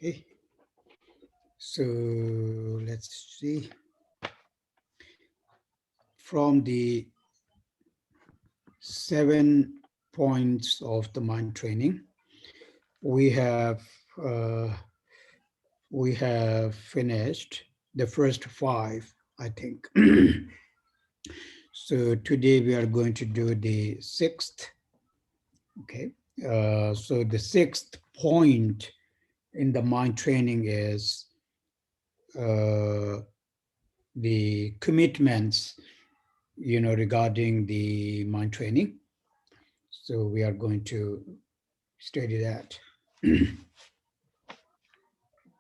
Okay. So let's see. From the 7 points of the mind training, we have finished the first 5, I think. So today we are going to do the 6th. Okay. So the 6th point in the mind training is the commitments, regarding the mind training. So we are going to study that.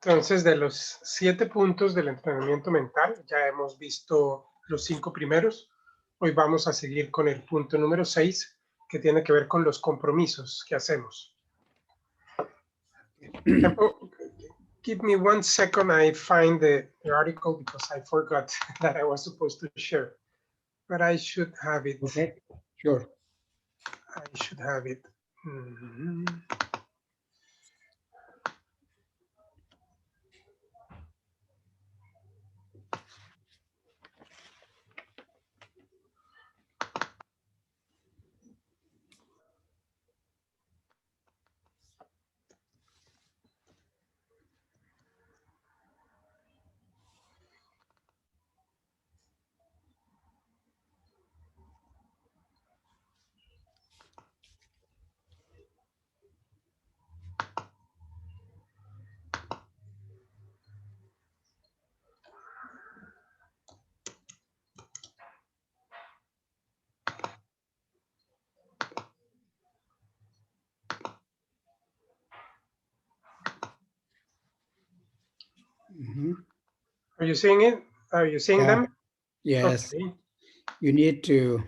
Entonces, de los 7 puntos del entrenamiento mental, ya hemos visto los 5 primeros. Hoy vamos a seguir con el punto número 6, que tiene que ver con los compromisos que hacemos. Give me 1 second, I find the article because I forgot that I was supposed to share, but I should have it. Okay, sure. I should have it. Are you seeing it? Are you seeing them? Yes. Okay. You need to,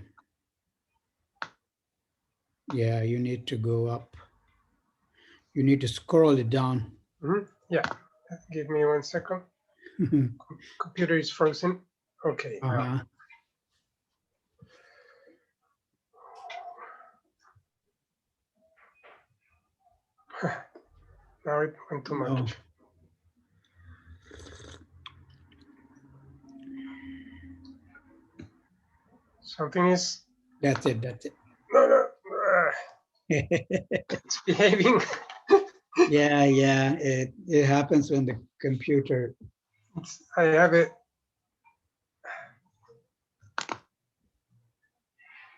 you need to go up. You need to scroll it down. Yeah, give me 1 second. Computer is frozen. Okay. Now it went too much. Something is. That's it. That's it. No. It's behaving. Yeah. It happens when the computer. I have it.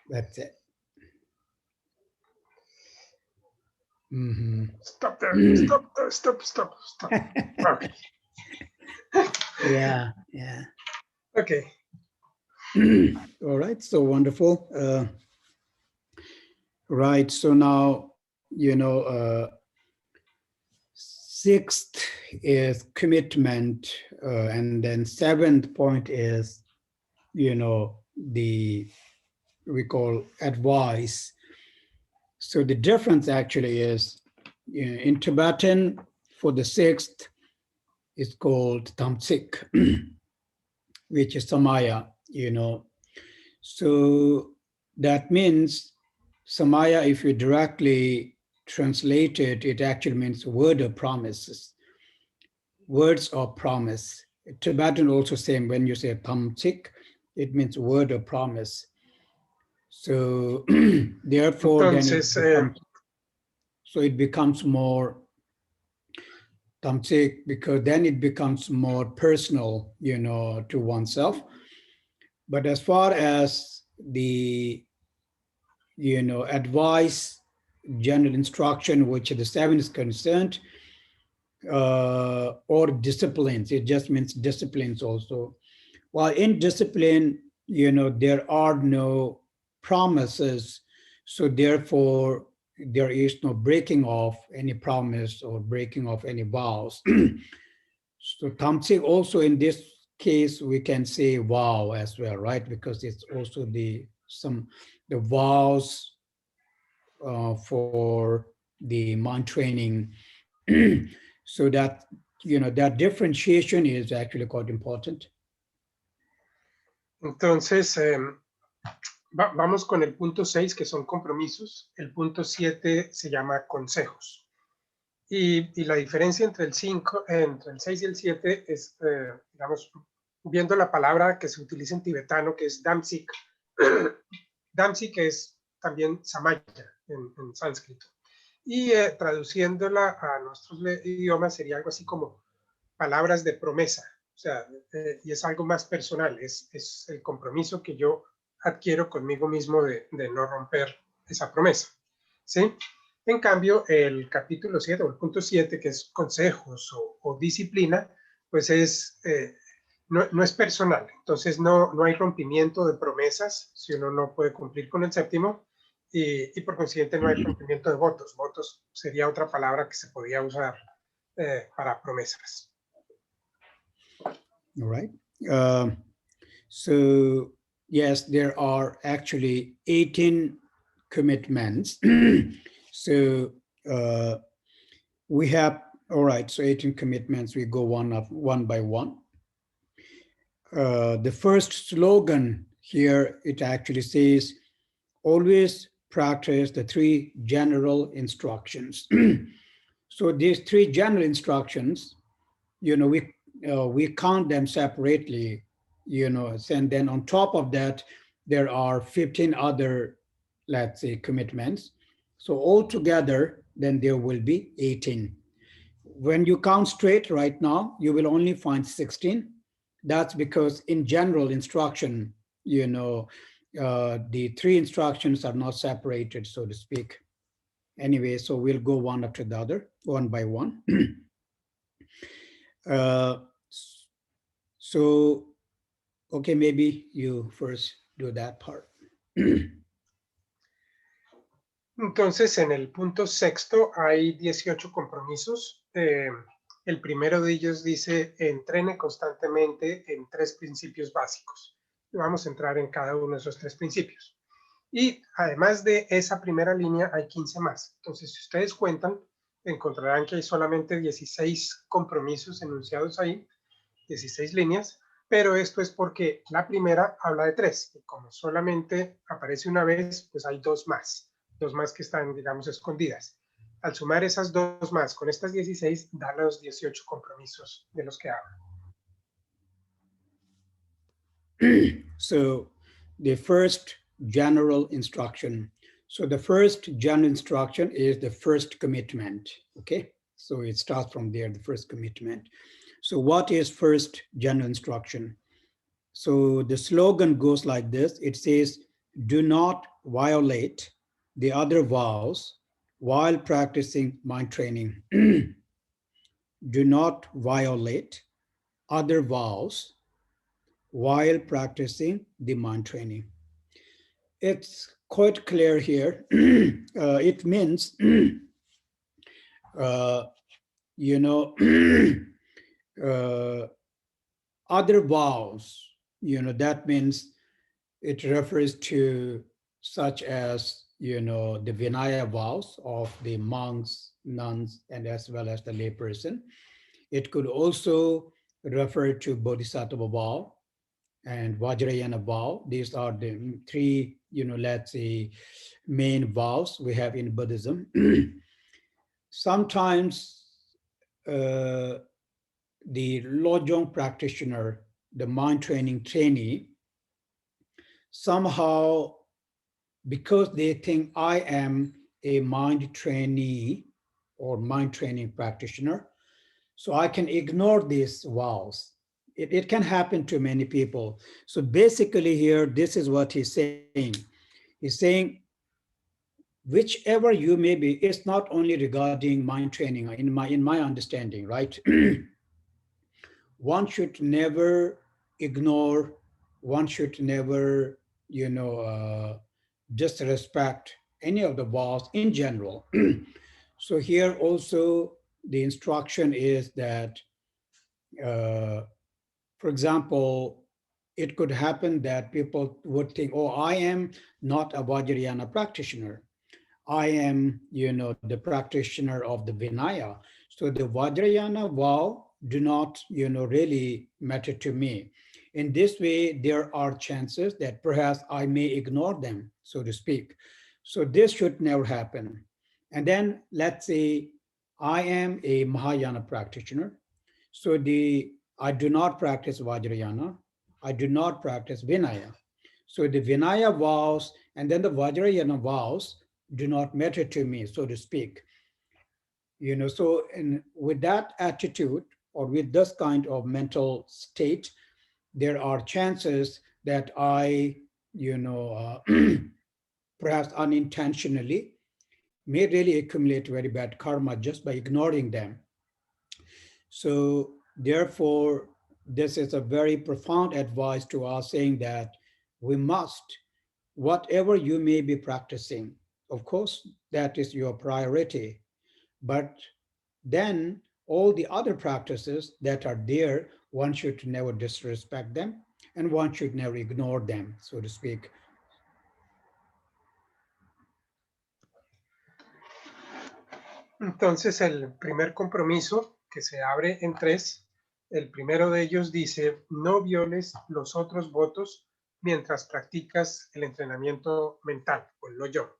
That's it. Stop there. Stop. Okay. Yeah. Okay. All right. So wonderful. Right. So now, 6th is commitment, and then 7th point is, we call advice. So the difference actually is, in Tibetan, for the 6th, it's called tamsik, which is samaya, So that means samaya, if you directly translate it, it actually means word of promises, words of promise. Tibetan also same, when you say tamsik, it means word of promise. So therefore, Entonces, so it becomes more tamsik, because then it becomes more personal, to oneself. But as far as the, advice, general instruction, which the 7 is concerned, or disciplines, it just means disciplines also. While in discipline, there are no promises, so therefore there is no breaking of any promise or breaking of any vows. So tamsik also, in this case, we can say vow as well, right? Because it's also the vows for the mind training. So that, that differentiation is actually quite important. Entonces, vamos con el punto 6, que son compromisos. El punto 7 se llama consejos. Y la diferencia entre el 5, entre el 6 y el 7 es, digamos, viendo la palabra que se utiliza en tibetano, que es damsik. Damsik es también samaya en sánscrito. Y traduciéndola a nuestros idiomas sería algo así como palabras de promesa. O sea, y es algo más personal, es el compromiso que yo adquiero conmigo mismo de no romper esa promesa. ¿Sí? En cambio, el capítulo 7 o el punto 7, que es consejos o disciplina, pues no es personal. Entonces no hay rompimiento de promesas si uno no puede cumplir con el séptimo y por consiguiente no hay rompimiento de votos. Votos sería otra palabra que se podía usar para promesas. All right. So yes, there are actually 18 commitments. So we have, all right, so 18 commitments. We go one by one. The first slogan here, it actually says, always practice the 3 general instructions. So these 3 general instructions, we count them separately, and then on top of that, there are 15 other, let's say, commitments. So altogether, then there will be 18. When you count straight right now, you will only find 16. That's because in general instruction, the 3 instructions are not separated, so to speak. Anyway, so we'll go one after the other, one by one. So, okay, maybe you first do that part. Entonces, en el punto 6 hay 18 compromisos. El primero de ellos dice, entrene constantemente en 3 principios básicos. Vamos a entrar en cada uno de esos 3 principios. Y además de esa primera línea, hay 15 más. Entonces, si ustedes cuentan, encontrarán que hay solamente 16 compromisos enunciados ahí, 16 líneas, pero esto es porque la primera habla de 3. Y como solamente aparece una vez, pues hay 2 más que están, digamos, escondidas. Al sumar esas 2 más con estas 16, da los 18 compromisos de los que habla. So the first general instruction. So the first general instruction is the first commitment, okay? So it starts from there, the first commitment. So what is first general instruction? So the slogan goes like this. It says, do not violate the other vows while practicing mind training. Do not violate other vows while practicing the mind training. It's quite clear here. It means, other vows, that means it refers to such as, the Vinaya vows of the monks, nuns, and as well as the layperson. It could also refer to Bodhisattva vow and Vajrayana vow. These are the 3, let's say, main vows we have in Buddhism. Sometimes the Lojong practitioner, the mind training trainee, somehow, because they think I am a mind trainee or mind training practitioner, so I can ignore these vows. It can happen to many people. So basically here, this is what he's saying. He's saying, whichever you may be, it's not only regarding mind training in my understanding, right? One should never ignore, one should never, disrespect any of the vows in general. So here also the instruction is that, for example, it could happen that people would think, oh, I am not a Vajrayana practitioner. I am, the practitioner of the Vinaya. So the Vajrayana vow do not, really matter to me. In this way, there are chances that perhaps I may ignore them, so to speak. So this should never happen. And then let's say I am a Mahayana practitioner. So I do not practice Vajrayana. I do not practice Vinaya. So the Vinaya vows and then the Vajrayana vows do not matter to me, so to speak. So with that attitude or with this kind of mental state, there are chances that I, perhaps unintentionally, may really accumulate very bad karma just by ignoring them. So therefore, this is a very profound advice to us saying that we must, whatever you may be practicing, of course, that is your priority. But then all the other practices that are there, one should never disrespect them and one should never ignore them, so to speak. Entonces, el primer compromiso que se abre en 3, el primero de ellos dice, no violes los otros votos mientras practicas el entrenamiento mental o el lo-yo.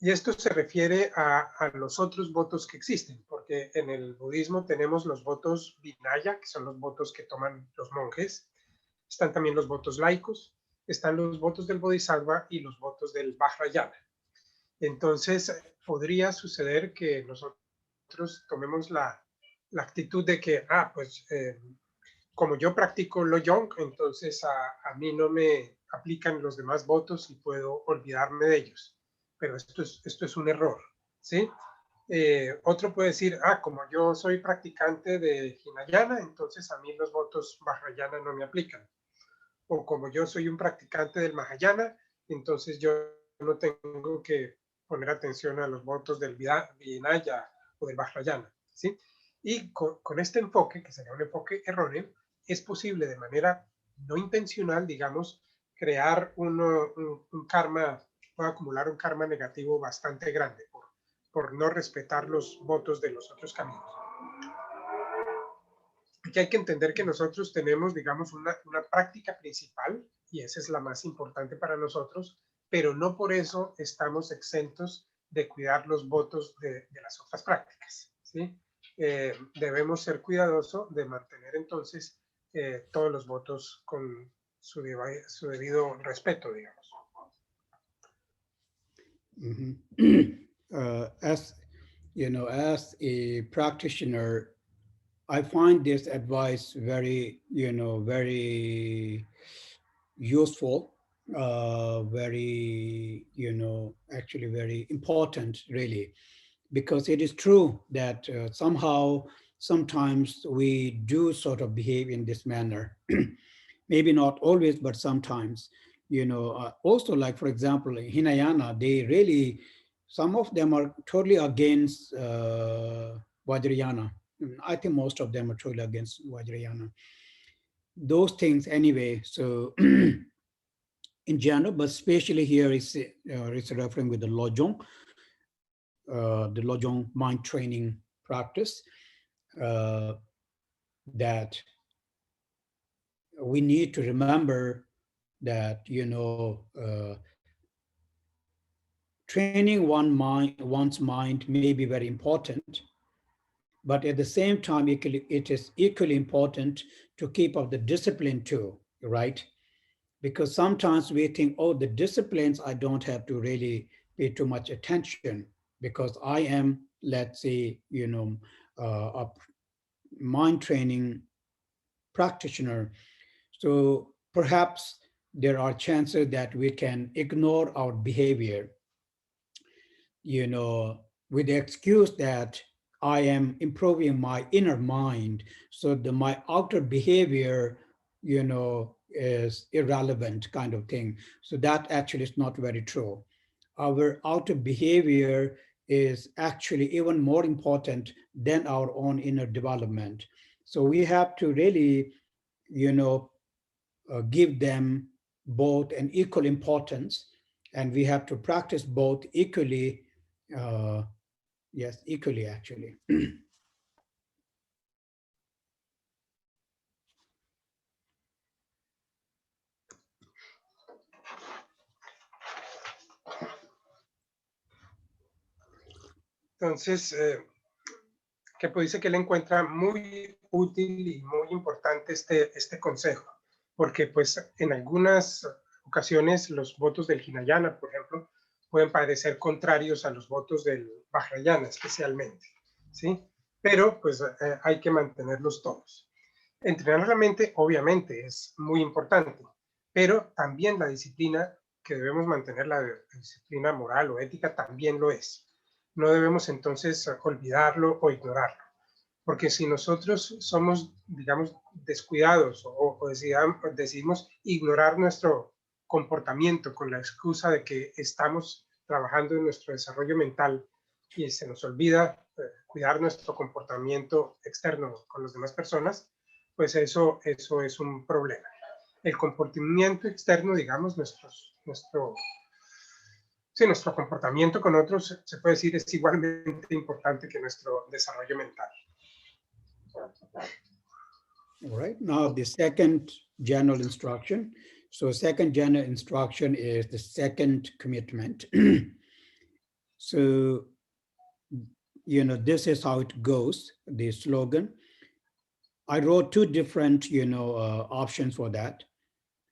Y esto se refiere a los otros votos que existen, porque en el budismo tenemos los votos Vinaya, que son los votos que toman los monjes, están también los votos laicos, están los votos del Bodhisattva y los votos del Vajrayana. Entonces, podría suceder que nosotros tomemos la actitud de que, pues, como yo practico lo yong, entonces a mí no me aplican los demás votos y puedo olvidarme de ellos. Pero esto es un error, ¿sí? Otro puede decir, como yo soy practicante de Hinayana, entonces a mí los votos Vajrayana no me aplican. O como yo soy un practicante del Mahayana, entonces yo no tengo que poner atención a los votos del Vinaya o del Vajrayana, ¿sí? Y con este enfoque, que sería un enfoque erróneo, es posible de manera no intencional, digamos, crear un karma, puede acumular un karma negativo bastante grande por no respetar los votos de los otros caminos. Aquí hay que entender que nosotros tenemos, digamos, una práctica principal y esa es la más importante para nosotros, pero no por eso estamos exentos de cuidar los votos de las otras prácticas, ¿sí? Debemos ser cuidadosos de mantener entonces todos los votos con su debido respeto, digamos. As as a practitioner, I find this advice very, very useful, very, actually very important, really, because it is true that sometimes we do sort of behave in this manner. Maybe not always, but sometimes. Also, like for example, in Hinayana, they really, some of them are totally against Vajrayana. I think most of them are totally against Vajrayana. Those things anyway. So in general, but especially here it's referring with the Lojong mind training practice, that we need to remember that training one's mind may be very important, but at the same time it is equally important to keep up the discipline too, right? Because sometimes we think, oh, the disciplines I don't have to really pay too much attention because I am, let's say, a mind training practitioner. So perhaps there are chances that we can ignore our behavior, with the excuse that I am improving my inner mind, so my outer behavior, is irrelevant kind of thing. So that actually is not very true. Our outer behavior is actually even more important than our own inner development. So we have to really, give them both an equal importance, and we have to practice both equally. Yes, equally actually. Entonces, Khempo dice que él encuentra muy útil y muy importante este consejo, porque pues en algunas ocasiones los votos del Hinayana, por ejemplo, pueden parecer contrarios a los votos del Vajrayana especialmente, ¿sí? Pero pues hay que mantenerlos todos. Entrenar la mente obviamente es muy importante, pero también la disciplina que debemos mantener, la disciplina moral o ética, también lo es. No debemos entonces olvidarlo o ignorarlo, porque si nosotros somos, digamos, descuidados o decidimos ignorar nuestro comportamiento con la excusa de que estamos trabajando en nuestro desarrollo mental y se nos olvida cuidar nuestro comportamiento externo con las demás personas, pues eso es un problema. El comportamiento externo, digamos, nuestro comportamiento con otros, se puede decir, es igualmente importante que nuestro desarrollo mental. All right. Now the second general instruction. So second general instruction is the second commitment. So, this is how it goes, the slogan. I wrote two different, options for that.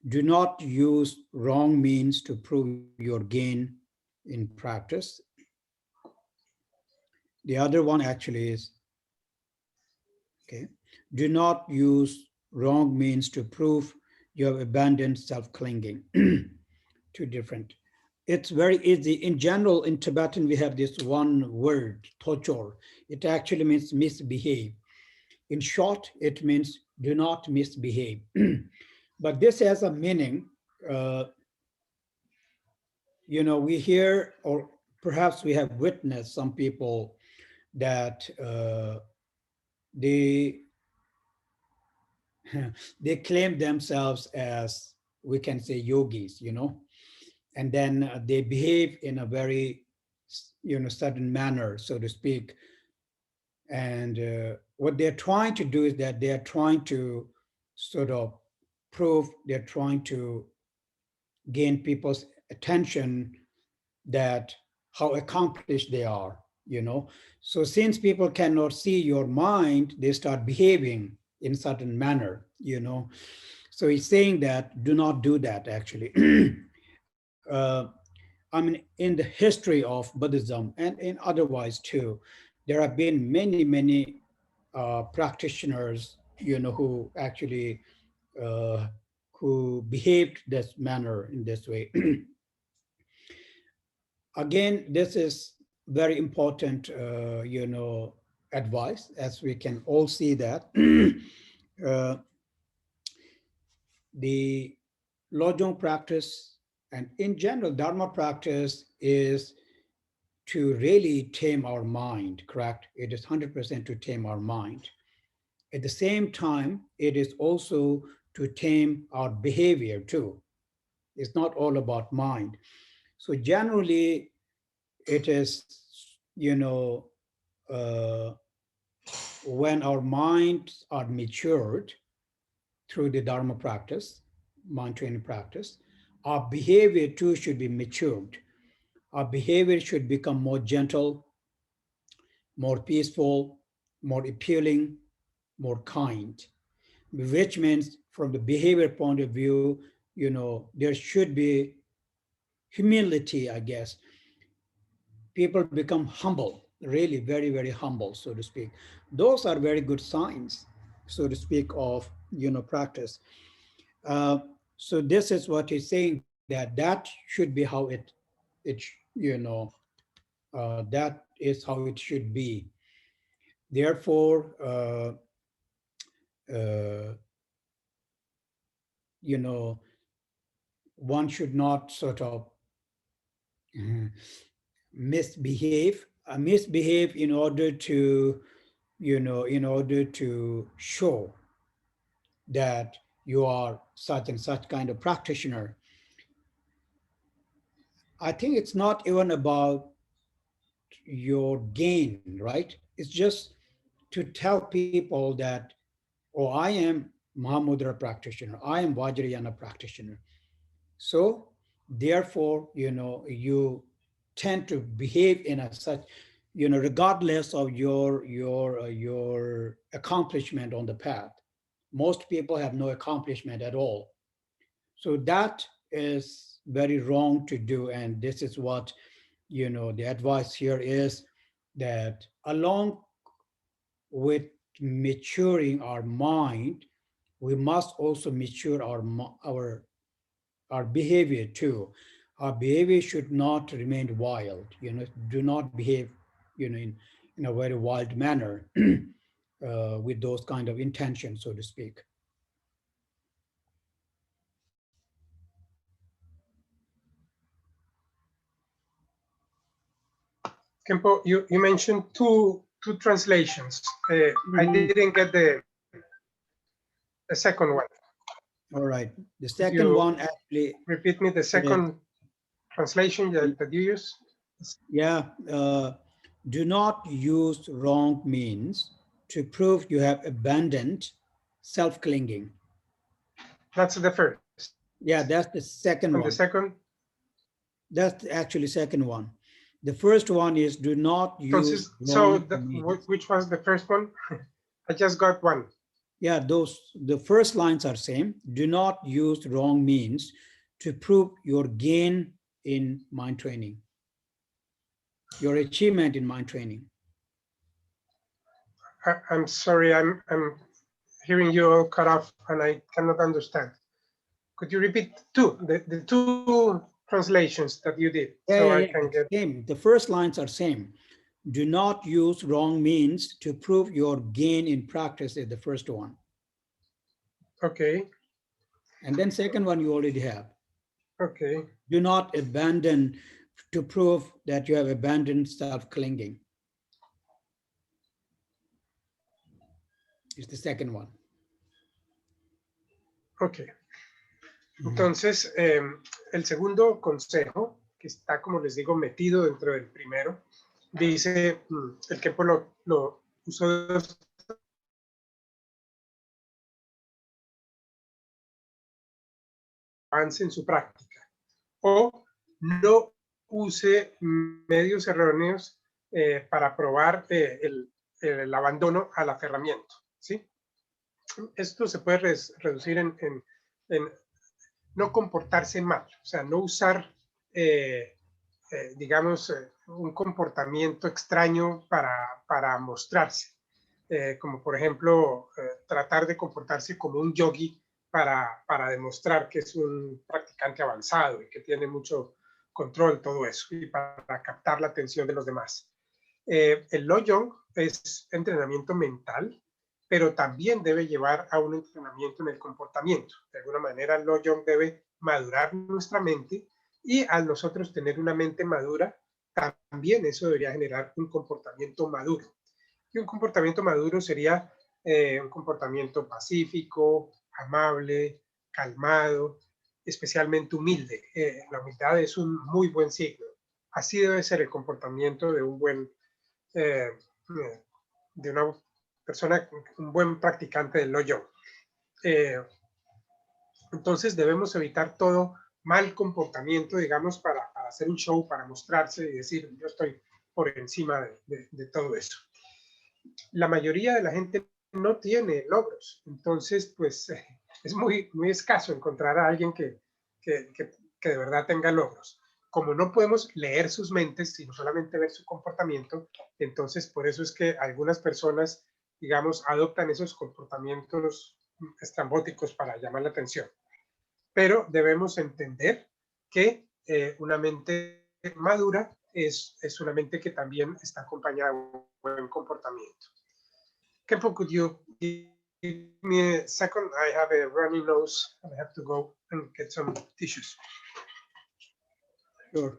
Do not use wrong means to prove your gain in practice. The other one actually is, okay, do not use wrong means to prove you have abandoned self-clinging. Two different. It's very easy. In general, in Tibetan, we have this one word, tochor. It actually means misbehave. In short, it means do not misbehave. But this has a meaning. We hear, or perhaps we have witnessed some people that they they claim themselves as, we can say, yogis, and then they behave in a very, certain manner, so to speak. And what they're trying to do is that they're trying to sort of prove, they're trying to gain people's attention that how accomplished they are. So since people cannot see your mind, they start behaving in certain manner. So he's saying that do not do that actually. uh, I mean, in the history of Buddhism and in otherwise too, there have been many, many practitioners, who actually uh, who behaved this manner in this way. Again, this is very important, advice, as we can all see that. uh, the Lojong practice and in general Dharma practice is to really tame our mind, correct? It is 100% to tame our mind. At the same time, it is also to tame our behavior too. It's not all about mind. So generally, it is, uh, when our minds are matured through the Dharma practice, mind training practice, our behavior too should be matured. Our behavior should become more gentle, more peaceful, more appealing, more kind, which means from the behavior point of view, there should be humility, I guess. People become humble, really very, very humble, so to speak. Those are very good signs, so to speak, of, practice. Uh, so this is what he's saying, that should be how it, that is how it should be. Therefore, uh, you know, one should not sort of misbehave, misbehave in order to, in order to show that you are such and such kind of practitioner. I think it's not even about your gain, right? It's just to tell people that, oh, I am Mahamudra practitioner, I am Vajrayana practitioner. So therefore, you tend to behave in a such, regardless of your accomplishment on the path. Most people have no accomplishment at all. So that is very wrong to do. And this is what, the advice here is that along with maturing our mind, we must also mature our behavior too. Our behavior should not remain wild. Do not behave, in a very wild manner with those kind of intentions, so to speak. Khempo, you mentioned two translations. I Mhm. didn't get the second one. All right. The Could second you one actually repeat me the is, second translation that you use? yeah, do not use wrong means to prove you have abandoned self-clinging. That's the first. Yeah, that's the And the second one. second, That's actually second one. The first one is do not use entonces, wrong means. which was the first one? I just got one. Yeah, the first lines are same. Do not use wrong means to prove your gain in mind training, your achievement in mind training. I'm sorry, I'm hearing you all cut off and I cannot understand. Could you repeat the two translations that you did so Yeah, I yeah, can yeah. get? Same. The first lines are same. Do not use wrong means to prove your gain in practice is the first one. Okay, And then second one you already have. okay, Do not abandon to prove that you have abandoned self-clinging. Is the second one. okay. Mhm. Entonces, el segundo consejo, que está, como les digo, metido dentro del primero, dice, el que lo usó avance en su práctica, o no use medios erróneos para probar el abandono al aferramiento, ¿sí? Esto se puede reducir en no comportarse mal, o sea, no usar, digamos, un comportamiento extraño para mostrarse, como por ejemplo, tratar de comportarse como un yogi para demostrar que es un practicante avanzado y que tiene mucho control, todo eso, y para captar la atención de los demás. El Lojong es entrenamiento mental, pero también debe llevar a un entrenamiento en el comportamiento. De alguna manera, el Lojong debe madurar nuestra mente y al nosotros tener una mente madura, también eso debería generar un comportamiento maduro. Y un comportamiento maduro sería un comportamiento pacífico, amable, calmado, especialmente humilde. La humildad es un muy buen signo. Así debe ser el comportamiento de un buen eh, de una persona, un buen practicante del Lojong. Entonces debemos evitar todo mal comportamiento, digamos, para hacer un show, para mostrarse y decir, yo estoy por encima de todo eso. La mayoría de la gente no tiene logros, entonces, pues, es muy escaso encontrar a alguien que de verdad tenga logros. Como no podemos leer sus mentes, sino solamente ver su comportamiento, entonces por eso es que algunas personas, digamos, adoptan esos comportamientos estrambóticos para llamar la atención. Pero debemos entender que una mente madura es una mente que también está acompañada de un buen comportamiento. Khempo, could you give me a second? I have a runny nose and I have to go and get some tissues. Sure.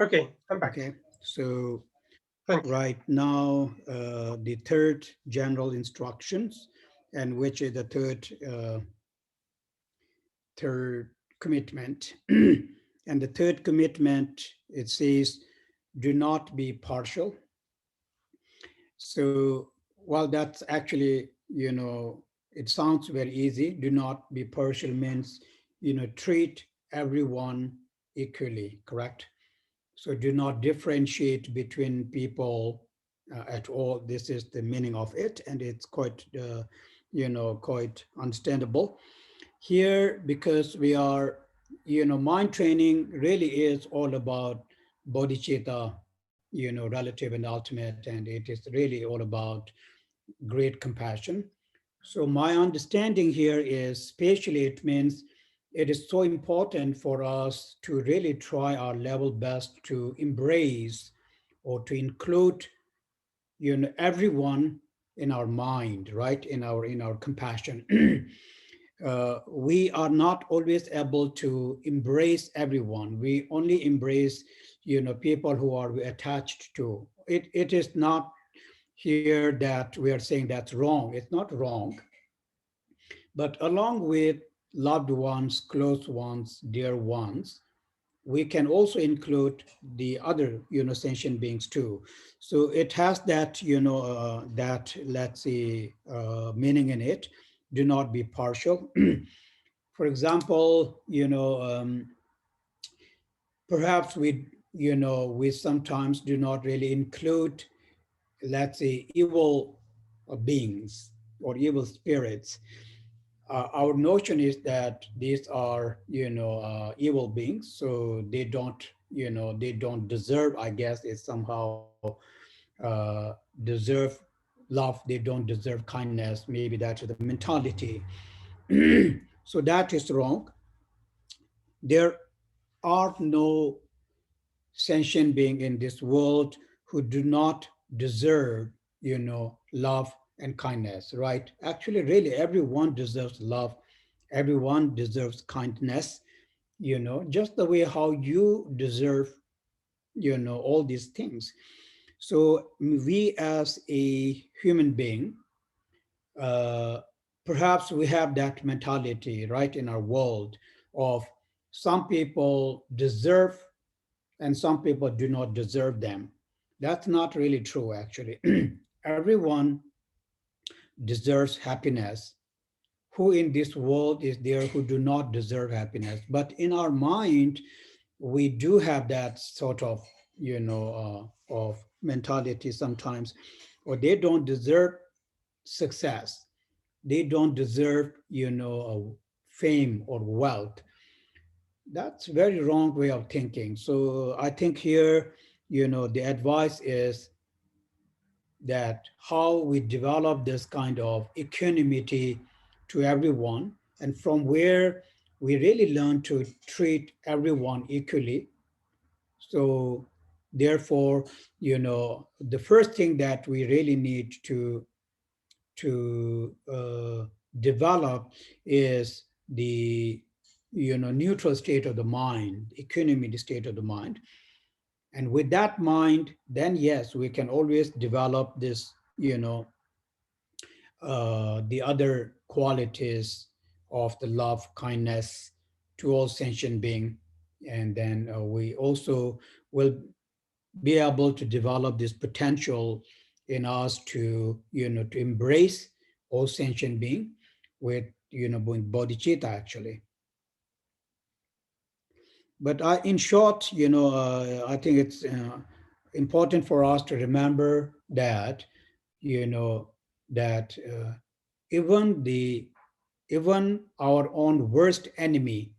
Okay, I'm back. Okay, so Thank you. right now, the third general instructions, and which is the third commitment. And the third commitment, it says, do not be partial. So while that's actually, it sounds very easy. Do not be partial means, treat everyone equally, correct? So do not differentiate between people at all. This is the meaning of it, and it's quite, quite understandable here, because we are, mind training really is all about bodhicitta, relative and ultimate, and it is really all about great compassion. So my understanding here is spatially, it means it is so important for us to really try our level best to embrace or to include, everyone in our mind, right? In our compassion. We are not always able to embrace everyone. We only embrace, people who are attached to. It is not here that we are saying that's wrong. It's not wrong. But along with loved ones, close ones, dear ones, we can also include the other, sentient beings too. So it has that, that, let's say, meaning in it. Do not be partial. For example, perhaps we sometimes do not really include, let's say, evil beings or evil spirits. Our notion is that these are, evil beings, so they don't deserve, I guess, it's somehow deserve love. They don't deserve kindness. Maybe that is the mentality. So that is wrong. There are no sentient being in this world who do not deserve, love and kindness, right? Actually, really, everyone deserves love. Everyone deserves kindness, just the way how you deserve, all these things. So we as a human being, uh, perhaps we have that mentality, right, in our world of some people deserve and some people do not deserve them. That's not really true, actually. Everyone deserves happiness. Who in this world is there who do not deserve happiness? But in our mind, we do have that sort of, of mentality sometimes, or they don't deserve success. They don't deserve, fame or wealth. That's very wrong way of thinking. So I think here, the advice is that how we develop this kind of equanimity to everyone, and from where we really learn to treat everyone equally. So therefore, the first thing that we really need to develop is the, neutral state of the mind, equanimity state of the mind. And with that mind, then yes, we can always develop this, the other qualities of the love, kindness to all sentient being. And then we also will be able to develop this potential in us to, to embrace all sentient being with, with bodhicitta, actually. But in short, I think it's important for us to remember that, that even the even our own worst enemy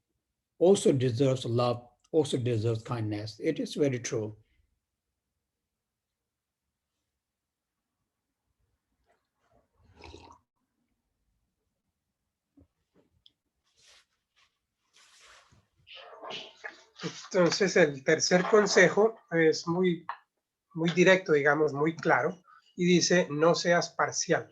also deserves love, also deserves kindness. It is very true. Entonces, el tercer consejo es muy directo, digamos, muy claro, y dice, no seas parcial.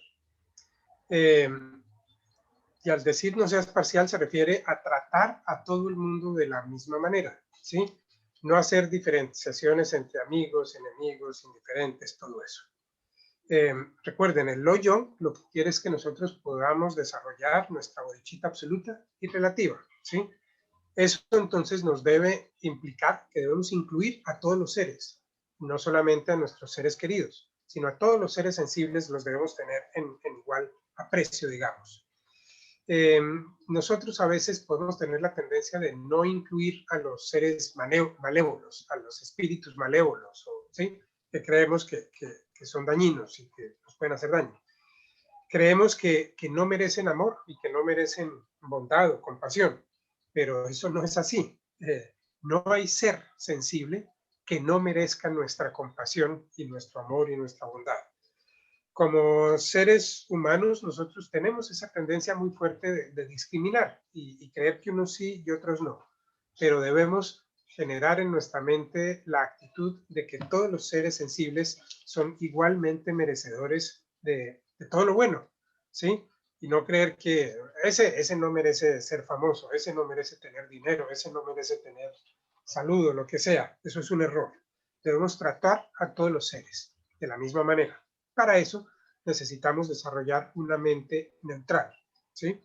Y al decir no seas parcial se refiere a tratar a todo el mundo de la misma manera, ¿sí? No hacer diferenciaciones entre amigos, enemigos, indiferentes, todo eso. Recuerden, el Lo-Yo lo que quiere es que nosotros podamos desarrollar nuestra bodhicitta absoluta y relativa, ¿sí? Eso entonces nos debe implicar que debemos incluir a todos los seres, no solamente a nuestros seres queridos, sino a todos los seres sensibles los debemos tener en igual aprecio, digamos. Nosotros a veces podemos tener la tendencia de no incluir a los seres malévolos, a los espíritus malévolos, ¿sí? Que creemos que son dañinos y que nos pueden hacer daño. Creemos que no merecen amor y que no merecen bondad o compasión, pero eso no es así. No hay ser sensible que no merezca nuestra compasión y nuestro amor y nuestra bondad. Como seres humanos, nosotros tenemos esa tendencia muy fuerte de discriminar y creer que unos sí y otros no, pero debemos generar en nuestra mente la actitud de que todos los seres sensibles son igualmente merecedores de todo lo bueno, ¿sí? Y no creer que ese no merece ser famoso, ese no merece tener dinero, ese no merece tener salud o lo que sea. Eso es un error. Debemos tratar a todos los seres de la misma manera. Para eso necesitamos desarrollar una mente neutral, ¿sí?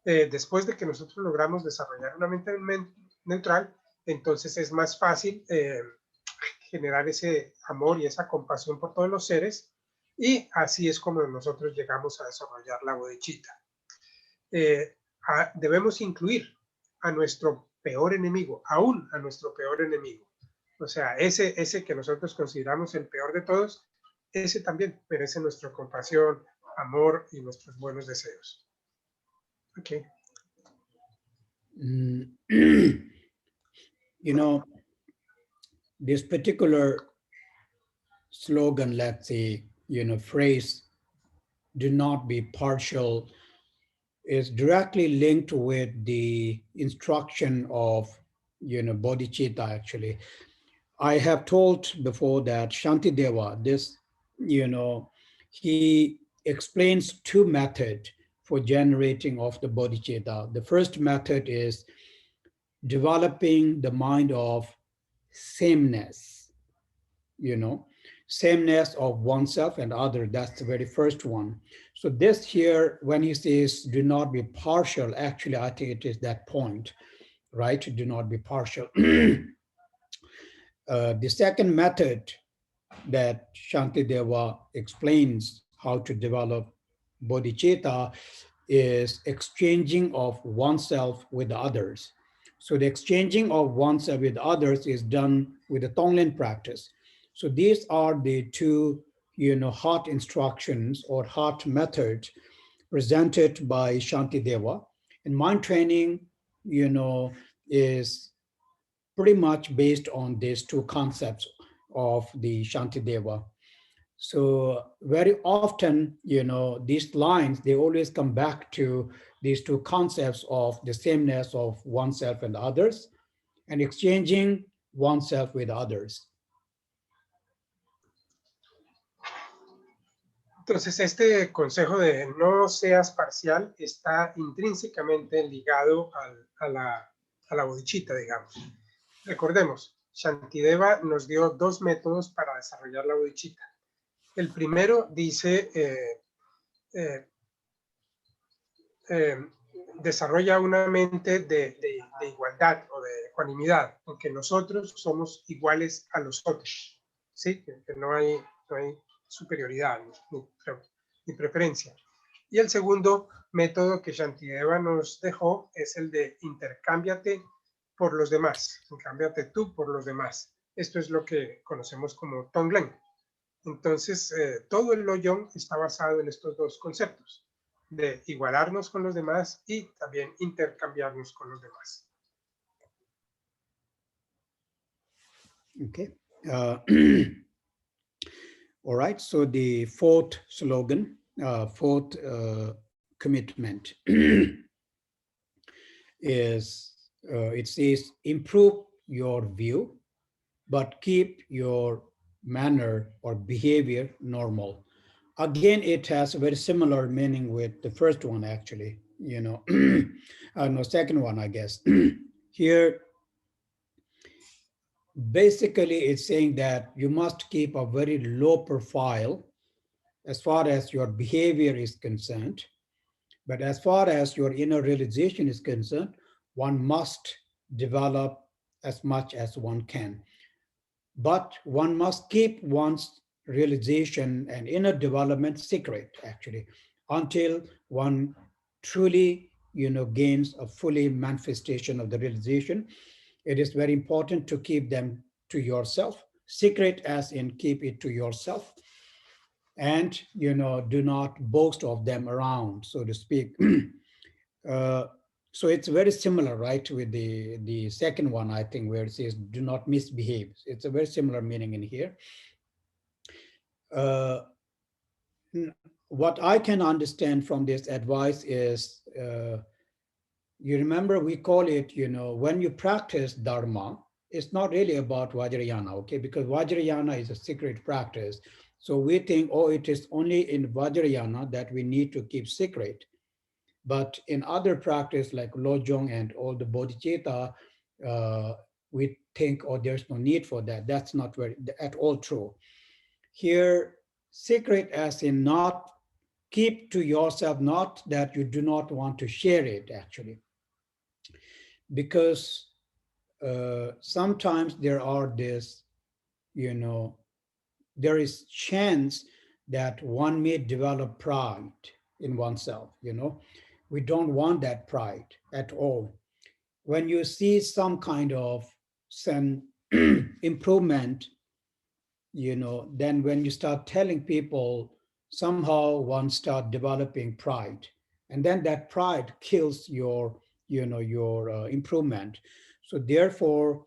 Después de que nosotros logramos desarrollar una mente neutral, entonces es más fácil generar ese amor y esa compasión por todos los seres, y así es como nosotros llegamos a desarrollar la bodhicitta. Debemos incluir a nuestro peor enemigo, aún a nuestro peor enemigo. O sea, ese que nosotros consideramos el peor de todos, ese también merece nuestra compasión, amor y nuestros buenos deseos. Okay. You know, this particular slogan, let's say, phrase, do not be partial, is directly linked with the instruction of, bodhicitta, actually. I have told before that Shantideva, this, he explains two methods for generating of the bodhicitta. The first method is developing the mind of sameness, sameness of oneself and other. That's the very first one. So this here, when he says do not be partial, actually, I think it is that point, right? Do not be partial. The second method that Shantideva explains how to develop bodhicitta is exchanging of oneself with others. So the exchanging of oneself with others is done with the Tonglen practice. So these are the two, hot instructions or hot methods presented by Shantideva. And mind training, is pretty much based on these two concepts of the Shantideva. So very often, these lines, they always come back to these two concepts of the sameness of oneself and others and exchanging oneself with others. Entonces, este consejo de no seas parcial está intrínsecamente ligado a la bodhicitta, digamos. Recordemos, Shantideva nos dio dos métodos para desarrollar la bodhicitta. El primero dice, desarrolla una mente de igualdad o de ecuanimidad, porque nosotros somos iguales a los otros, ¿sí? Que no hay superioridad ni preferencia. Y el segundo método que Shantideva nos dejó es el de intercámbiate por los demás, cámbiate tú por los demás. Esto es lo que conocemos como Tonglen. Entonces, todo el Lo-Yo está basado en estos dos conceptos, de igualarnos con los demás y también intercambiarnos con los demás. Okay. All right. So the fourth slogan, fourth commitment is, it says, improve your view, but keep your manner or behavior normal. Again, it has a very similar meaning with the first one, actually. you know, no, second one, I guess. Here, basically, it's saying that you must keep a very low profile as far as your behavior is concerned. But as far as your inner realization is concerned, one must develop as much as one can. But one must keep one's realization and inner development secret, actually, until one truly, gains a fully manifestation of the realization. It is very important to keep them to yourself, secret as in keep it to yourself, and do not boast of them around, so to speak. uh, so it's very similar, right, with the second one, I think, where it says do not misbehave. It's a very similar meaning in here. uh, what I can understand from this advice is, you remember we call it, when you practice dharma, it's not really about vajrayana, okay, because vajrayana is a secret practice. So we think, oh, it is only in vajrayana that we need to keep secret. But in other practice like lojong and all the bodhicitta, uh, we think, oh, there's no need for that. That's not very at all true. Here, secret as in not keep to yourself, not that you do not want to share it, actually, because sometimes there are this, you know, there is chance that one may develop pride in oneself. We don't want that pride at all. When you see some kind of some improvement, then when you start telling people, somehow one start developing pride, and then that pride kills your improvement. So therefore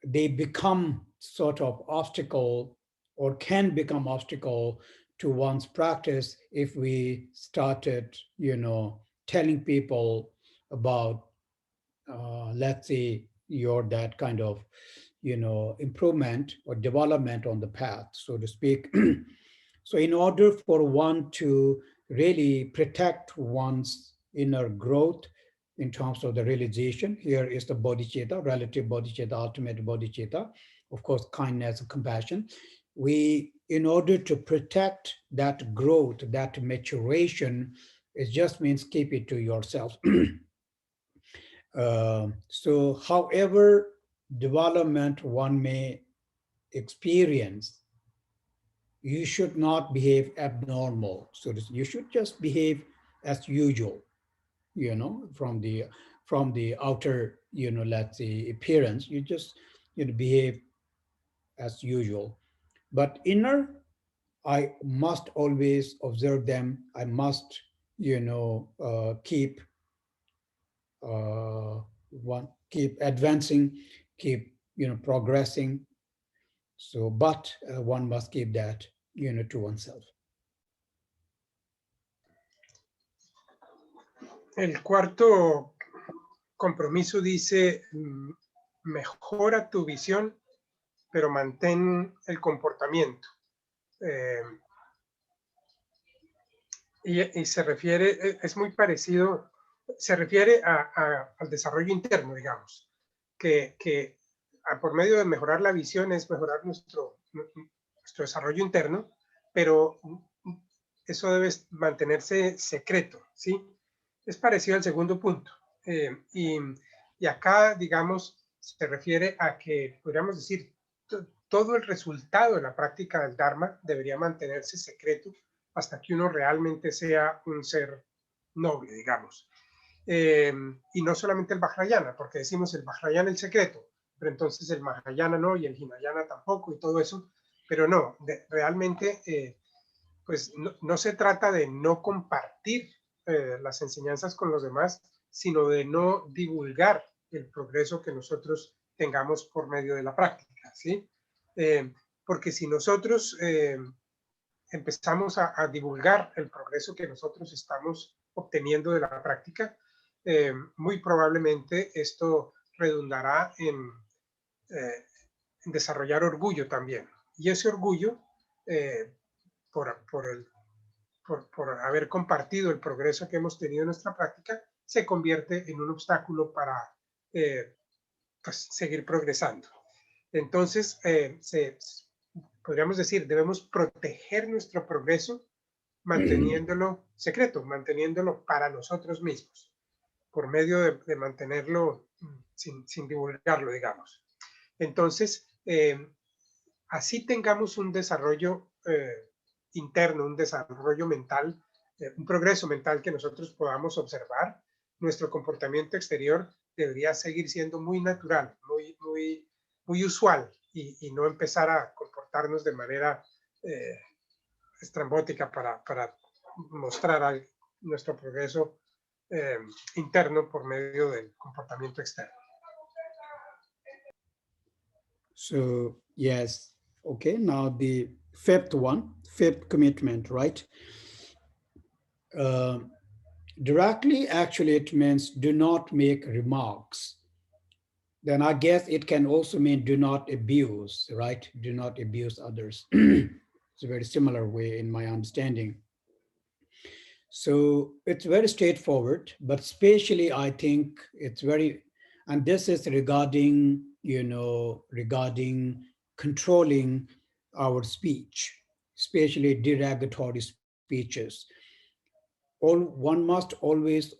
they become sort of obstacle, or can become obstacle, to one's practice if we started telling people about, let's say, your that kind of improvement or development on the path, so to speak. So in order for one to really protect one's inner growth in terms of the realization, here is the bodhicitta, relative bodhicitta, ultimate bodhicitta, of course, kindness and compassion. We, in order to protect that growth, that maturation, it just means keep it to yourself. So however development one may experience, you should not behave abnormal. So you should just behave as usual, from the outer, let's say, appearance. You just behave as usual. But inner, I must always observe them. I must, keep keep advancing, keep progressing. So, but one must keep that to oneself. El cuarto compromiso dice, mejora tu visión, pero mantén el comportamiento. Y se refiere, es muy parecido, se refiere al desarrollo interno, digamos, que por medio de mejorar la visión es mejorar nuestro desarrollo interno, pero eso debe mantenerse secreto, ¿sí? Es parecido al segundo punto. Y acá, digamos, se refiere a que, podríamos decir, todo el resultado de la práctica del Dharma debería mantenerse secreto hasta que uno realmente sea un ser noble, digamos. Y no solamente el Vajrayana, porque decimos el Vajrayana el secreto, pero entonces el Mahayana no, y el Hinayana tampoco, y todo eso, pero no, realmente, pues no se trata de no compartir las enseñanzas con los demás, sino de no divulgar el progreso que nosotros tengamos por medio de la práctica, ¿sí? Porque si nosotros empezamos a divulgar el progreso que nosotros estamos obteniendo de la práctica, muy probablemente esto redundará en desarrollar orgullo también. Y ese orgullo, por por haber compartido el progreso que hemos tenido en nuestra práctica, se convierte en un obstáculo para pues, seguir progresando. Entonces, podríamos decir, debemos proteger nuestro progreso manteniéndolo secreto, manteniéndolo para nosotros mismos, por medio de mantenerlo sin divulgarlo, digamos. Entonces, así tengamos un desarrollo interno, un desarrollo mental, un progreso mental que nosotros podamos observar, nuestro comportamiento exterior debería seguir siendo muy natural, muy usual y no empezar a comportarnos de manera estrambótica para mostrar nuestro progreso interno por medio del comportamiento externo. So yes, okay. Now the fifth commitment, right? Uh, Directly, actually, it means do not make remarks. Then I guess it can also mean do not abuse, right? Do not abuse others. It's a very similar way in my understanding. So it's very straightforward, but especially I think it's very, and this is regarding, regarding controlling our speech, especially derogatory speeches. One must always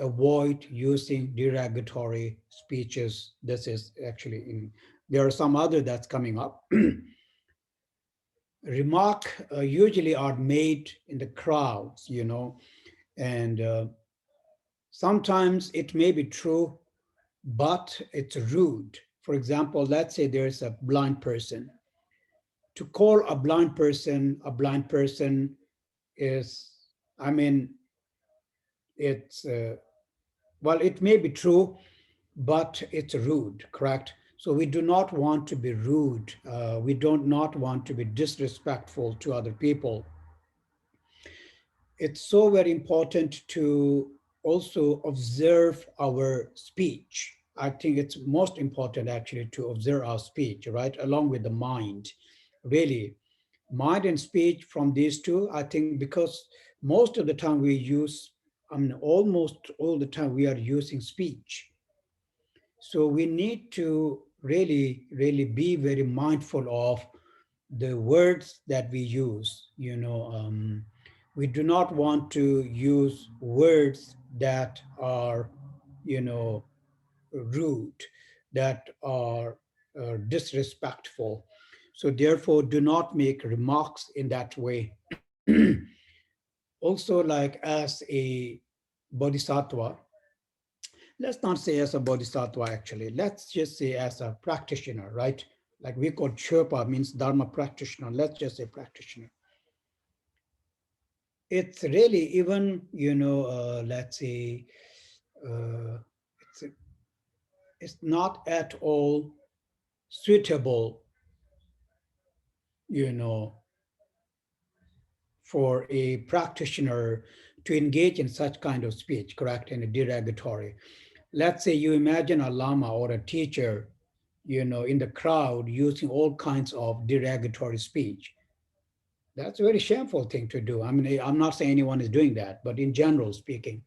avoid using derogatory speeches. This is actually there are some other that's coming up. Remark usually are made in the crowds, and sometimes it may be true, but it's rude. For example, let's say there's a blind person. To call a blind person is, I mean, it's, well, it may be true, but it's rude, correct? So we do not want to be rude. We don't not want to be disrespectful to other people. It's so very important to also observe our speech. I think it's most important actually to observe our speech, right? Along with the mind, really. Mind and speech from these two, I think because most of the time we use, I mean, almost all the time we are using speech. So we need to really be very mindful of the words that we use. We do not want to use words that are, rude, that are disrespectful. So therefore, do not make remarks in that way. Also, like as a bodhisattva, let's not say as a bodhisattva actually, let's just say as a practitioner, right? Like we call Sherpa means Dharma practitioner, let's just say practitioner. It's really even, let's say, uh, it's, it's not at all suitable, you know, for a practitioner to engage in such kind of speech, correct, and derogatory. Let's say you imagine a lama or a teacher, in the crowd using all kinds of derogatory speech. That's a very shameful thing to do. I mean, I'm not saying anyone is doing that, but in general speaking,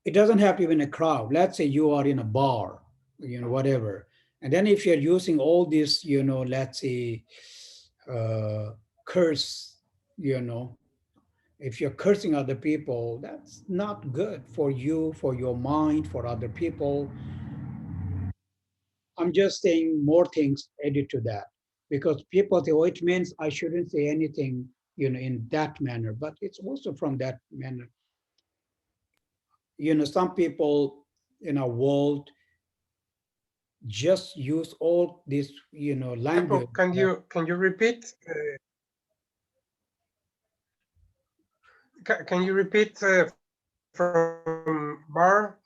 it doesn't have to be in a crowd. Let's say you are in a bar, whatever. And then if you're using all this, let's say, uh, curse, if you're cursing other people, that's not good for you, for your mind, for other people. I'm just saying more things added to that because people say, oh, it means I shouldn't say anything, in that manner, but it's also from that manner. Some people in our world just use all this, language. Can you repeat? Can you repeat from bar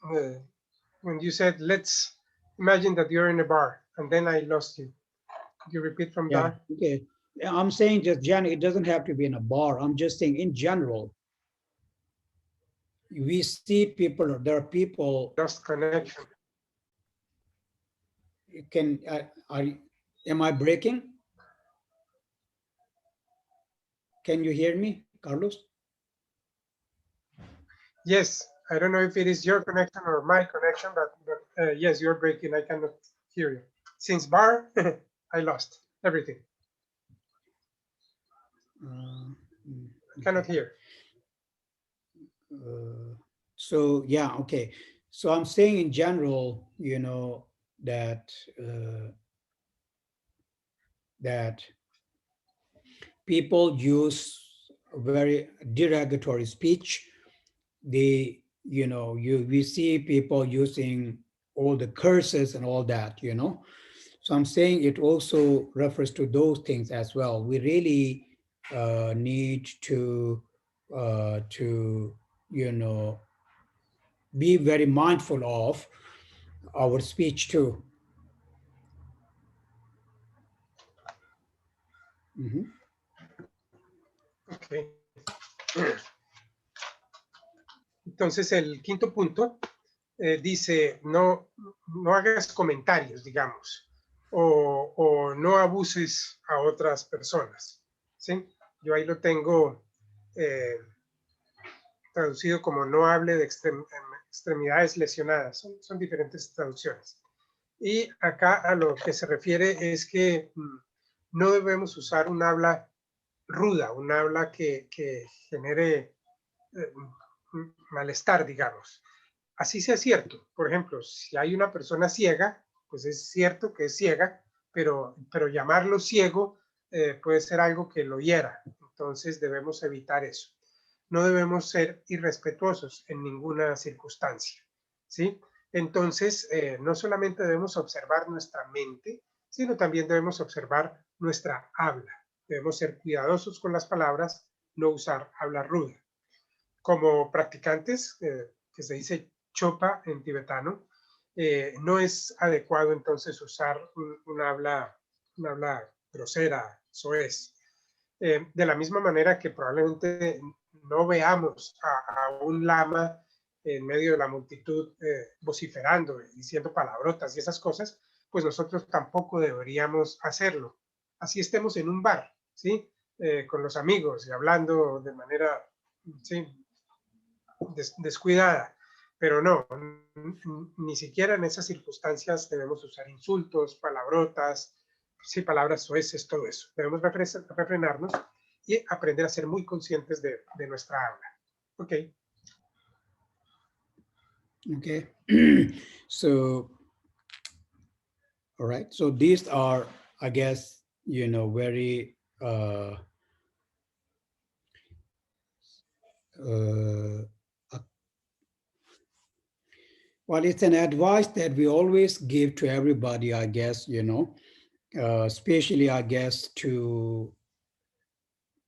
when you said let's imagine that you're in a bar and then I lost you. Could you repeat from Yeah, there? okay. I'm saying just generally, it doesn't have to be in a bar. I'm just saying in general, we see people, there are people, Lost connection. can, are, am I breaking? Can you hear me, Carlos? Yes, I don't know if it is your connection or my connection, but yes, you're breaking. I cannot hear you. Since bar, I lost everything. I cannot Okay. hear. So yeah, okay. So I'm saying in general, that that people use very derogatory speech. We see people using all the curses and all that. So I'm saying it also refers to those things as well. We really need to you know be very mindful of our speech too. Mhm. Okay. Entonces, el quinto punto dice, no hagas comentarios, digamos, o no abuses a otras personas. ¿Sí? Yo ahí lo tengo eh, traducido como no hable de extremidades lesionadas. Son diferentes traducciones. Y acá a lo que se refiere es que no debemos usar un habla ruda, un habla que genere malestar, digamos. Así sea cierto. Por ejemplo, si hay una persona ciega, pues es cierto que es ciega, pero llamarlo ciego puede ser algo que lo hiera. Entonces debemos evitar eso. No debemos ser irrespetuosos en ninguna circunstancia, ¿sí? Entonces, no solamente debemos observar nuestra mente, sino también debemos observar nuestra habla. Debemos ser cuidadosos con las palabras, no usar habla ruda. Como practicantes, que se dice chopa en tibetano, no es adecuado entonces usar un habla grosera, soez. De la misma manera que probablemente no veamos a un lama en medio de la multitud vociferando, diciendo palabrotas y esas cosas, pues nosotros tampoco deberíamos hacerlo. Así estemos en un bar, ¿sí? Con los amigos y hablando de manera, ¿sí? Descuidada. Pero no, ni siquiera en esas circunstancias debemos usar insultos, palabrotas, sí, palabras soeces, todo eso. Debemos refrenarnos y aprender a ser muy conscientes de nuestra habla. Ok. Okay. So, all right. So these are, I guess, very uh, well, it's an advice that we always give to everybody, I guess, especially, I guess, to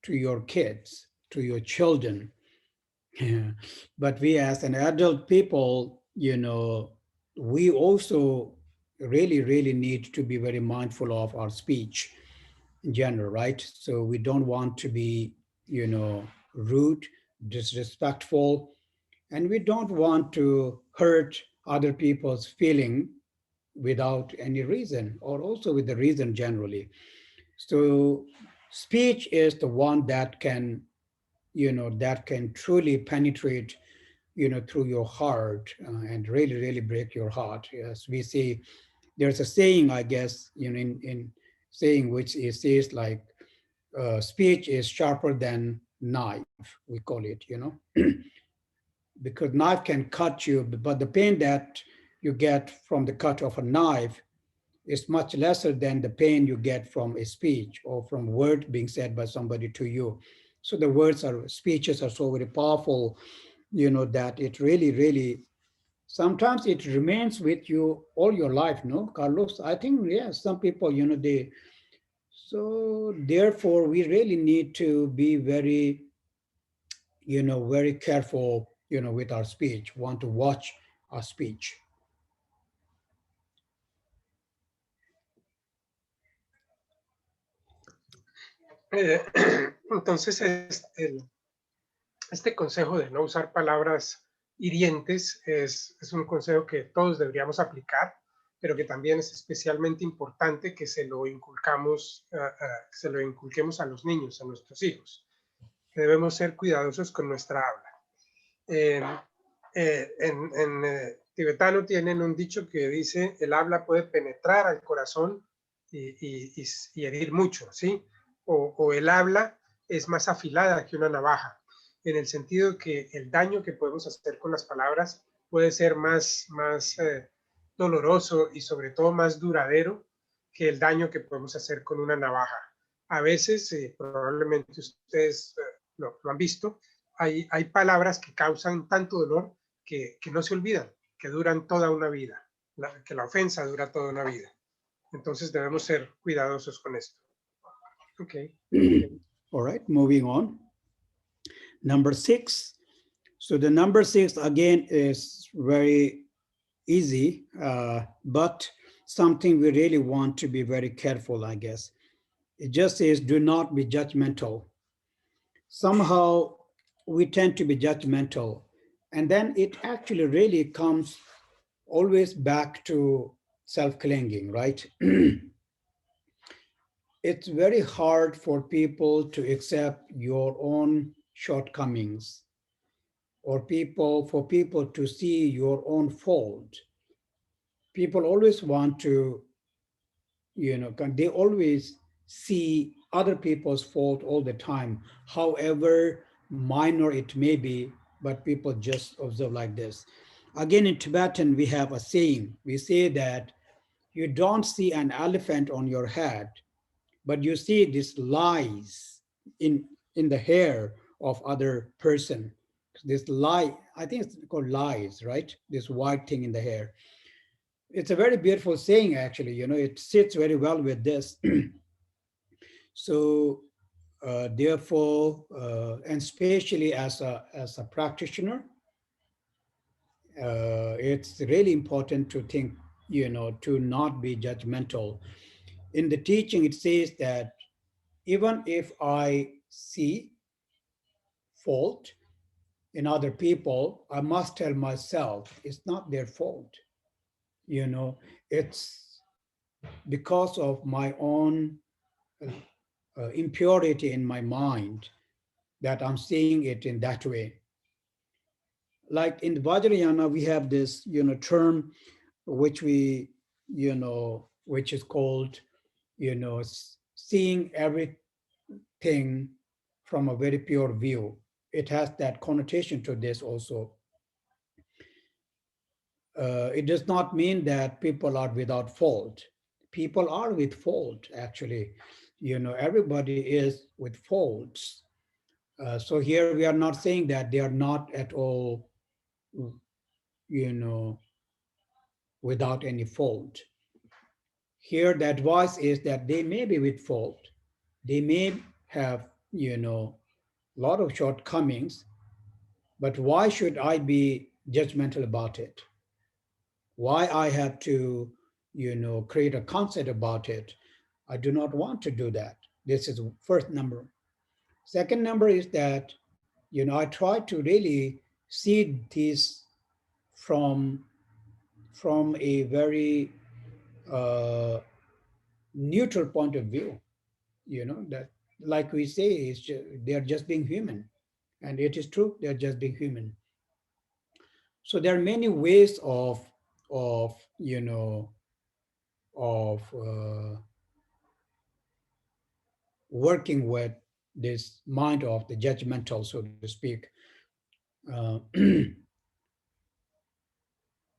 your kids, to your children. Yeah. But we as an adult people, we also really, really need to be very mindful of our speech in general, right? So we don't want to be, rude, disrespectful, and we don't want to hurt other people's feeling without any reason, or also with the reason generally. So speech is the one that can truly penetrate through your heart, and really, really break your heart. Yes, we see there's a saying, I guess, in saying, which is says like, speech is sharper than knife, we call it. Because knife can cut you, but the pain that you get from the cut of a knife is much lesser than the pain you get from a speech or from word being said by somebody to you. So the speeches are so very powerful, that it really, really, sometimes it remains with you all your life, no, Carlos? I think, yes, some people, so therefore we really need to be very, very careful, with our speech, want to watch our speech. Entonces, este consejo de no usar palabras hirientes es un consejo que todos deberíamos aplicar, pero que también es especialmente importante que se lo inculquemos a los niños, a nuestros hijos, que debemos ser cuidadosos con nuestra habla. En tibetano tienen un dicho que dice, el habla puede penetrar al corazón y herir mucho, ¿sí? O el habla es más afilada que una navaja, en el sentido que el daño que podemos hacer con las palabras puede ser más doloroso y sobre todo más duradero que el daño que podemos hacer con una navaja. A veces, probablemente ustedes lo han visto, hay palabras que causan tanto dolor que no se olvidan, que duran toda una vida, que la ofensa dura toda una vida. Entonces debemos ser cuidadosos con esto. Ok. All right, moving on. Number 6. So the number 6 again is very easy, but something we really want to be very careful, I guess. It just says, do not be judgmental. Somehow we tend to be judgmental, and then it actually really comes always back to self-clinging, right? It's very hard for people to accept your own shortcomings, or for people to see your own fault. People always want to, they always see other people's fault all the time, however minor it may be, but people just observe like this. Again, in Tibetan, we have a saying. We say that you don't see an elephant on your head, but you see these lies in the hair of other person. This lie, I think it's called lies, right? This white thing in the hair. It's a very beautiful saying, actually. It sits very well with this. So therefore, and especially as a practitioner, it's really important to think, to not be judgmental. In the teaching, it says that even if I see fault in other people, I must tell myself it's not their fault. It's because of my own impurity in my mind that I'm seeing it in that way. Like in the Vajrayana, we have this, term which which is called, seeing everything from a very pure view. It has that connotation to this also. It does not mean that people are without fault. People are with fault, actually. Everybody is with faults. So here we are not saying that they are not at all, you know, without any fault. Here, the advice is that they may be with fault. They may have, a lot of shortcomings, but why should I be judgmental about it? Why I have to, create a concept about it? I do not want to do that. This is first number. Second number is that, I try to really see this from a very neutral point of view. That, like we say, they are just being human, and it is true, they are just being human. So there are many ways of of working with this mind of the judgmental, so to speak.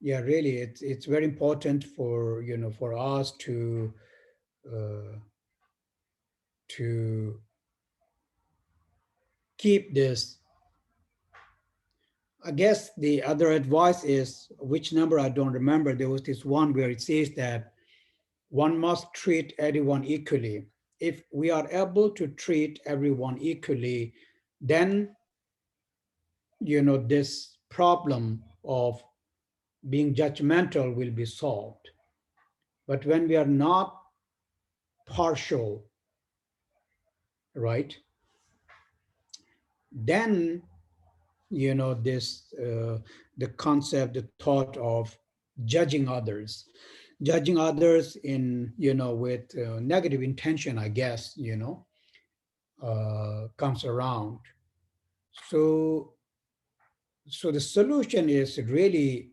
Yeah, really, it's very important for for us uh, to keep this. I guess the other advice is, which number I don't remember. There was this one where it says that one must treat everyone equally. If we are able to treat everyone equally, then this problem of being judgmental will be solved. But when we are not partial, right, then this the concept, the thought of judging others in with negative intention, I guess, comes around. So So the solution is really,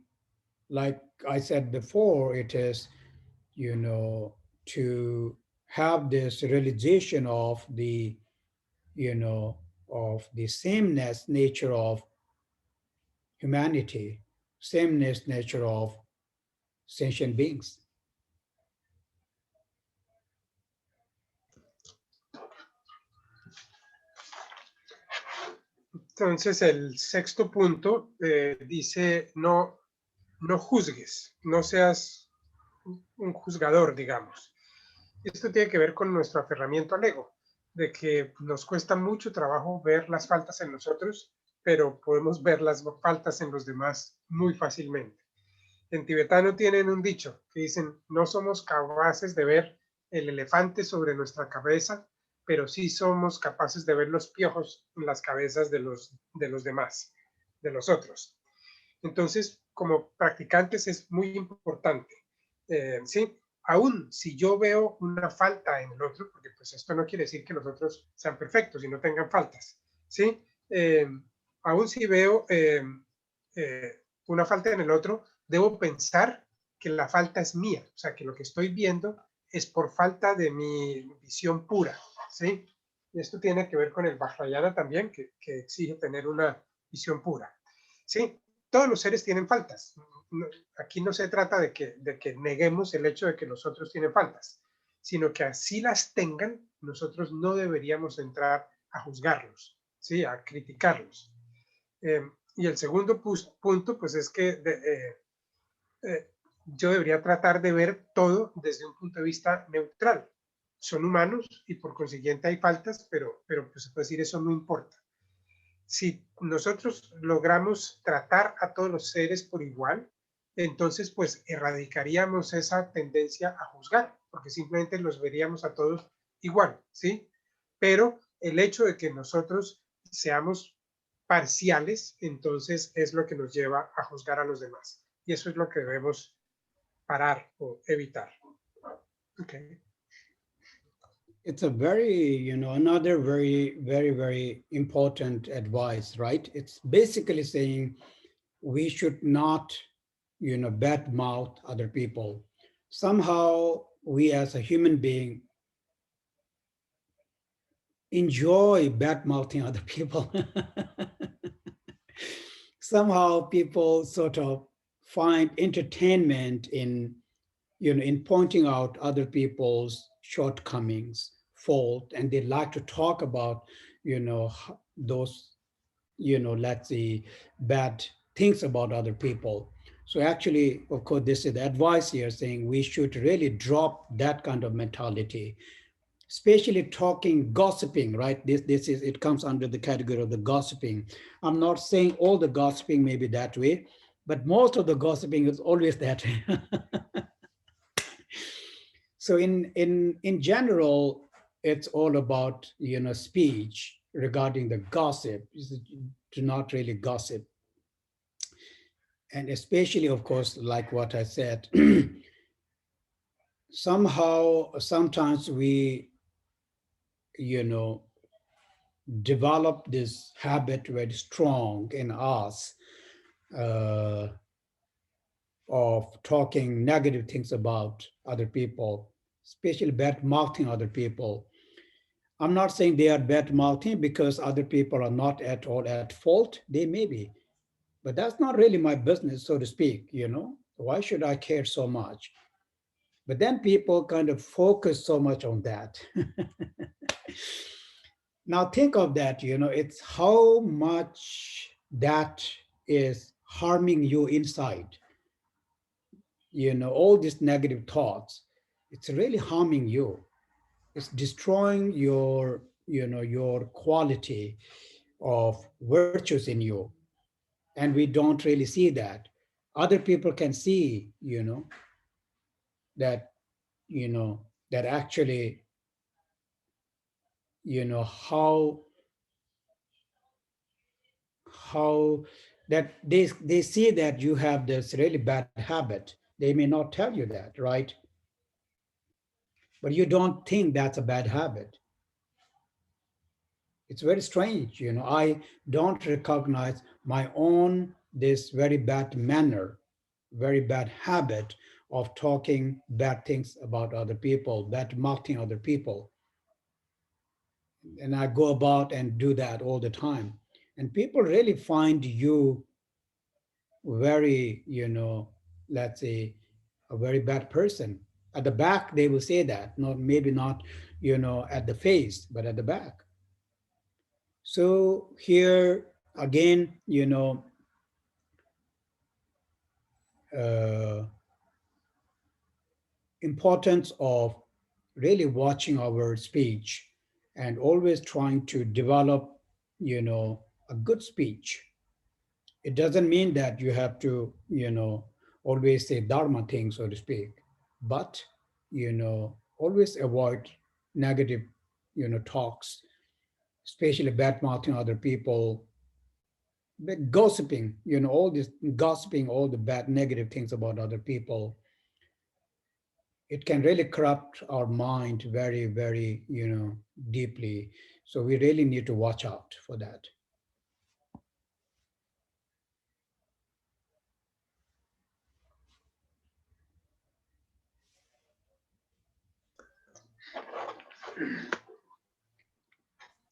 like I said before, it is, you know, to have this realization of the, you know, of the sameness nature of humanity, sameness nature of sentient beings. Entonces, el sexto punto dice no juzgues, no seas un juzgador, digamos. Esto tiene que ver con nuestro aferramiento al ego, de que nos cuesta mucho trabajo ver las faltas en nosotros, pero podemos ver las faltas en los demás muy fácilmente. En tibetano tienen un dicho que dicen, no somos capaces de ver el elefante sobre nuestra cabeza, pero sí somos capaces de ver los piojos en las cabezas de los demás, de los otros. Entonces, como practicantes es muy importante, ¿sí? Aún si yo veo una falta en el otro, porque pues esto no quiere decir que los otros sean perfectos y no tengan faltas, ¿sí? Aún si veo una falta en el otro, debo pensar que la falta es mía, o sea, que lo que estoy viendo es por falta de mi visión pura, ¿sí? Y esto tiene que ver con el Vajrayana también, que exige tener una visión pura, ¿sí? Todos los seres tienen faltas. Aquí no se trata de que neguemos el hecho de que los otros tienen faltas, sino que así las tengan, nosotros no deberíamos entrar a juzgarlos, ¿sí? A criticarlos. Eh, y el segundo punto, pues es que yo debería tratar de ver todo desde un punto de vista neutral. Son humanos y por consiguiente hay faltas, pero pues se puede decir eso no importa. Si nosotros logramos tratar a todos los seres por igual, entonces pues erradicaríamos esa tendencia a juzgar, porque simplemente los veríamos a todos igual, ¿sí? Pero el hecho de que nosotros seamos parciales, entonces es lo que nos lleva a juzgar a los demás. Y eso es lo que debemos parar o evitar. Okay. It's a very, another very important advice, right? It's basically saying we should not, bad mouth other people. Somehow we as a human being enjoy bad mouthing other people. Somehow people sort of find entertainment in, in pointing out other people's shortcomings, fault, and they like to talk about, those, let's say, bad things about other people. So actually, of course, this is the advice here saying we should really drop that kind of mentality, especially talking, gossiping, right? This is, it comes under the category of the gossiping. I'm not saying all the gossiping may be that way, but most of the gossiping is always that way. So in general, it's all about, speech regarding the gossip. Do not really gossip. And especially, of course, like what I said, somehow, sometimes we, you know, develop this habit very strong in us, uh, of talking negative things about other people, especially bad mouthing other people. I'm not saying they are bad mouthing because other people are not at all at fault. They may be, but that's not really my business, so to speak. Why should I care so much? But then people kind of focus so much on that. Now think of that, it's how much that is harming you inside. All these negative thoughts, it's really harming you. It's destroying your quality of virtues in you. And we don't really see that. Other people can see, that, that actually, how that they see that you have this really bad habit. They may not tell you that, right? But you don't think that's a bad habit. It's very strange. I don't recognize my own this very bad manner, very bad habit of talking bad things about other people, bad mouthing other people. And I go about and do that all the time. And people really find you very, let's say, a very bad person. At the back, they will say that, not maybe not, at the face, but at the back. So here again, uh, importance of really watching our speech and always trying to develop, a good speech. It doesn't mean that you have to, always say dharma things, so to speak, but, always avoid negative, talks, especially bad mouthing other people, but gossiping, all this gossiping, all the bad negative things about other people. It can really corrupt our mind very, very, deeply. So we really need to watch out for that.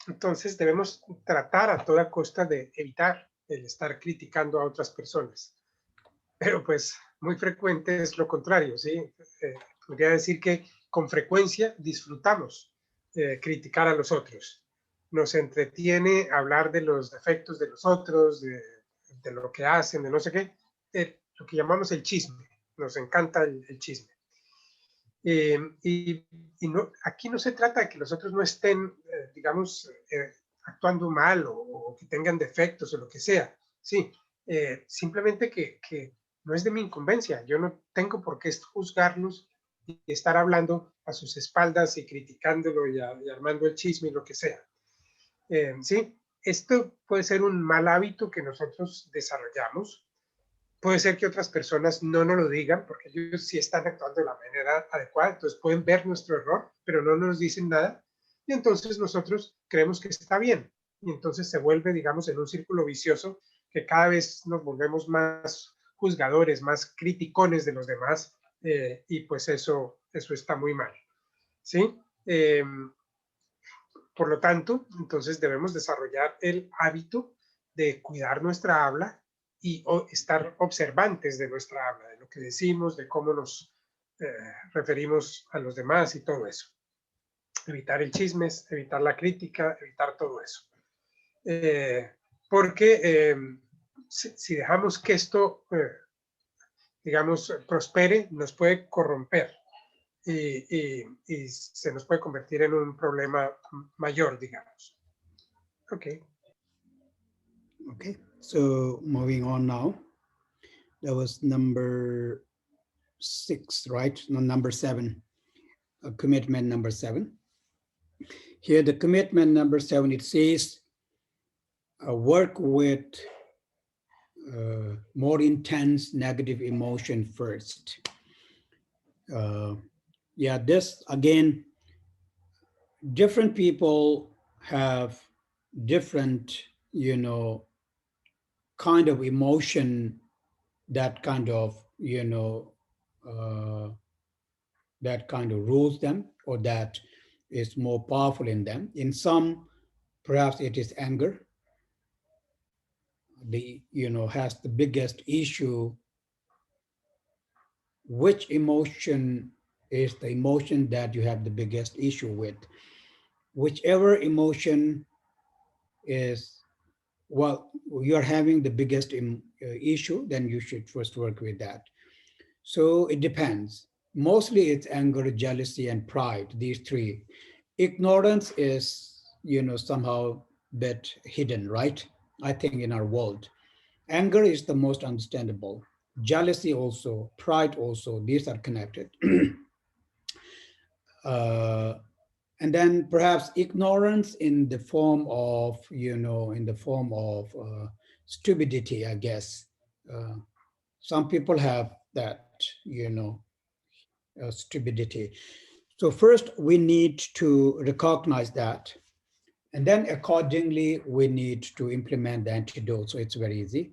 Entonces debemos tratar a toda costa de evitar el estar criticando a otras personas. Pero pues muy frecuente es lo contrario, ¿sí? Podría decir que con frecuencia disfrutamos criticar a los otros. Nos entretiene hablar de los defectos de los otros, de lo que hacen, de no sé qué, lo que llamamos el chisme. Nos encanta el chisme. Y no, aquí no se trata de que los otros no estén, digamos, actuando mal o que tengan defectos o lo que sea. Sí, simplemente que no es de mi incumbencia. Yo no tengo por qué juzgarlos y estar hablando a sus espaldas y criticándolo y armando el chisme y lo que sea. Sí, esto puede ser un mal hábito que nosotros desarrollamos. Puede ser que otras personas no nos lo digan porque ellos sí están actuando de la manera adecuada, entonces pueden ver nuestro error, pero no nos dicen nada y entonces nosotros creemos que está bien y entonces se vuelve, digamos, en un círculo vicioso que cada vez nos volvemos más juzgadores, más criticones de los demás y pues eso está muy mal, ¿sí? Por lo tanto, entonces debemos desarrollar el hábito de cuidar nuestra habla y estar observantes de nuestra habla, de lo que decimos, de cómo nos referimos a los demás y todo eso. Evitar el chisme, evitar la crítica, evitar todo eso. Porque si dejamos que esto, digamos, prospere, nos puede corromper y se nos puede convertir en un problema mayor, digamos. Okay. Okay, so moving on now. That was number 6, right? No, number 7, commitment number 7. Here, the commitment number 7, it says, work with more intense negative emotion first. Yeah, this again, different people have different, kind of emotion that kind of, that kind of rules them, or that is more powerful in them. In some, perhaps it is anger. The, has the biggest issue. Which emotion is the emotion that you have the biggest issue with? Whichever emotion is, well, you're having the biggest issue, then you should first work with that. So it depends. Mostly it's anger, jealousy, and pride, these three. Ignorance is, somehow bit hidden, right? I think in our world. Anger is the most understandable. Jealousy also, pride also, these are connected. uh, and then perhaps ignorance in the form of, stupidity, I guess. Some people have that, stupidity. So first we need to recognize that, And then accordingly, we need to implement the antidote. So it's very easy.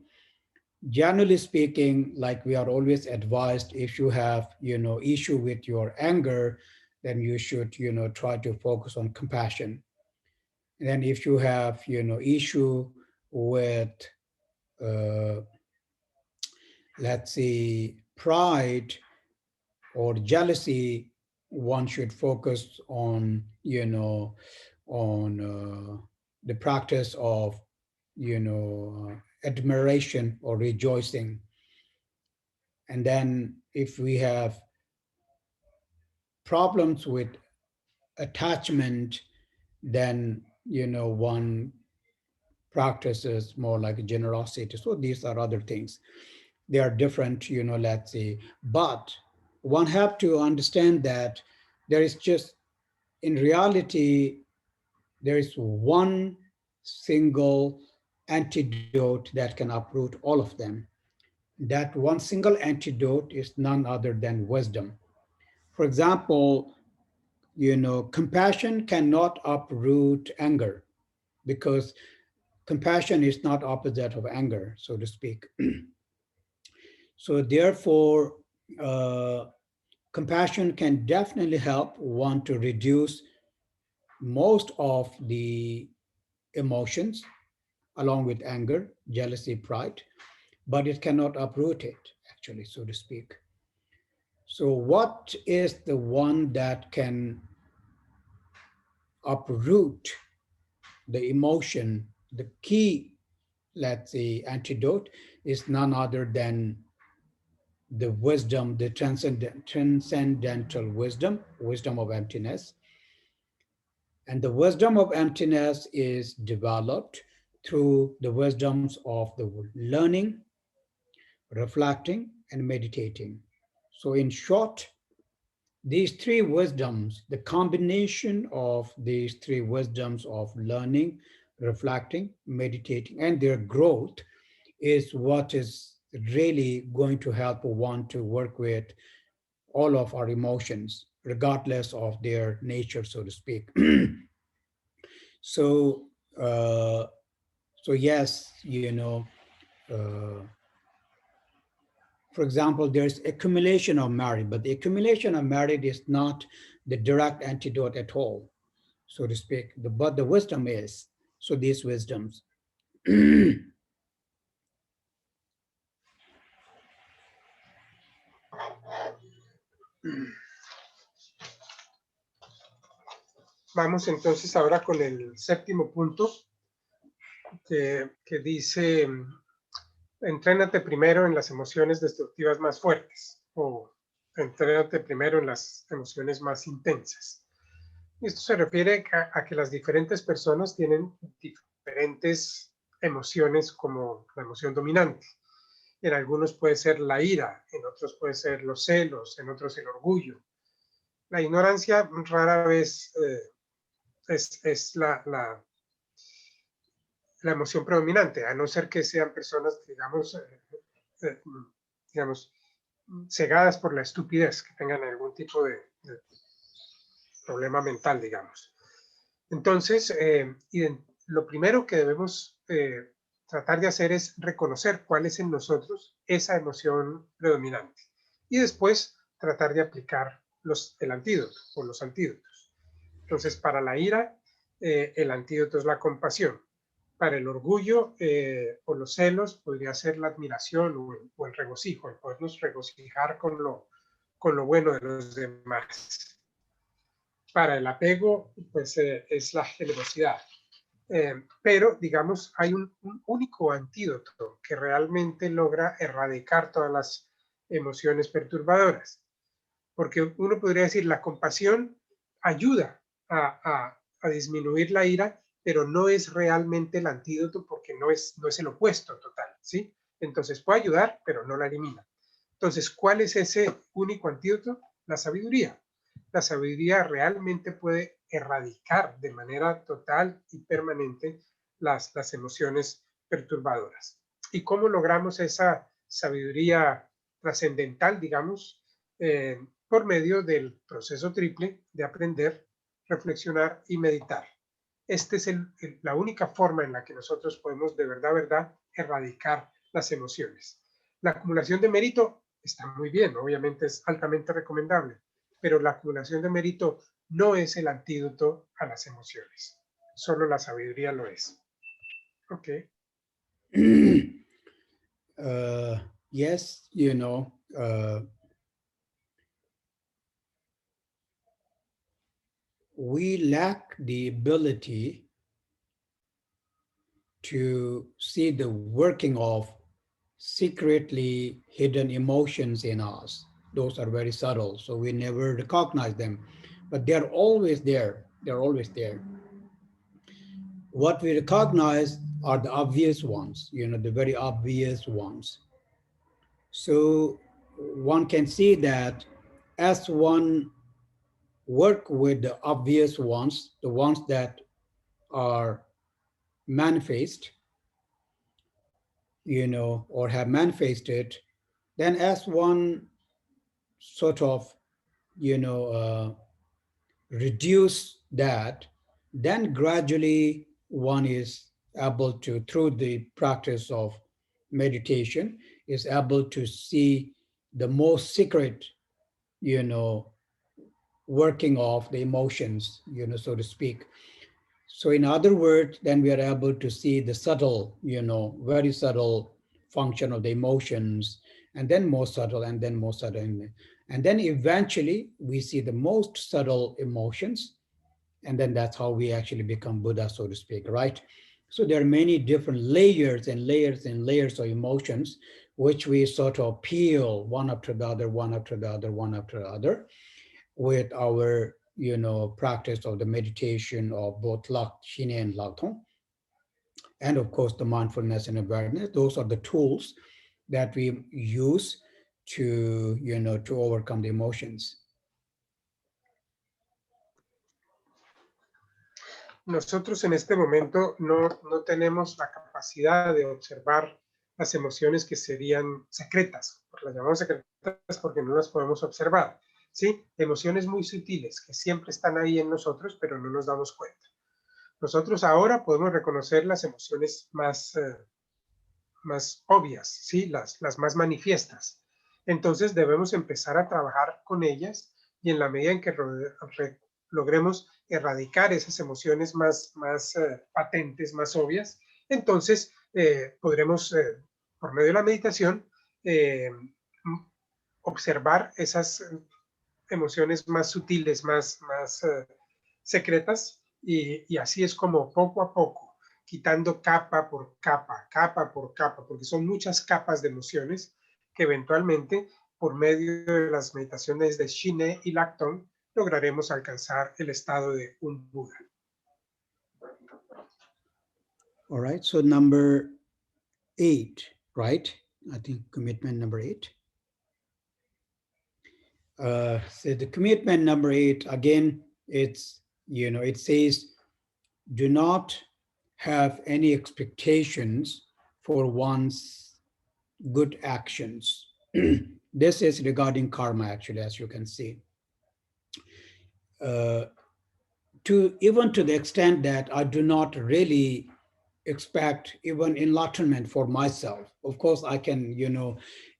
Generally speaking, like we are always advised, if you have, issue with your anger, then you should, try to focus on compassion. And then if you have, issue with, uh, let's say, pride or jealousy, one should focus on, the practice of, admiration or rejoicing. And then if we have problems with attachment, then, one practices more like generosity. So these are other things. They are different, let's say, but one have to understand that there is just, in reality, there is one single antidote that can uproot all of them. That one single antidote is none other than wisdom. For example, compassion cannot uproot anger, because compassion is not opposite of anger, so to speak. So therefore, uh, compassion can definitely help one to reduce most of the emotions, along with anger, jealousy, pride, but it cannot uproot it, actually, so to speak. So what is the one that can uproot the emotion? The key, let's say, antidote is none other than the wisdom, the transcendental wisdom, wisdom of emptiness. And the wisdom of emptiness is developed through the wisdoms of the learning, reflecting, and meditating. So, in short, these three wisdoms, the combination of these three wisdoms of learning, reflecting, meditating, and their growth is what is really going to help one to work with all of our emotions, regardless of their nature, so to speak. So, uh, so yes, for example, there's accumulation of merit, but the accumulation of merit is not the direct antidote at all, so to speak. But the wisdom is. So these wisdoms. Vamos entonces ahora con el séptimo punto que dice, entrénate primero en las emociones destructivas más fuertes o entrénate primero en las emociones más intensas. Esto se refiere a que las diferentes personas tienen diferentes emociones como la emoción dominante. En algunos puede ser la ira, en otros puede ser los celos, en otros el orgullo. La ignorancia rara vez es la emoción predominante, a no ser que sean personas, digamos, cegadas por la estupidez, que tengan algún tipo de problema mental, digamos. Entonces, lo primero que debemos tratar de hacer es reconocer cuál es en nosotros esa emoción predominante y después tratar de aplicar el antídoto o los antídotos. Entonces, para la ira, el antídoto es la compasión. Para el orgullo o los celos podría ser la admiración o el regocijo, el podernos regocijar con lo bueno de los demás. Para el apego, pues es la generosidad. Pero, digamos, hay un único antídoto que realmente logra erradicar todas las emociones perturbadoras. Porque uno podría decir, la compasión ayuda a disminuir la ira, pero no es realmente el antídoto porque no es el opuesto total, ¿sí? Entonces puede ayudar, pero no la elimina. Entonces, ¿cuál es ese único antídoto? La sabiduría. La sabiduría realmente puede erradicar de manera total y permanente las emociones perturbadoras. ¿Y cómo logramos esa sabiduría trascendental, digamos? Por medio del proceso triple de aprender, reflexionar y meditar. Esta es la única forma en la que nosotros podemos de verdad, erradicar las emociones. La acumulación de mérito está muy bien, obviamente es altamente recomendable, pero la acumulación de mérito no es el antídoto a las emociones. Solo la sabiduría lo es. Ok. Yes, we lack the ability to see the working of secretly hidden emotions in us. Those are very subtle, so we never recognize them, but they're always there. They're always there. What we recognize are the obvious ones, the very obvious ones. So one can see that as one work with the obvious ones, the ones that are manifest, or have manifested, then as one sort of, you know, uh, reduce that, then gradually one is able to, through the practice of meditation, is able to see the most secret, you know, working of the emotions, so to speak. So in other words, then we are able to see the subtle, very subtle function of the emotions, and then more subtle, and then more subtle. And then eventually we see the most subtle emotions, and then that's how we actually become Buddha, so to speak, right? So there are many different layers and layers and layers of emotions, which we sort of peel one after the other, one after the other, one after the other, with our practice of the meditation of both Lak, Shine, and Laktong, and of course the mindfulness and awareness. Those are the tools that we use to to overcome the emotions. Nosotros en este momento no tenemos la capacidad de observar las emociones que serían secretas, las llamamos secretas porque no las podemos observar, ¿sí? Emociones muy sutiles que siempre están ahí en nosotros, pero no nos damos cuenta. Nosotros ahora podemos reconocer las emociones más obvias, ¿sí? Las más manifiestas. Entonces debemos empezar a trabajar con ellas y en la medida en que logremos erradicar esas emociones más patentes, más obvias, entonces podremos, por medio de la meditación, observar esas emociones más sutiles, más secretas, y así es como poco a poco, quitando capa por capa, porque son muchas capas de emociones que eventualmente, por medio de las meditaciones de Shine y Lacton, lograremos alcanzar el estado de un Buda. All right, so number 8, right? I think commitment number 8. So the commitment number 8, again, it's, it says, do not have any expectations for one's good actions. This is regarding karma, actually, as you can see. Even to the extent that I do not really expect even enlightenment for myself. Of course, I can,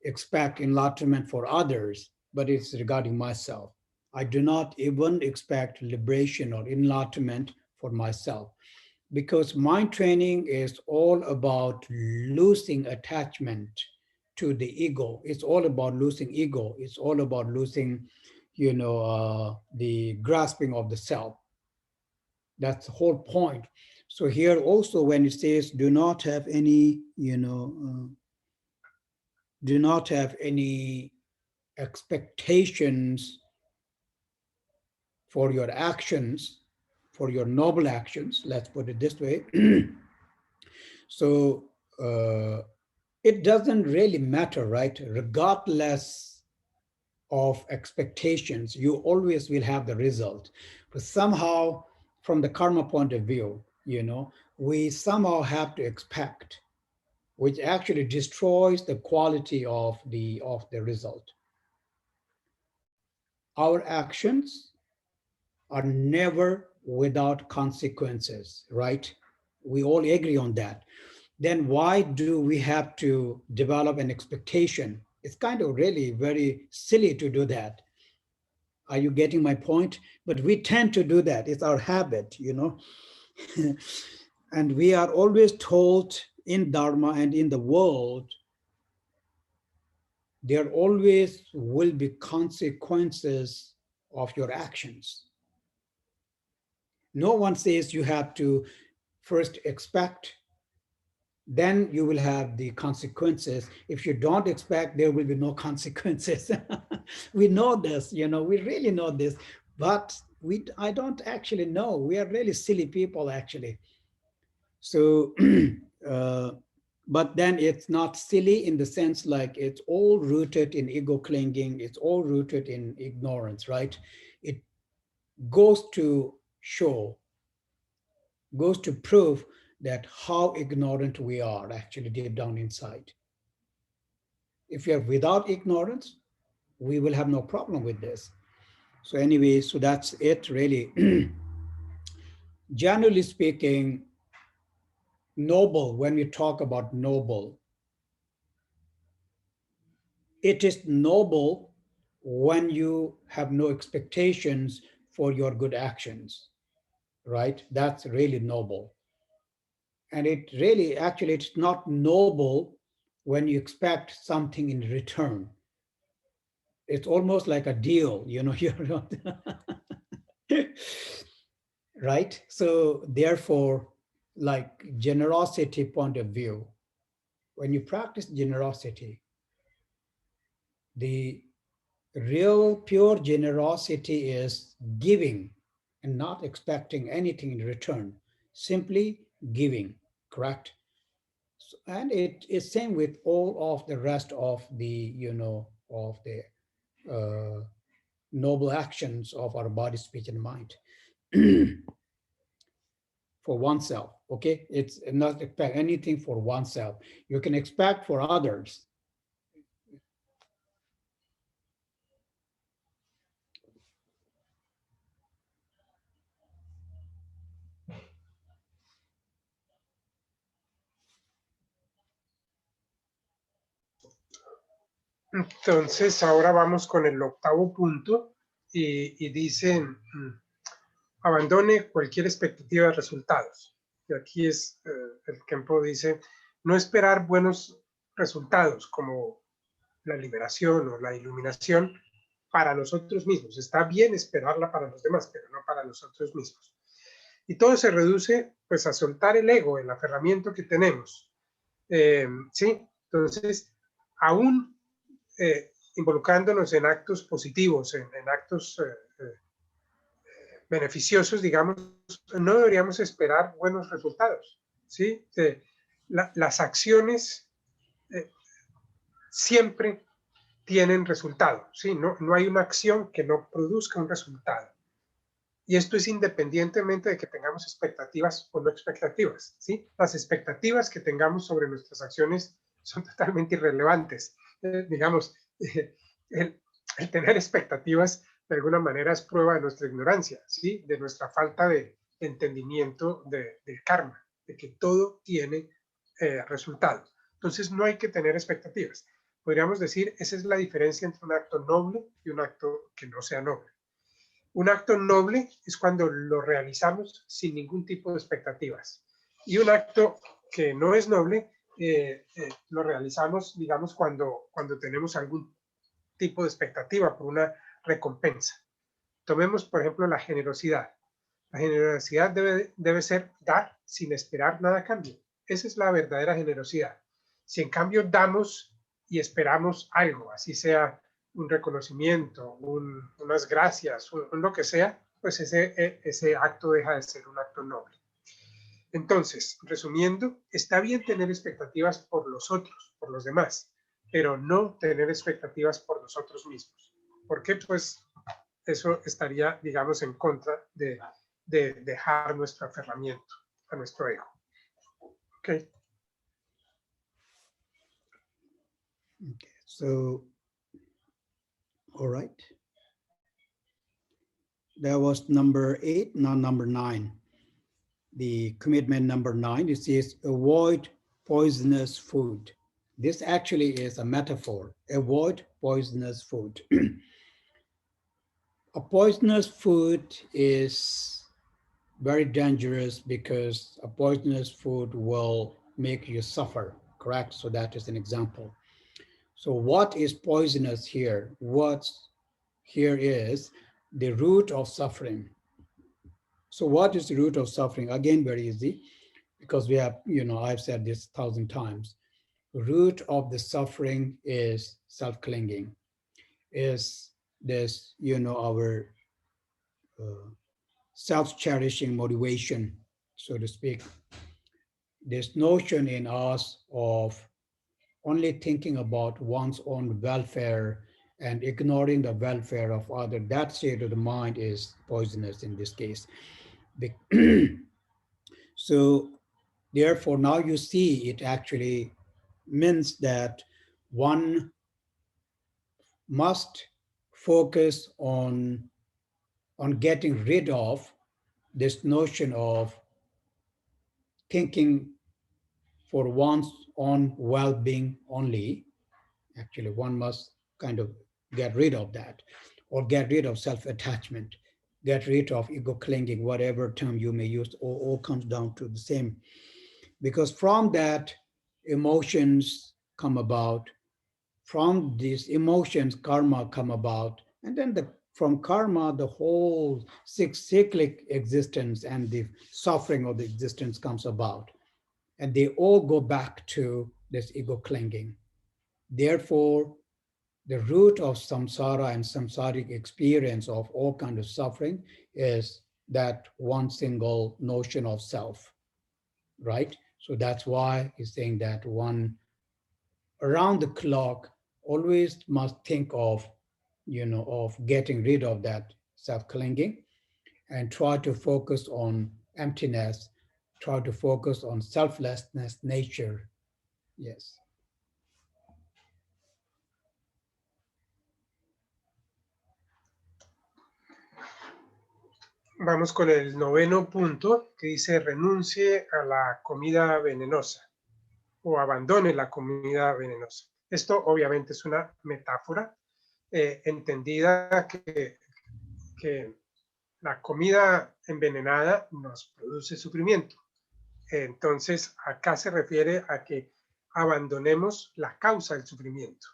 expect enlightenment for others, but it's regarding myself. I do not even expect liberation or enlightenment for myself, because mind training is all about losing attachment to the ego. It's all about losing ego. It's all about losing, the grasping of the self. That's the whole point. So here also, when it says, do not have any, do not have any expectations for your actions, for your noble actions, let's put it this way. So it doesn't really matter, right? Regardless of expectations, you always will have the result. But somehow, from the karma point of view, we somehow have to expect, which actually destroys the quality of the result. Our actions are never without consequences, right? We all agree on that. Then why do we have to develop an expectation? It's kind of really very silly to do that. Are you getting my point? But we tend to do that. It's our habit, you know. And we are always told in Dharma and in the world, there always will be consequences of your actions. No one says you have to first expect, then you will have the consequences. If you don't expect, there will be no consequences. We know this, you know, we really know this, but I don't actually know. We are really silly people, actually. So, uh, but then it's not silly in the sense like it's all rooted in ego clinging, it's all rooted in ignorance, right? It goes to show, goes to prove that how ignorant we are actually deep down inside. If we are without ignorance, we will have no problem with this. So anyway, so that's it really. Generally speaking, noble, when we talk about noble, it is noble when you have no expectations for your good actions, right? That's really noble. And it really, actually, it's not noble when you expect something in return. It's almost like a deal, you know, you're not, right? So therefore, like generosity point of view, when you practice generosity, the real pure generosity is giving and not expecting anything in return, simply giving, correct? And it is same with all of the rest of the, you know, of the noble actions of our body, speech, and mind. For oneself, okay? It's not expect anything for oneself. You can expect for others. Entonces, ahora vamos con el octavo punto y dice, abandone cualquier expectativa de resultados. Y aquí es, el Khempo dice, no esperar buenos resultados como la liberación o la iluminación para nosotros mismos. Está bien esperarla para los demás, pero no para nosotros mismos. Y todo se reduce pues a soltar el ego, el aferramiento que tenemos. ¿Sí? Entonces, aún involucrándonos en actos positivos, en actos beneficiosos, digamos, no deberíamos esperar buenos resultados. ¿Sí? Las acciones siempre tienen resultado. ¿Sí? No hay una acción que no produzca un resultado. Y esto es independientemente de que tengamos expectativas o no expectativas, ¿sí? Las expectativas que tengamos sobre nuestras acciones son totalmente irrelevantes. Digamos, el tener expectativas de alguna manera es prueba de nuestra ignorancia, ¿sí? De nuestra falta de entendimiento del karma, de que todo tiene resultados. Entonces no hay que tener expectativas. Podríamos decir, esa es la diferencia entre un acto noble y un acto que no sea noble. Un acto noble es cuando lo realizamos sin ningún tipo de expectativas. Y un acto que no es noble lo realizamos, digamos, cuando tenemos algún tipo de expectativa por una recompensa. Tomemos, por ejemplo, la generosidad. La generosidad debe ser dar sin esperar nada a cambio. Esa es la verdadera generosidad. Si en cambio damos y esperamos algo, así sea un reconocimiento, unas gracias, lo que sea, pues ese acto deja de ser un acto noble. Entonces, resumiendo, está bien tener expectativas por los otros, por los demás, pero no tener expectativas por nosotros mismos. ¿Por qué? Pues eso estaría, digamos, en contra de dejar nuestro aferramiento a nuestro ego. Okay. So, all right. That was number 8, now number 9. The commitment number 9, it says avoid poisonous food. This actually is a metaphor. Avoid poisonous food. A poisonous food is very dangerous because a poisonous food will make you suffer, correct? So that is an example. So what is poisonous here? What's here is the root of suffering. So what is the root of suffering? Again, very easy, because we have, I've said this 1,000 times. Root of the suffering is self-clinging, is this, our uh, self-cherishing motivation, so to speak. This notion in us of only thinking about one's own welfare and ignoring the welfare of others, that state of the mind is poisonous in this case. So therefore, now you see it actually means that one must focus on getting rid of this notion of thinking for one's own well-being only. Actually, one must kind of get rid of that, or get rid of self-attachment, get rid of ego clinging, whatever term you may use, all comes down to the same. Because from that, emotions come about. From these emotions, karma come about. And then from karma, the whole cyclic existence and the suffering of the existence comes about. And they all go back to this ego clinging. Therefore, the root of samsara and samsaric experience of all kind of suffering is that one single notion of self, right? So that's why he's saying that one around the clock always must think of, of getting rid of that self-clinging and try to focus on emptiness, try to focus on selflessness nature. Yes. Vamos con el noveno punto que dice renuncie a la comida venenosa o abandone la comida venenosa. Esto obviamente es una metáfora entendida que la comida envenenada nos produce sufrimiento. Entonces, acá se refiere a que abandonemos la causa del sufrimiento.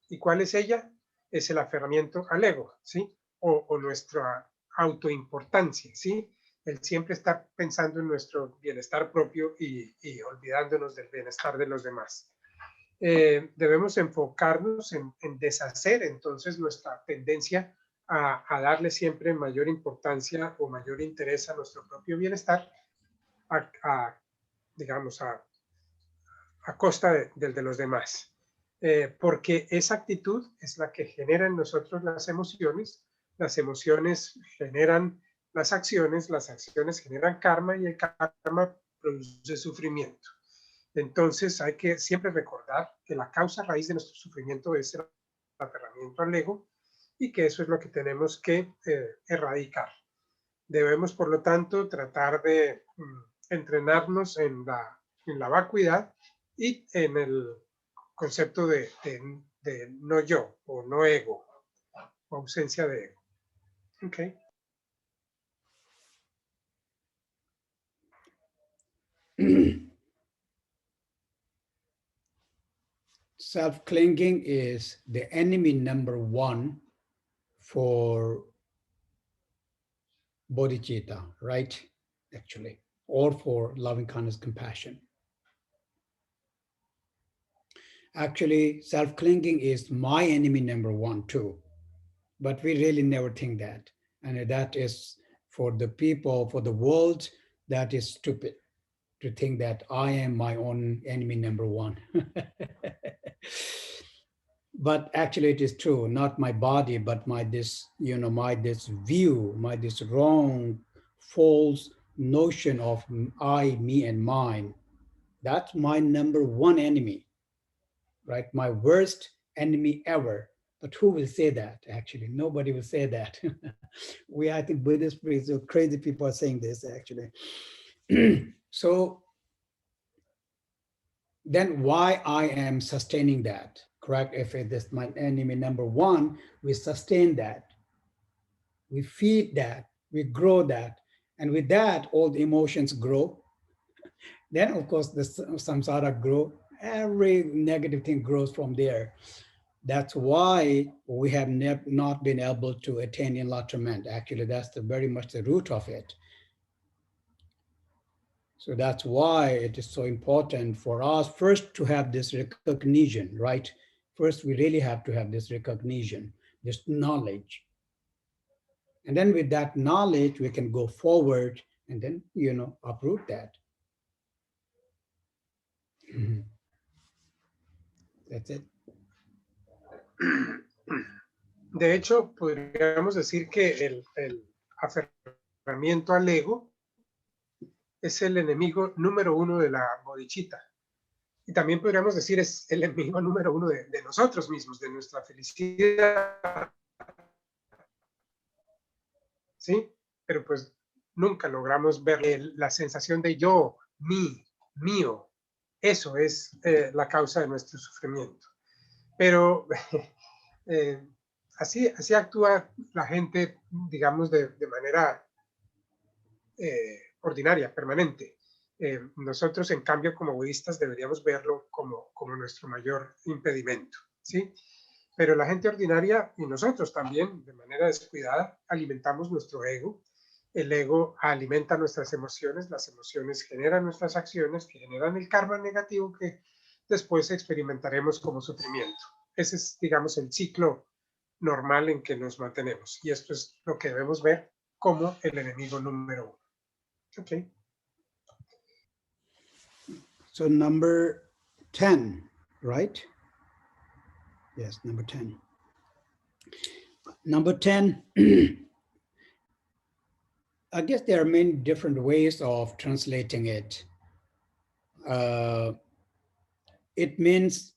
¿Y cuál es ella? Es el aferramiento al ego, ¿sí? O nuestra autoimportancia, ¿sí? El siempre estar pensando en nuestro bienestar propio y olvidándonos del bienestar de los demás. Debemos enfocarnos en deshacer entonces nuestra tendencia a darle siempre mayor importancia o mayor interés a nuestro propio bienestar, a digamos, a costa del de los demás. Porque esa actitud es la que genera en nosotros las emociones generan las acciones generan karma y el karma produce sufrimiento. Entonces hay que siempre recordar que la causa raíz de nuestro sufrimiento es el aferramiento al ego y que eso es lo que tenemos que erradicar. Debemos, por lo tanto, tratar de entrenarnos en la vacuidad y en el concepto de no yo o no ego, o ausencia de ego. Okay. Self-clinging is the enemy number one for bodhicitta, right? Actually, or for loving kindness, compassion. Actually, self-clinging is my enemy number one too, but we really never think that. And that is for the people, for the world, that is stupid to think that I am my own enemy number one. But actually it is true, not my body, but my this, my this view, my this wrong, false notion of I, me, and mine. That's my number one enemy, right? My worst enemy ever. But who will say that? Actually, nobody will say that. I think Buddhist priests, crazy people are saying this actually. So then why I am sustaining that, correct? If it is my enemy number one, we sustain that, we feed that, we grow that. And with that, all the emotions grow. Then of course the samsara grow. Every negative thing grows from there. That's why we have not been able to attain enlightenment. Actually, that's very much the root of it. So that's why it is so important for us first to have this recognition, right? First, we really have to have this recognition, this knowledge. And then with that knowledge, we can go forward and then, uproot that. Mhm. That's it. De hecho, podríamos decir que el aferramiento al ego es el enemigo número uno de la bodhicitta. Y también podríamos decir es el enemigo número uno de nosotros mismos, de nuestra felicidad. ¿Sí? Pero pues nunca logramos ver la sensación de yo, mío. Eso es la causa de nuestro sufrimiento. Pero así actúa la gente, digamos, de manera ordinaria, permanente. Nosotros, en cambio, como budistas, deberíamos verlo como nuestro mayor impedimento, ¿sí? Pero la gente ordinaria y nosotros también, de manera descuidada, alimentamos nuestro ego. El ego alimenta nuestras emociones, las emociones generan nuestras acciones, que generan el karma negativo que después experimentaremos como sufrimiento. Ese es, digamos, el ciclo normal en que nos mantenemos. Y esto es lo que debemos ver como el enemigo número uno. Okay. So number 10, right? Yes, number 10. Number 10, I guess there are many different ways of translating it. It means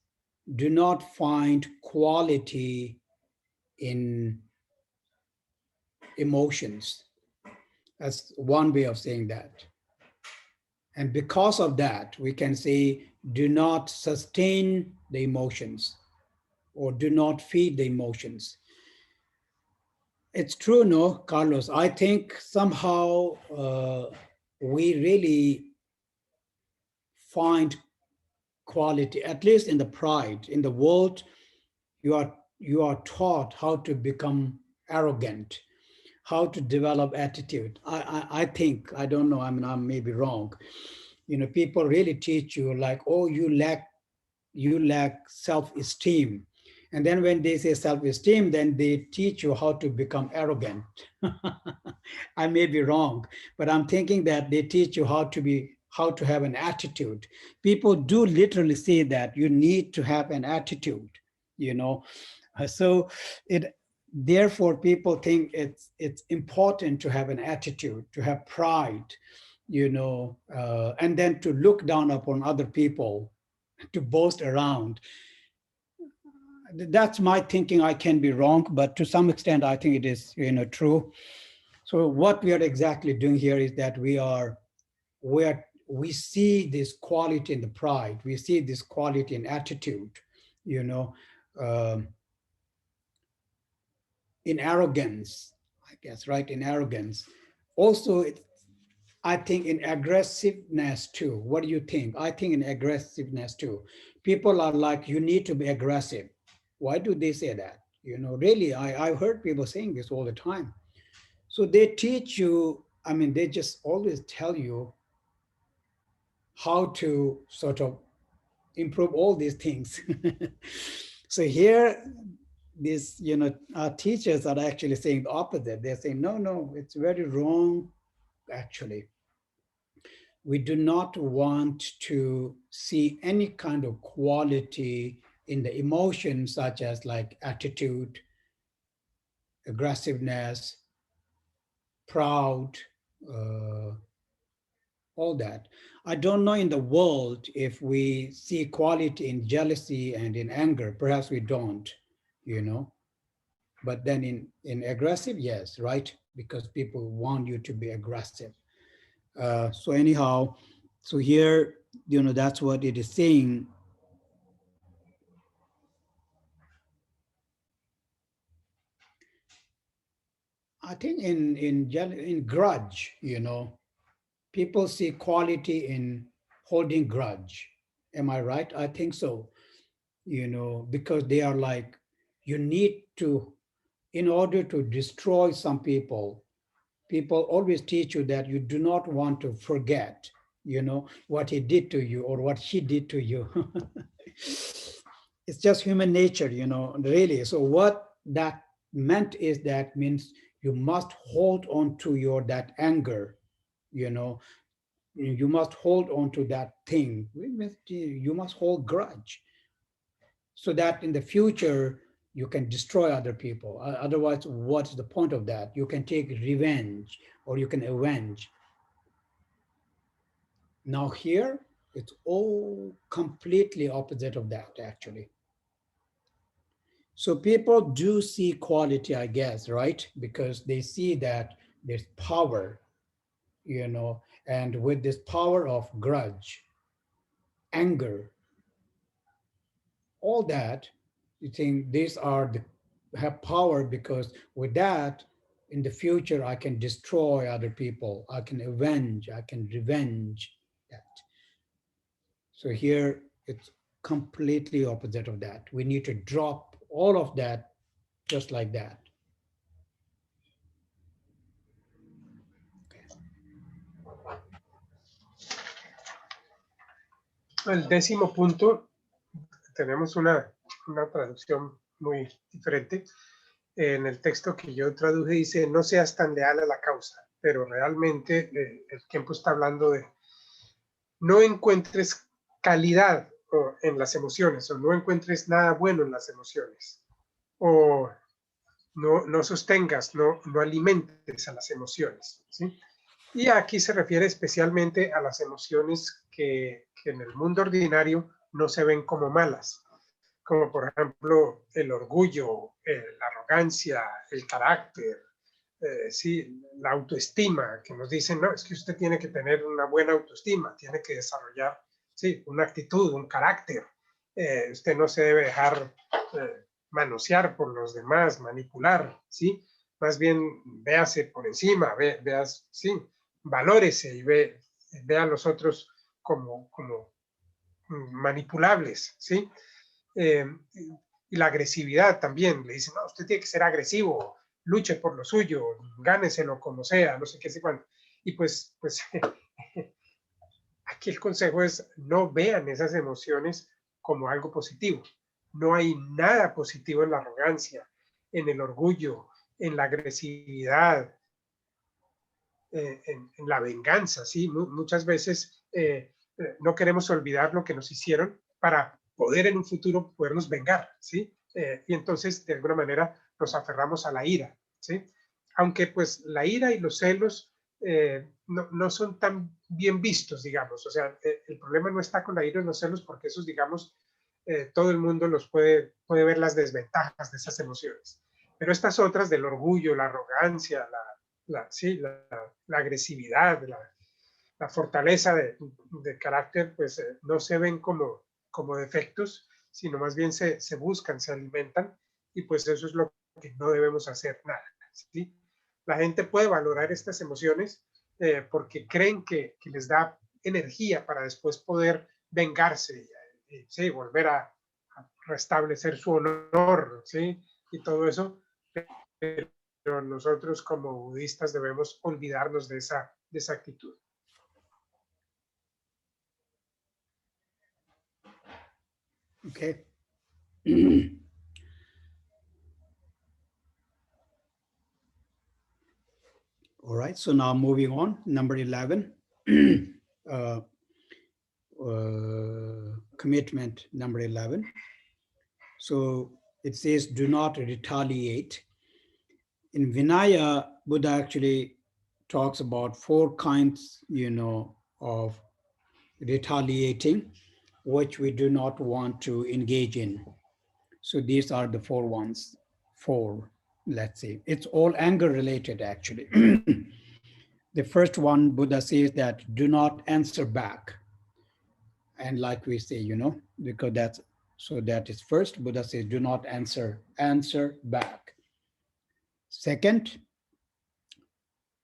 do not find quality in emotions. That's one way of saying that. And because of that, we can say do not sustain the emotions or do not feed the emotions. It's true, no, Carlos. I think somehow we really find quality, at least in the pride. In the world, you are taught how to become arrogant, how to develop attitude. I think, I don't know, I mean, I may be wrong. People really teach you like, oh, you lack self-esteem. And then when they say self-esteem, then they teach you how to become arrogant. I may be wrong, but I'm thinking that they teach you how to have an attitude. People do literally say that you need to have an attitude, So therefore people think it's important to have an attitude, to have pride, and then to look down upon other people, to boast around. That's my thinking. I can be wrong, but to some extent, I think it is, true. So what we are exactly doing here is that we see this quality in the pride. We see this quality in attitude, um, in arrogance, I guess, right? In arrogance. Also, I think in aggressiveness too. What do you think? I think in aggressiveness too. People are like, you need to be aggressive. Why do they say that? Really, I've heard people saying this all the time. So they teach you, I mean, they just always tell you how to sort of improve all these things. So here, these, our teachers are actually saying the opposite. They're saying, no, it's very wrong, actually. We do not want to see any kind of quality in the emotions such as like attitude, aggressiveness, proud, all that. I don't know in the world if we see quality in jealousy and in anger. Perhaps we don't. you know. But then in aggressive, yes, right? Because people want you to be aggressive. So anyhow, so here, that's what it is saying. I think in grudge, people see quality in holding grudge. Am I right? I think so. Because they are like, you need to, in order to destroy some people, people always teach you that you do not want to forget, what he did to you or what she did to you. It's just human nature, really. So what that meant is that means you must hold on to your that anger, you know, you must hold on to that thing. You must hold grudge so that in the future you can destroy other people. Otherwise, what's the point of that? You can take revenge or you can avenge. Now here, it's all completely opposite of that, actually. So people do see quality, I guess, right? Because they see that there's power, and with this power of grudge, anger, all that, you think these are the have power because with that, in the future, I can destroy other people. I can avenge, I can revenge that. So here it's completely opposite of that. We need to drop all of that just like that. El 10º punto, tenemos una traducción muy diferente. En el texto que yo traduje dice, no seas tan leal a la causa, pero realmente el tiempo está hablando de no encuentres calidad en las emociones o no encuentres nada bueno en las emociones o no sostengas, no alimentes a las emociones, ¿sí? Y aquí se refiere especialmente a las emociones que en el mundo ordinario no se ven como malas, como por ejemplo el orgullo, la arrogancia, el carácter, sí, la autoestima, que nos dicen, no, es que usted tiene que tener una buena autoestima, tiene que desarrollar, sí, una actitud, un carácter. Usted no se debe dejar manosear por los demás, manipular, ¿sí? Más bien véase por encima, veas, sí, valórese y ve a los otros como manipulables, ¿sí? Eh, y la agresividad también, le dicen, no, usted tiene que ser agresivo, luche por lo suyo, gáneselo como sea, no sé qué, sé cuándo. Y pues aquí el consejo es no vean esas emociones como algo positivo. No hay nada positivo en la arrogancia, en el orgullo, en la agresividad, en la venganza, ¿sí? Muchas veces no queremos olvidar lo que nos hicieron para poder en un futuro podernos vengar, ¿sí? Y entonces, de alguna manera, nos aferramos a la ira, ¿sí? Aunque pues la ira y los celos no son tan bien vistos, digamos. O sea, el problema no está con la ira y los celos porque esos, digamos, todo el mundo los puede ver las desventajas de esas emociones. Pero estas otras del orgullo, la arrogancia, sí, la agresividad, la fortaleza de carácter, pues no se ven como defectos, sino más bien se buscan, se alimentan, y pues eso es lo que no debemos hacer nada, ¿sí? La gente puede valorar estas emociones porque creen que les da energía para después poder vengarse, ¿sí? Volver a restablecer su honor, ¿sí? Y todo eso, pero nosotros como budistas debemos olvidarnos de esa actitud. Okay. All right, so now moving on, number 11, uh, commitment number 11. So it says, do not retaliate. In Vinaya, Buddha actually talks about 4 kinds, of retaliating, which we do not want to engage in. So these are the four ones. Four, let's see. It's all anger related, actually. The first one, Buddha says that do not answer back. And like we say, because that's, so that is first, Buddha says, do not answer back. Second,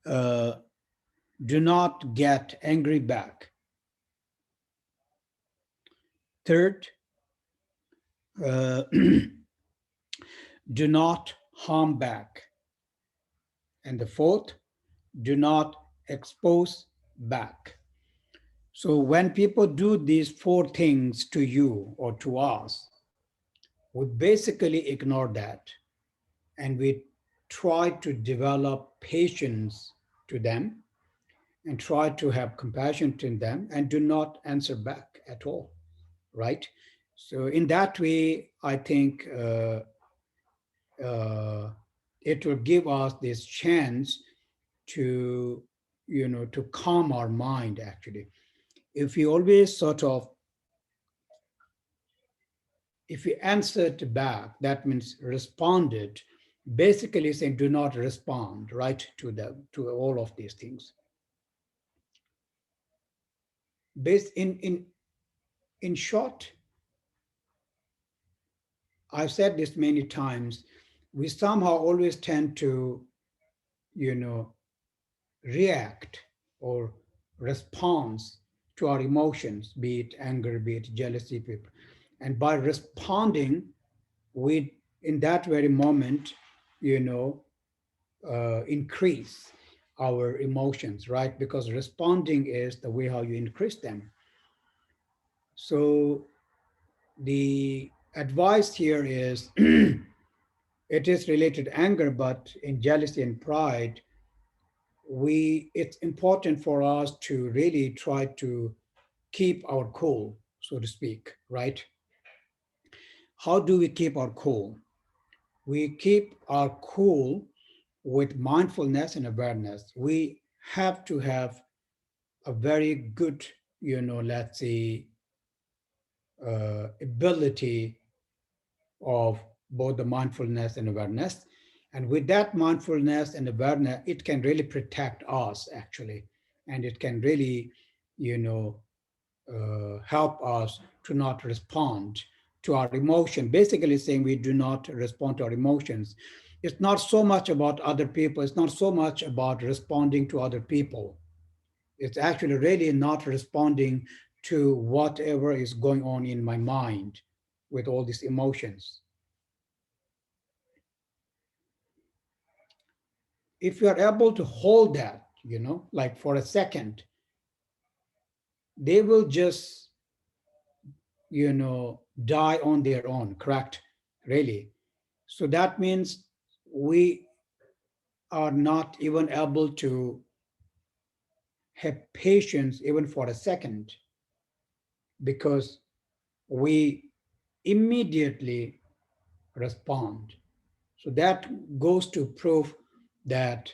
uh, do not get angry back. Third, do not harm back. And the fourth, do not expose back. So when people do these four things to you or to us, we basically ignore that and we try to develop patience to them and try to have compassion to them and do not answer back at all, right? So in that way, I think it will give us this chance to, to calm our mind, actually. If we always sort of, if we answered back, that means responded, basically saying do not respond, right, to all of these things. Based in short, I've said this many times, we somehow always tend to, react or respond to our emotions, be it anger, be it jealousy, and by responding, we in that very moment, increase our emotions, right? Because responding is the way how you increase them. So the advice here is it is related to anger, but in jealousy and pride, it's important for us to really try to keep our cool, so to speak, right? How do we keep our cool? We keep our cool with mindfulness and awareness. We have to have a very good, let's say, ability of both the mindfulness and awareness. And with that mindfulness and awareness, it can really protect us, actually. And it can really, help us to not respond to our emotion. Basically saying we do not respond to our emotions. It's not so much about other people. It's not so much about responding to other people. It's actually really not responding to whatever is going on in my mind with all these emotions. If you are able to hold that, like for a second, they will just, die on their own, correct? Really. So that means we are not even able to have patience even for a second because we immediately respond. So that goes to prove that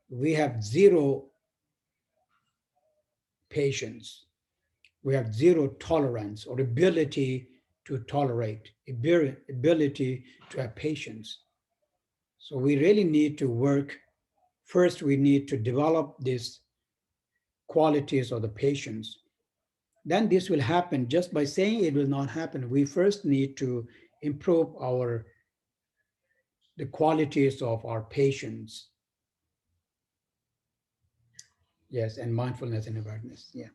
we have zero patience. We have zero tolerance or ability to tolerate, ability to have patience. So we really need to work. First, we need to develop these qualities of the patience. Then this will happen. Just by saying it will not happen, we first need to improve the qualities of our patience. Yes, and mindfulness and awareness. Yeah.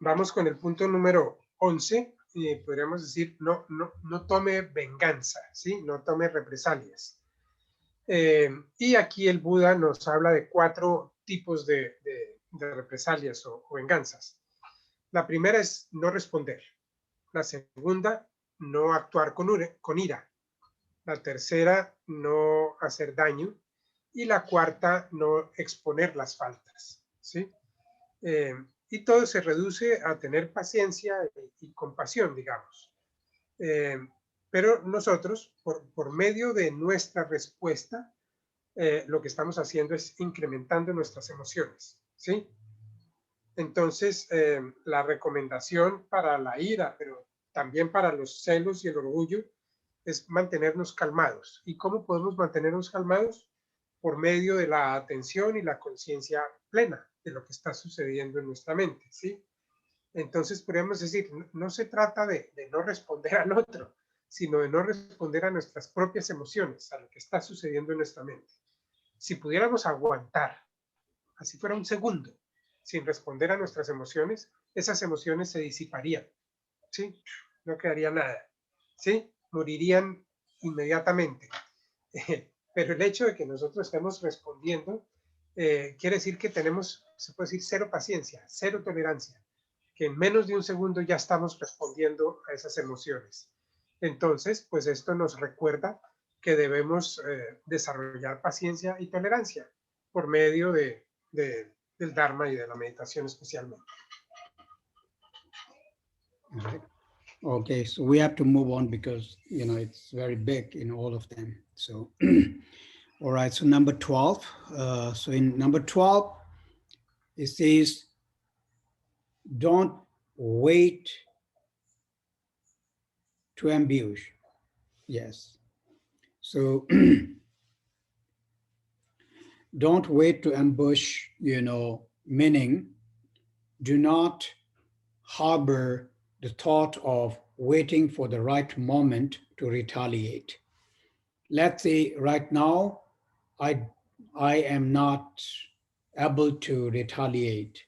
Vamos con el punto número 11. Podríamos decir, no tome venganza, ¿sí? No tome represalias. Y aquí el Buda nos habla de 4 tipos de represalias o venganzas. La primera es no responder. La segunda, no actuar con ira. La tercera, no hacer daño. Y la cuarta, no exponer las faltas, ¿sí? Y todo se reduce a tener paciencia y compasión, digamos. Pero nosotros, por medio de nuestra respuesta, lo que estamos haciendo es incrementando nuestras emociones, ¿sí? Entonces, la recomendación para la ira, pero también para los celos y el orgullo, es mantenernos calmados. ¿Y cómo podemos mantenernos calmados? Por medio de la atención y la conciencia plena de lo que está sucediendo en nuestra mente, ¿sí? Entonces, podríamos decir, no se trata de no responder al otro, sino de no responder a nuestras propias emociones, a lo que está sucediendo en nuestra mente. Si pudiéramos aguantar, así fuera un segundo, sin responder a nuestras emociones, esas emociones se disiparían, ¿sí? No quedaría nada, ¿sí? Morirían inmediatamente. Pero el hecho de que nosotros estemos respondiendo quiere decir que tenemos, se puede decir, cero paciencia, cero tolerancia, que en menos de un segundo ya estamos respondiendo a esas emociones. Entonces, pues esto nos recuerda que debemos desarrollar paciencia y tolerancia por medio del Dharma y de la meditación especialmente. All right. Okay, so we have to move on because, it's very big in all of them. So, all right, so number 12. So in number 12, it says, don't wait to ambush. Yes. So don't wait to ambush, meaning do not harbor the thought of waiting for the right moment to retaliate. Let's say right now, I, I am not able to retaliate.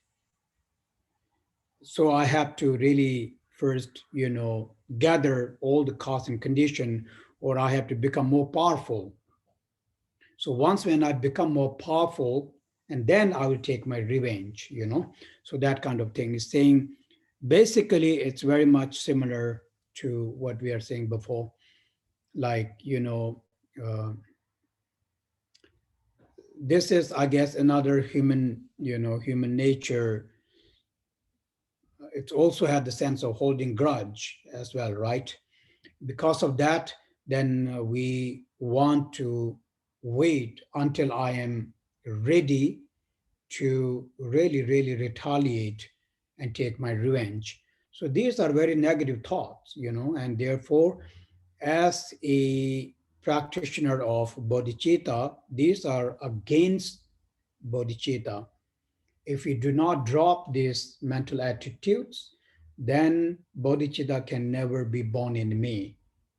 So I have to really first, gather all the cause and condition, or I have to become more powerful. So once when I become more powerful, and then I will take my revenge. So that kind of thing is saying, basically, it's very much similar to what we are saying before. Like, this is, I guess, another human nature. It's also had the sense of holding grudge as well, right? Because of that, then we want to wait until I am ready to really, really retaliate and take my revenge. So these are very negative thoughts, and therefore, as a practitioner of bodhicitta, these are against bodhicitta. If we do not drop these mental attitudes, then bodhicitta can never be born in me.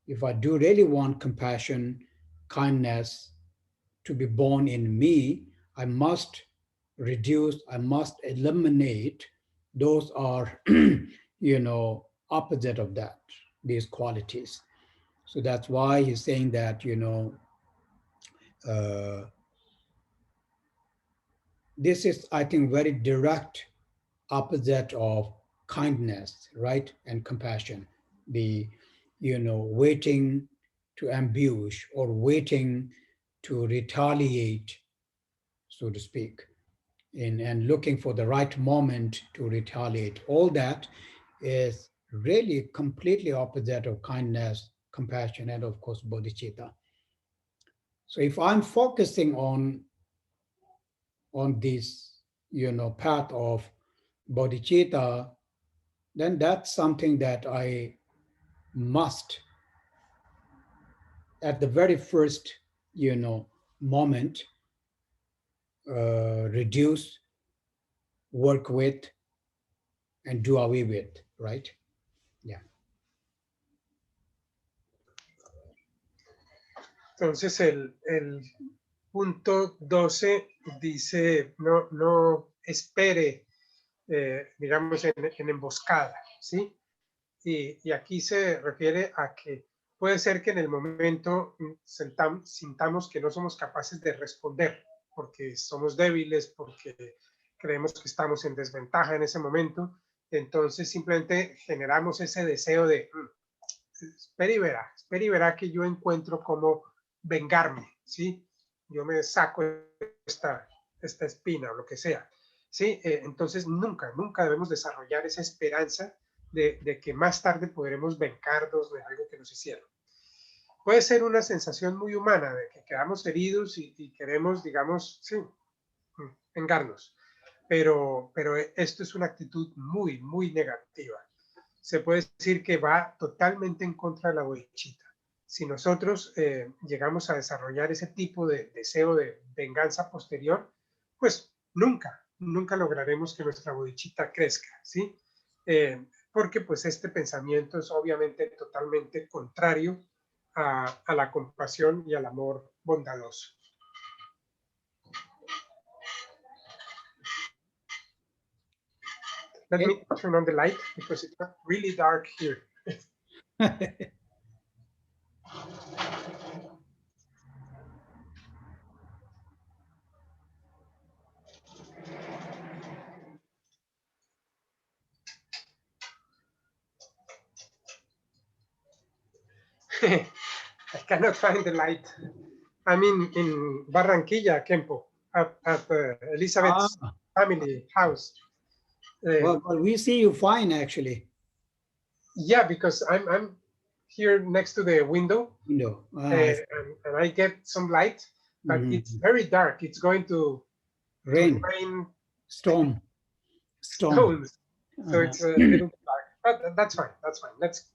If I do really want compassion, kindness to be born in me, I must reduce, I must eliminate. Those are, opposite of that, these qualities. So that's why he's saying that, uh, this is, I think, very direct opposite of kindness, right? And compassion. The, waiting to ambush or waiting to retaliate, so to speak, and looking for the right moment to retaliate. All that is really completely opposite of kindness, compassion, and of course, bodhicitta. So if I'm focusing on this, path of bodhicitta, then that's something that I must, at the very first, moment, reduce, work with, and do away with, right? Yeah. Entonces, el punto 12 dice, no espere, digamos, en emboscada, ¿sí? Y aquí se refiere a que puede ser que en el momento sintamos que no somos capaces de responder porque somos débiles, porque creemos que estamos en desventaja en ese momento. Entonces simplemente generamos ese deseo de espera y verá que yo encuentro cómo vengarme, ¿sí? Yo me saco esta espina o lo que sea, ¿sí? Entonces nunca debemos desarrollar esa esperanza de que más tarde podremos vengarnos de algo que nos hicieron. puede ser una sensación muy humana de que quedamos heridos y queremos, digamos, sí, vengarnos. Pero esto es una actitud muy, muy negativa. Se puede decir que va totalmente en contra de la bodhicitta. Si nosotros llegamos a desarrollar ese tipo de deseo de venganza posterior, pues nunca lograremos que nuestra bodhicitta crezca, ¿sí? Porque pues este pensamiento es obviamente totalmente contrario a la compasión y al amor bondadoso. Let me turn on the light because it's really dark here. I cannot find the light. I'm in Barranquilla, Khempo, at Elizabeth's family house. Well, we see you fine, actually. Yeah, because I'm here next to the window, No. and I get some light, but it's very dark. It's going to Rain, rain storm. stones, so it's a little bit dark. But that's fine. That's fine. Let's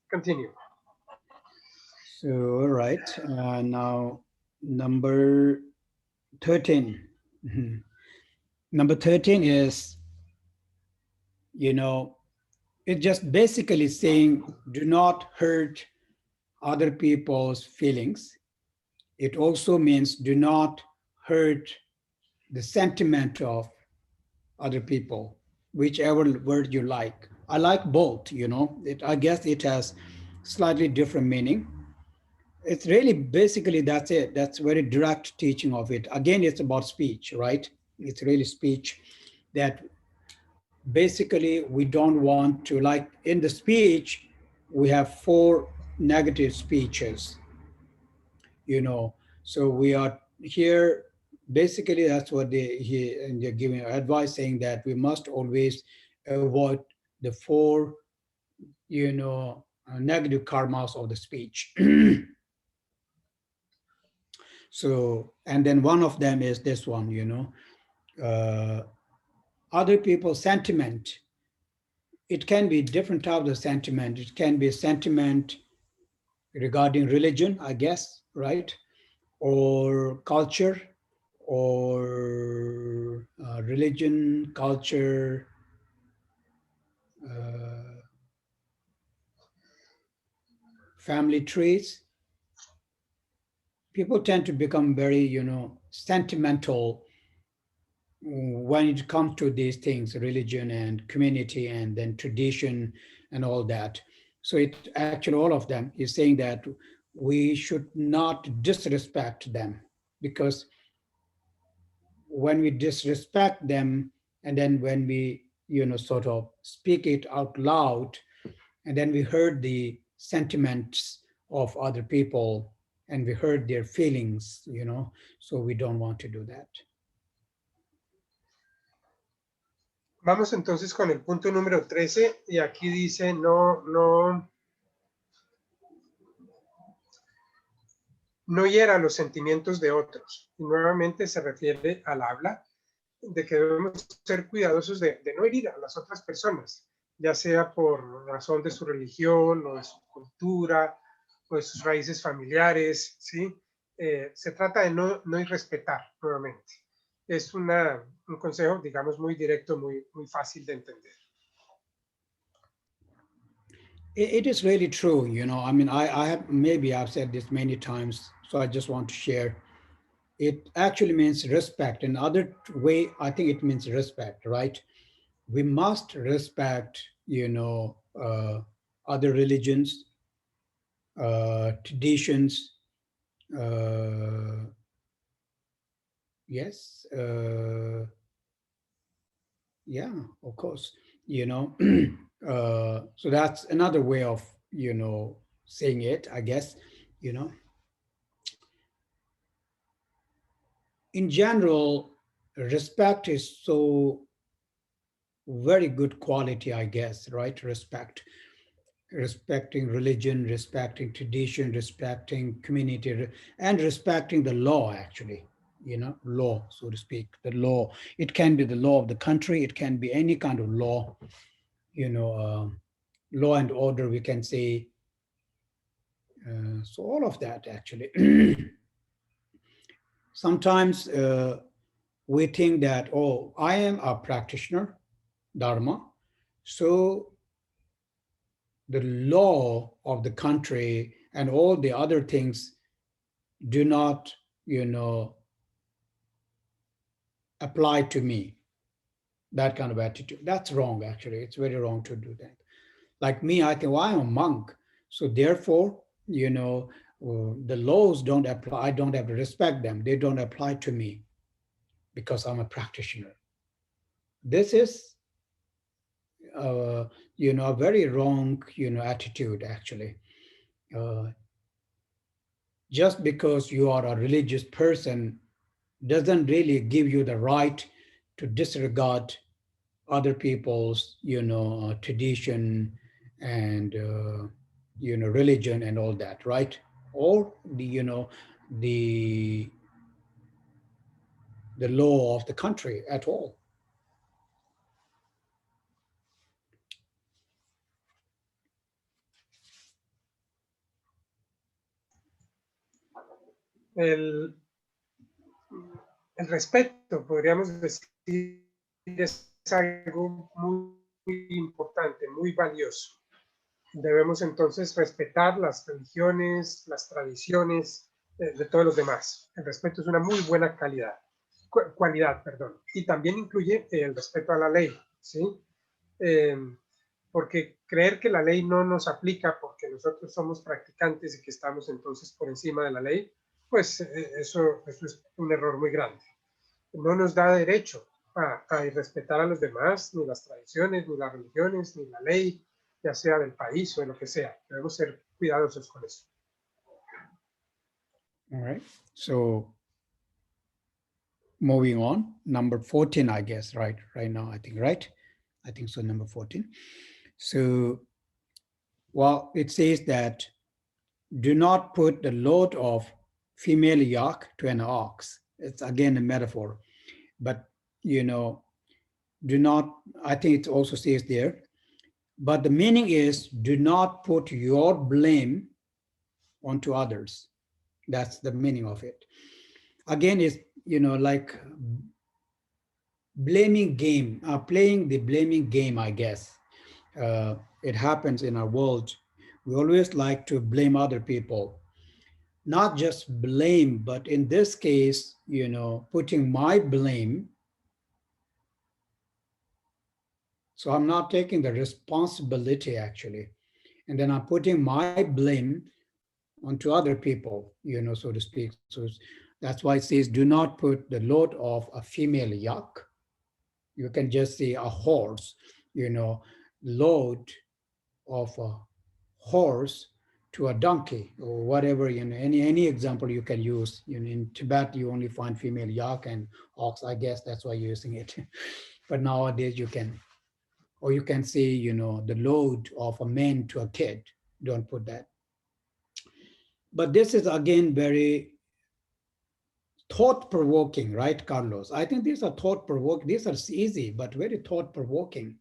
continue. So, all right. Now, number 13. Mhm. Number 13 is, it's just basically saying do not hurt other people's feelings. It also means do not hurt the sentiment of other people, whichever word you like. I like both, I guess it has slightly different meaning. It's really basically that's it. That's very direct teaching of it. Again, it's about speech, right? It's really speech that basically we don't want to, like in the speech, we have four negative speeches, so we are here. Basically, that's what they're giving advice, saying that we must always avoid the four, negative karmas of the speech. So, and then one of them is this one, uh, other people's sentiment. It can be different types of sentiment. It can be a sentiment regarding religion, I guess, right? Or culture, or religion, culture, uh, family trees. People tend to become very, sentimental when it comes to these things, religion and community and then tradition and all that. So it actually, all of them is saying that we should not disrespect them, because when we disrespect them, and then when we, sort of speak it out loud, and then we heard the sentiments of other people, and we heard their feelings, so we don't want to do that. Vamos entonces con el punto número 13 y aquí dice no hiera los sentimientos de otros. Y nuevamente se refiere al habla, de que debemos ser cuidadosos de no herir a las otras personas, ya sea por razón de su religión o de su cultura o de sus raíces familiares, ¿sí? Se trata de no irrespetar nuevamente. Es un consejo, digamos, muy directo, muy fácil de entender. It is really true, I mean, I have, maybe I've said this many times, so I just want to share. It actually means respect. Another way, I think it means respect, right? We must respect, other religions, traditions. Yes, yeah, of course, so that's another way of, saying it, I guess, in general, respect is so very good quality, I guess, right? Respect. respecting religion, respecting tradition, respecting community, and respecting the law, actually, law, so to speak, the law. It can be the law of the country, it can be any kind of law, law and order, we can say. So all of that, actually. Sometimes we think that, oh, I am a practitioner, Dharma, so the law of the country and all the other things do not, you know, apply to me. That kind of attitude. That's wrong, actually. It's very wrong to do that. Like me, I think, well, I'm a monk. So therefore, the laws don't apply. I don't have to respect them. They don't apply to me because I'm a practitioner. This is, a very wrong, attitude, actually. Uh, just because you are a religious person doesn't really give you the right to disregard other people's tradition and religion and all that, right? Or the the law of the country at all. El, el respeto, podríamos decir, es algo muy importante, muy valioso. Debemos entonces respetar las religiones, las tradiciones de todos los demás. El respeto es una muy buena cualidad, perdón. Y también incluye el respeto a la ley, ¿sí? Eh, porque creer que la ley no nos aplica porque nosotros somos practicantes y que estamos entonces por encima de la ley, pues eso es un error muy grande. No nos da derecho a respetar a los demás, ni las tradiciones, ni las religiones, ni la ley, ya sea del país o de lo que sea. Debemos ser cuidadosos con eso. All right. So moving on, number 14, I guess, right now, I think, right? I think so, number 14. So, well, it says that do not put the load of female yoke to an ox. It's again a metaphor, but do not, I think it also says there, but the meaning is do not put your blame onto others. That's the meaning of it. Again, it's, like blaming game, playing the blaming game, I guess. It happens in our world. We always like to blame other people, not just blame, but in this case, putting my blame. So I'm not taking the responsibility, actually. And then I'm putting my blame onto other people, so to speak. So that's why it says, do not put the load of a female yoke. You can just say a horse, load of a horse to a donkey or whatever, any example you can use. In Tibet, you only find female yak and ox. I guess that's why you're using it. But nowadays you can, or you can say, the load of a man to a kid. Don't put that. But this is again very thought provoking, right, Carlos? I think these are thought provoking. These are easy, but very thought provoking.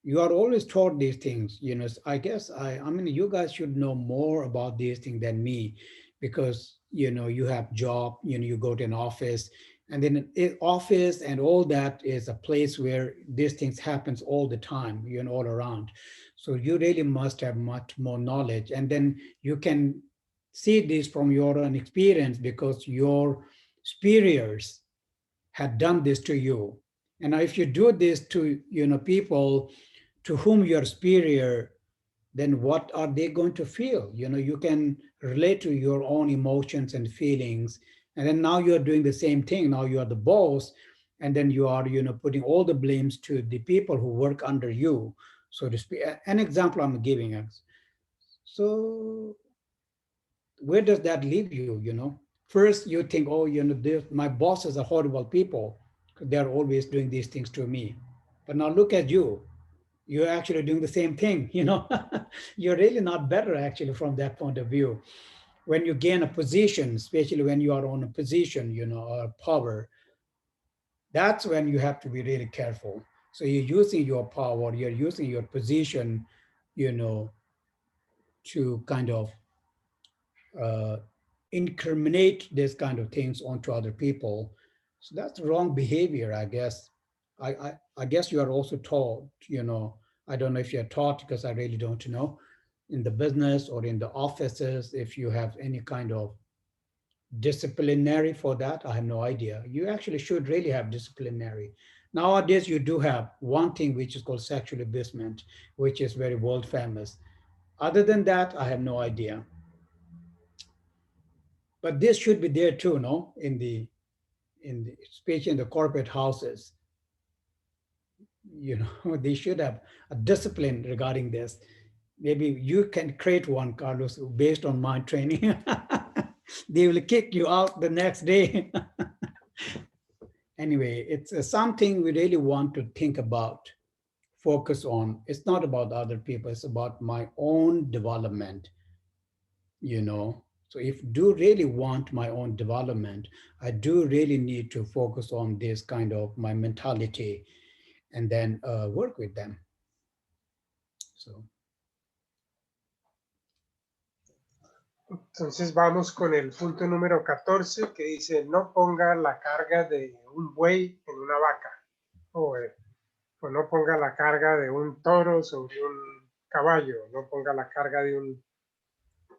You are always taught these things, I guess I mean, you guys should know more about these things than me, because you have job, you go to an office, and then office and all that is a place where these things happens all the time, all around. So you really must have much more knowledge, and then you can see this from your own experience because your superiors had done this to you. And if you do this to people to whom you're superior, then what are they going to feel? You can relate to your own emotions and feelings. And then now you're doing the same thing. Now you are the boss. And then you are, putting all the blames to the people who work under you, so to speak. An example I'm giving us. So where does that leave you? First you think, oh, my bosses are horrible people. They're always doing these things to me. But now look at you. you're actually doing the same thing, you know. You're really not better actually from that point of view. When you gain a position, especially when you are on a position, you know, or power, that's when you have to be really careful. So you're using your power, you're using your position, you know, to kind of uh, incriminate these kind of things onto other people. So that's wrong behavior, I guess. I guess you are also taught, you know, I don't know if you're taught because I really don't know, in the business or in the offices, if you have any kind of disciplinary for that, I have no idea. You actually should really have disciplinary. Nowadays, you do have one thing which is called sexual abusement, which is very world famous. Other than that, I have no idea. But this should be there too, no? In the especially in the corporate houses, you know, they should have a discipline regarding this. Maybe you can create one, Carlos, based on my training. They will kick you out the next day. Anyway, it's something we really want to think about, focus on. It's not about other people, it's about my own development, you know. So if do really want my own development, I do really need to focus on this kind of my mentality and then work with them. So Entonces vamos con el punto número 14 que dice no ponga la carga de un buey en una vaca o, o no ponga la carga de un toro sobre un caballo, no ponga la carga de un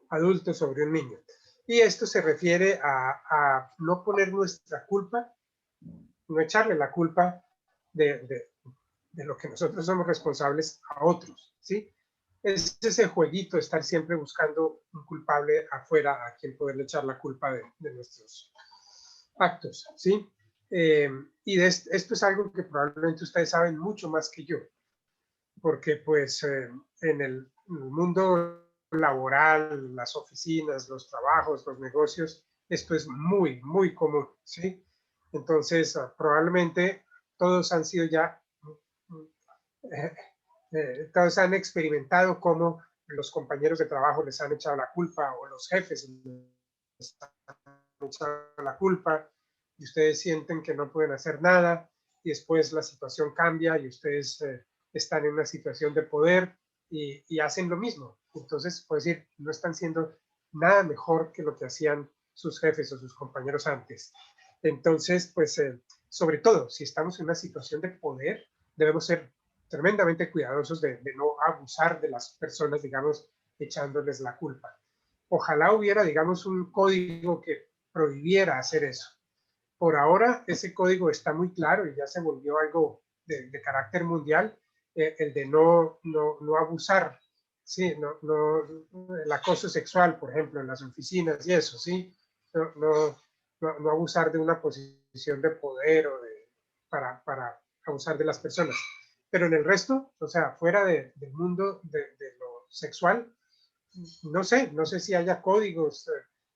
adulto sobre un niño. Y esto se refiere a no poner nuestra culpa, no echarle la culpa de, de, de lo que nosotros somos responsables a otros, ¿sí? Es ese jueguito, estar siempre buscando un culpable afuera a quien poderle echar la culpa de nuestros actos, ¿sí? Y esto es algo que probablemente ustedes saben mucho más que yo, porque pues en el mundo laboral, las oficinas, los trabajos, los negocios, esto es muy, muy común, ¿sí? Entonces, probablemente todos han sido ya todos han experimentado cómo los compañeros de trabajo les han echado la culpa o los jefes les han echado la culpa y ustedes sienten que no pueden hacer nada y después la situación cambia y ustedes están en una situación de poder y hacen lo mismo. Entonces, puedo decir, no están siendo nada mejor que lo que hacían sus jefes o sus compañeros antes. Entonces, pues, sobre todo, si estamos en una situación de poder, debemos ser tremendamente cuidadosos de no abusar de las personas, digamos, echándoles la culpa. Ojalá hubiera, digamos, un código que prohibiera hacer eso. Por ahora, ese código está muy claro y ya se volvió algo de carácter mundial, el de no abusar, ¿sí? El acoso sexual, por ejemplo, en las oficinas y eso, ¿sí? No abusar de una posición de poder o para abusar de las personas. Pero en el resto, o sea, fuera del mundo de lo sexual, no sé si haya códigos,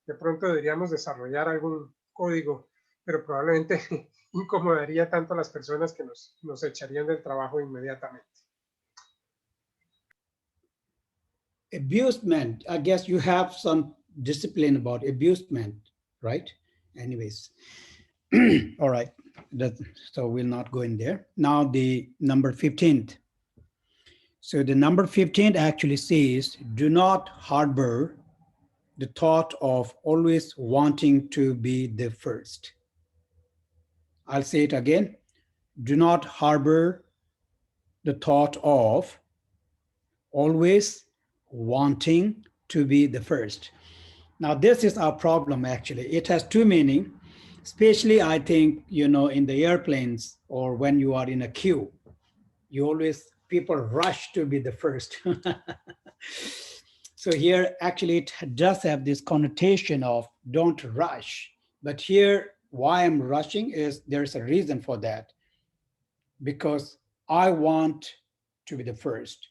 de pronto deberíamos desarrollar algún código, pero probablemente incomodaría tanto a las personas que nos echarían del trabajo inmediatamente. abusement, I guess you have some discipline about abusement, right? Anyways, all right. That, so we'll not go in there. Now the number 15th. So the number 15 actually says, do not harbor the thought of always wanting to be the first. I'll say it again. Do not harbor the thought of always wanting to be the first. Now, this is our problem, actually. It has two meanings, especially, I think, you know, in the airplanes or when you are in a queue. You always, people rush to be the first. So here, actually, it does have this connotation of don't rush. But here, why I'm rushing is there's a reason for that. Because I want to be the first.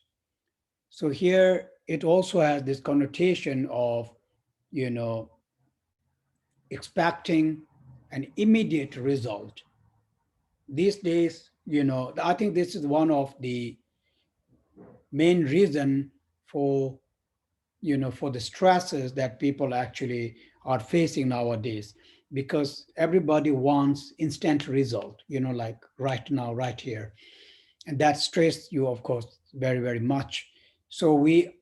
So here, it also has this connotation of, you know, expecting an immediate result. These days, you know, I think this is one of the main reason for, for the stresses that people actually are facing nowadays, because everybody wants instant result, like right now, right here. And that stress you, of course, very, very much. So we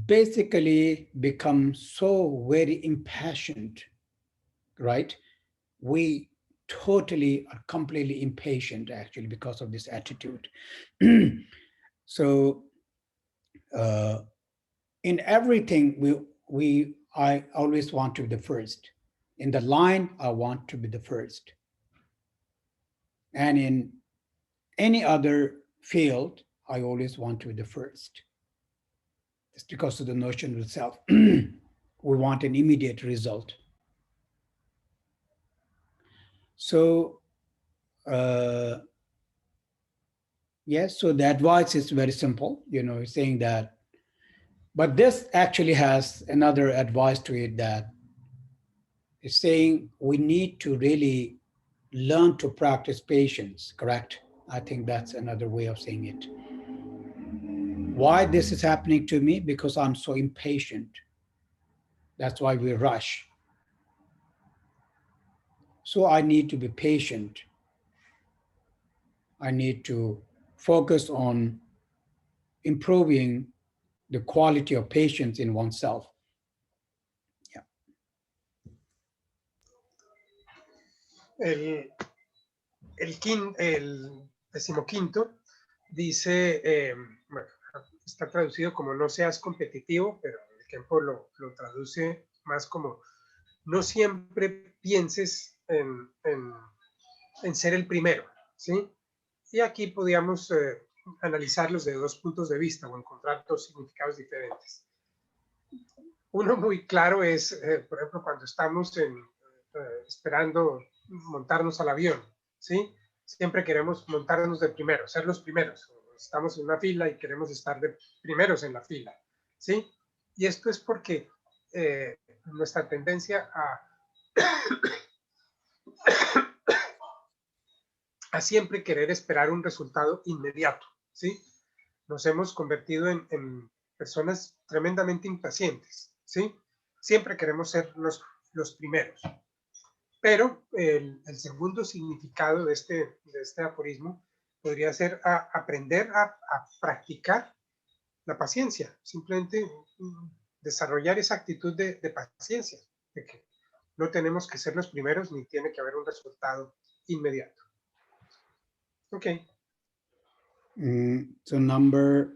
basically become so very impatient, right? We totally are completely impatient actually because of this attitude. So uh, in everything I always want to be the first. In the line, I want to be the first. And in any other field, I always want to be the first. It's because of the notion of self. We want an immediate result. So yes, so the advice is very simple, saying that, but this actually has another advice to it, that is saying we need to really learn to practice patience, correct? I think that's another way of saying it. Why this is happening to me? Because I'm so impatient. That's why we rush. So I need to be patient. I need to focus on improving the quality of patience in oneself. Yeah. El decimoquinto dice, bueno, está traducido como no seas competitivo, pero el Khempo lo traduce más como no siempre pienses en ser el primero, ¿sí? Y aquí podríamos analizarlos de dos puntos de vista o encontrar dos significados diferentes. Uno muy claro es, por ejemplo, cuando estamos esperando montarnos al avión, ¿sí? Siempre queremos montarnos de primero, ser los primeros. Estamos en una fila y queremos estar de primeros en la fila, ¿sí? Y esto es porque nuestra tendencia a siempre querer esperar un resultado inmediato, ¿sí? Nos hemos convertido en personas tremendamente impacientes, ¿sí? Siempre queremos ser los primeros. Pero el segundo significado de este aforismo podría ser aprender a practicar la paciencia, simplemente desarrollar esa actitud de paciencia, de que no tenemos que ser los primeros ni tiene que haber un resultado inmediato. Okay. So number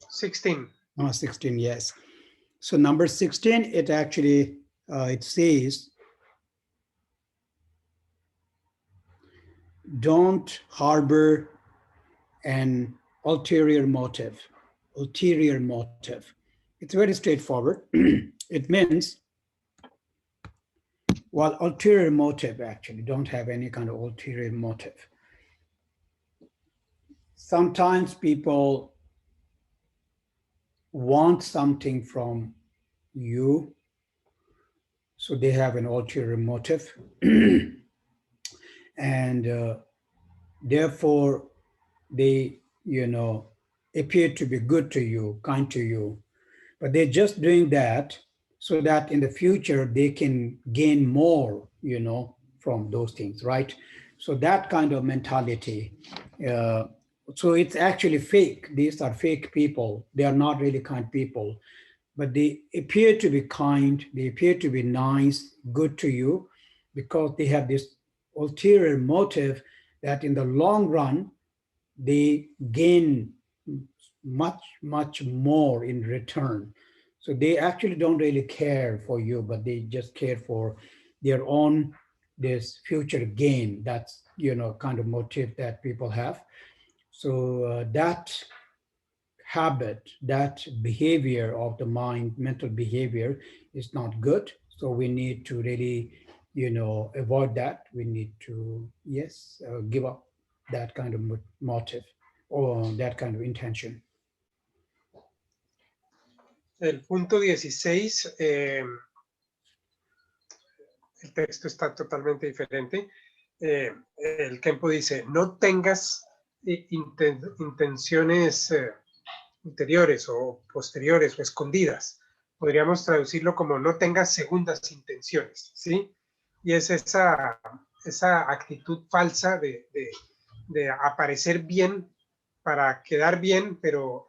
16. 16, yes. So number 16, it actually, it says, don't harbor an ulterior motive. Ulterior motive. It's very straightforward. It means, well, ulterior motive actually, don't have any kind of ulterior motive. Sometimes people want something from you, so they have an ulterior motive. And therefore, they, appear to be good to you, kind to you, but they're just doing that so that in the future they can gain more, from those things, right? So that kind of mentality. So it's actually fake. These are fake people. They are not really kind people, but they appear to be kind. They appear to be nice, good to you, because they have this ulterior motive that in the long run, they gain much, much more in return. So they actually don't really care for you, but they just care for their own, this future gain. That's, kind of motive that people have. So that habit, that behavior of the mind, mental behavior is not good. So we need to really, avoid that. We need to, yes, give up that kind of motive or that kind of intention. El punto 16, el texto está totalmente diferente. El Khempo dice, no tengas intenciones ulteriores o posteriores o escondidas. Podríamos traducirlo como no tengas segundas intenciones, ¿sí? Y es esa actitud falsa de aparecer bien para quedar bien, pero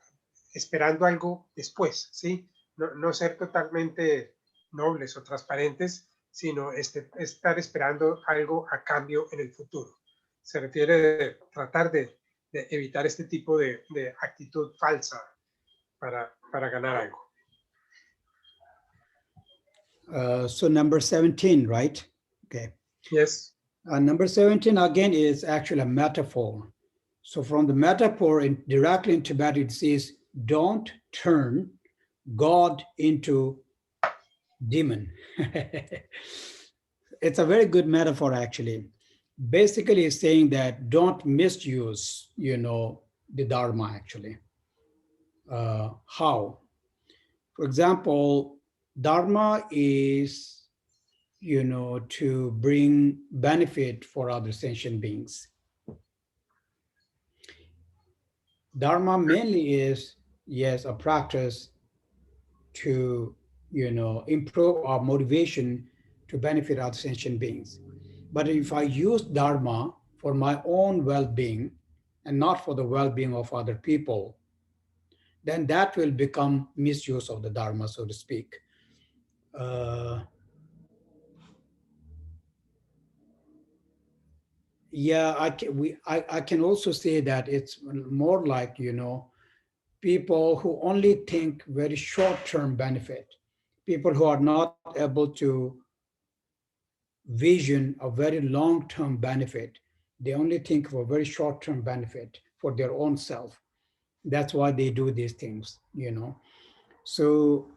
esperando algo después, ¿sí? No ser totalmente nobles o transparentes, sino estar esperando algo a cambio en el futuro. Se refiere a tratar de evitar este tipo de actitud falsa para ganar algo. So number 17, right? Okay. Yes. Number 17 again is actually a metaphor. So from the metaphor directly in Tibetan, it says, don't turn God into demon. It's a very good metaphor, actually. Basically, it's saying that don't misuse, the Dharma, actually. How? For example, Dharma is, to bring benefit for other sentient beings. Dharma mainly is, yes, a practice to, improve our motivation to benefit other sentient beings. But if I use Dharma for my own well-being and not for the well-being of other people, then that will become misuse of the Dharma, so to speak. Yeah, I can also say that it's more like, people who only think very short-term benefit, people who are not able to vision a very long-term benefit. They only think of a very short-term benefit for their own self. That's why they do these things, So,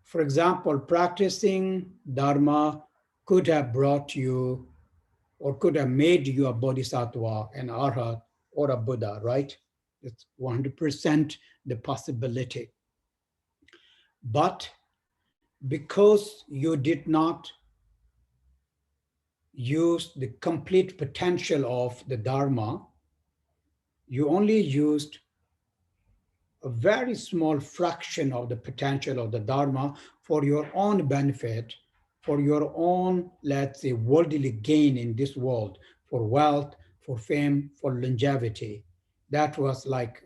for example, practicing Dharma could have brought you or could have made you a bodhisattva, an arhat, or a Buddha, right? It's 100% the possibility. But because you did not use the complete potential of the Dharma, you only used a very small fraction of the potential of the Dharma for your own benefit, for your own, let's say, worldly gain in this world, for wealth, for fame, for longevity. That was like,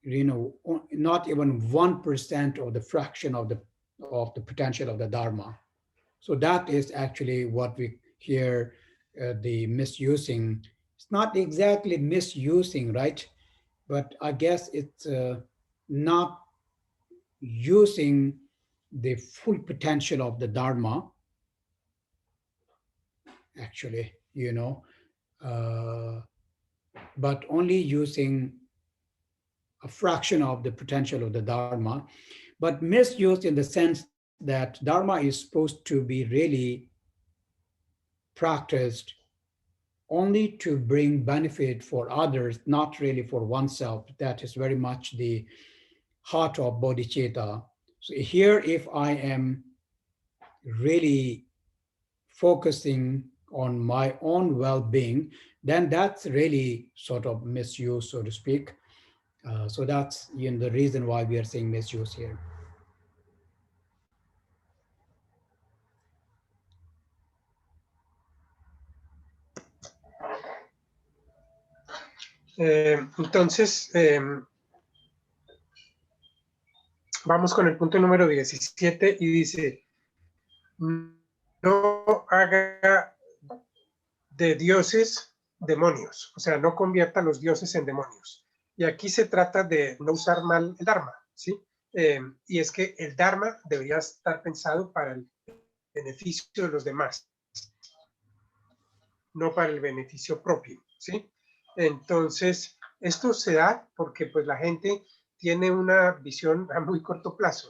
not even 1% of the fraction of the potential of the Dharma. So that is actually what we hear the misusing. It's not exactly misusing, right? But I guess it's not using the full potential of the Dharma, actually, uh, but only using a fraction of the potential of the Dharma, but misused in the sense that Dharma is supposed to be really practiced only to bring benefit for others, not really for oneself. That is very much the heart of bodhicitta. So here, if I am really focusing on my own well-being, then that's really sort of misuse, so to speak. So that's the reason why we are saying misuse here. Entonces, vamos con el punto número 17 y dice, no haga de dioses demonios, o sea, no convierta a los dioses en demonios. Y aquí se trata de no usar mal el Dharma, ¿sí? Y es que el Dharma debería estar pensado para el beneficio de los demás, no para el beneficio propio, ¿sí? Entonces, esto se da porque pues la gente tiene una visión a muy corto plazo,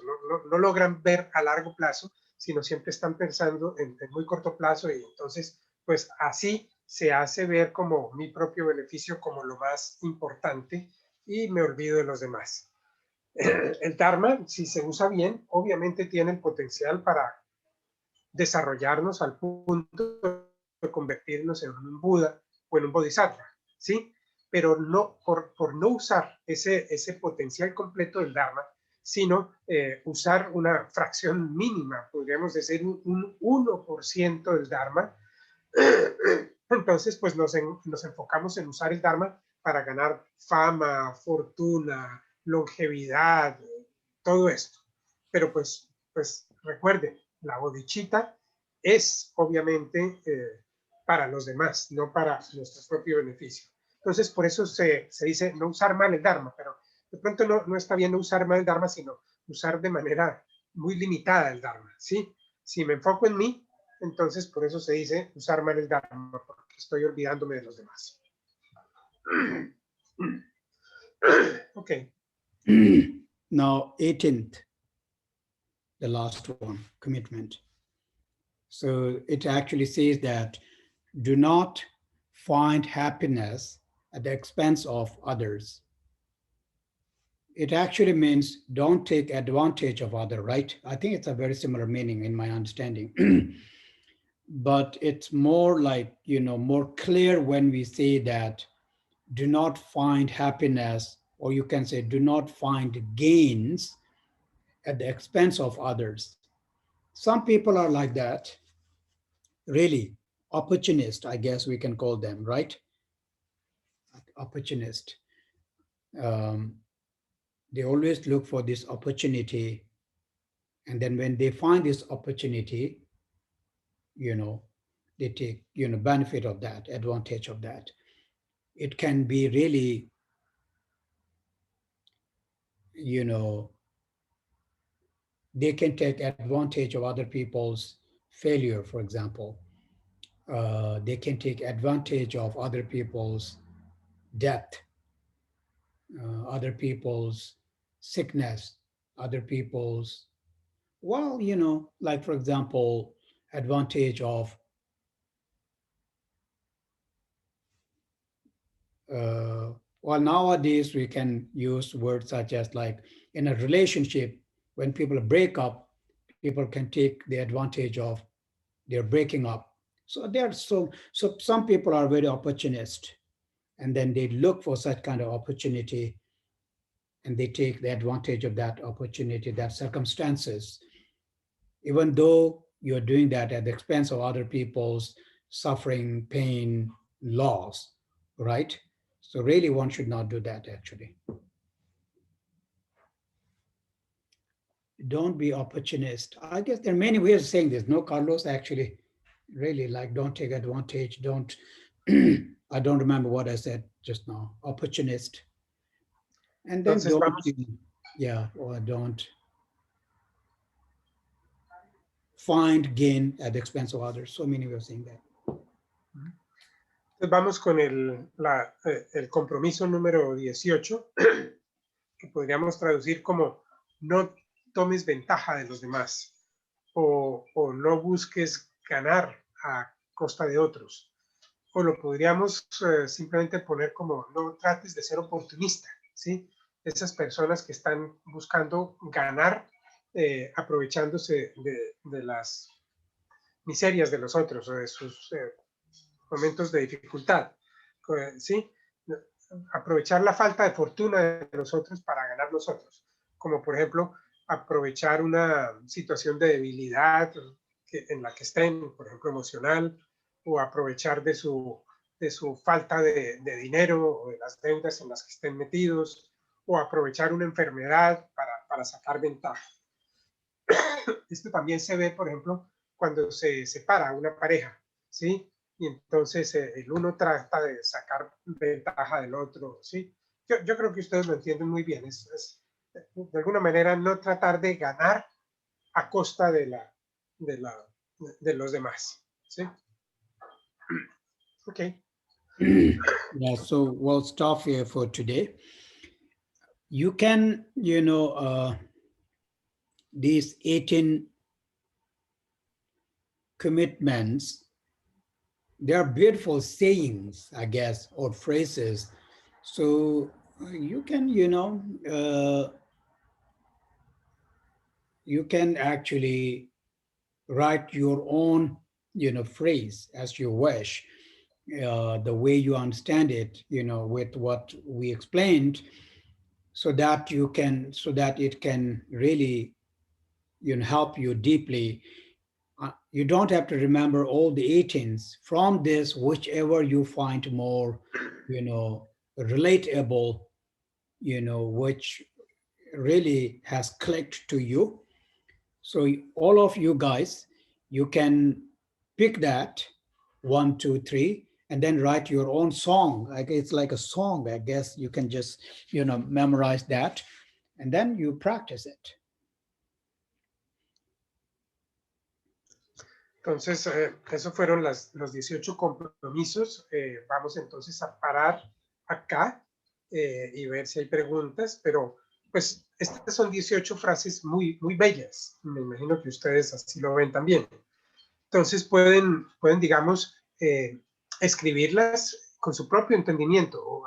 no logran ver a largo plazo, sino siempre están pensando en muy corto plazo y entonces pues así se hace ver como mi propio beneficio como lo más importante y me olvido de los demás. El Dharma, si se usa bien, obviamente tiene el potencial para desarrollarnos al punto de convertirnos en un Buda o en un Bodhisattva, ¿sí? Pero no, por no usar ese potencial completo del Dharma, sino usar una fracción mínima, podríamos decir un 1% del Dharma. Entonces, pues nos enfocamos en usar el Dharma para ganar fama, fortuna, longevidad, todo esto. Pero pues recuerden, la bodhicitta es obviamente para los demás, no para nuestro propio beneficio. Entonces, por eso se dice no usar mal el Dharma, pero de pronto no está bien no usar mal el Dharma, sino usar de manera muy limitada el Dharma, ¿sí? Si me enfoco en mí, entonces por eso se dice usar mal el Dharma, porque estoy olvidándome de los demás. Ok. Now, 18th, the last one, commitment. So it actually says that do not find happiness at the expense of others. It actually means don't take advantage of other, right? I think it's a very similar meaning in my understanding. But it's more like, more clear when we say that do not find happiness, or you can say do not find gains at the expense of others. Some people are like that, really opportunist, I guess we can call them, right? Opportunist. Um, they always look for this opportunity. And then when they find this opportunity, you know, they take, benefit of that, advantage of that. It can be really, you know, they can take advantage of other people's failure, for example. They can take advantage of other people's death, other people's sickness, other people's, well, like for example, advantage of, uh, well, nowadays we can use words such as like in a relationship, when people break up, people can take the advantage of their breaking up. So they're so some people are very opportunist, and then they look for such kind of opportunity and they take the advantage of that opportunity, that circumstances, even though you're doing that at the expense of other people's suffering, pain, loss, right? So really one should not do that actually. Don't be opportunist. I guess there are many ways of saying this. No, Carlos, actually, really like don't take advantage. Don't, I don't remember what I said just now. Opportunist. And then Entonces don't, vamos. yeah, or don't find gain at the expense of others. So many ways of saying that. Entonces vamos con el compromiso número 18, que podríamos traducir como no tomes ventaja de los demás o no busques ganar a costa de otros. O lo podríamos simplemente poner como no trates de ser oportunista, ¿sí? Esas personas que están buscando ganar aprovechándose de las miserias de los otros o de sus momentos de dificultad, ¿sí? Aprovechar la falta de fortuna de los otros para ganar los otros, como por ejemplo aprovechar una situación de debilidad en la que estén, por ejemplo emocional, o aprovechar de su falta de dinero o de las deudas en las que estén metidos, o aprovechar una enfermedad para sacar ventaja. Esto también se ve, por ejemplo, cuando se separa una pareja, ¿sí? Y entonces el uno trata de sacar ventaja del otro, ¿sí? Yo creo que ustedes lo entienden muy bien. Es de alguna manera no tratar de ganar a costa de los demás, ¿sí? Ok. Yeah, so we'll stop here for today. You can, these 18 commitments, they are beautiful sayings, I guess, or phrases. So you can, you can actually write your own, phrase as you wish. the way you understand it, with what we explained, so that it can really, help you deeply. You don't have to remember all the 18s. From this, whichever you find more, relatable, which really has clicked to you. So all of you guys, you can pick that 1, 2, 3, and then write your own song. Like it's like a song, I guess. You can just, memorize that, and then you practice it. Entonces, esos fueron los 18 compromisos. Vamos entonces a parar acá y ver si hay preguntas, pero pues estas son 18 frases muy, muy bellas. Me imagino que ustedes así lo ven también. Entonces pueden digamos, escribirlas con su propio entendimiento o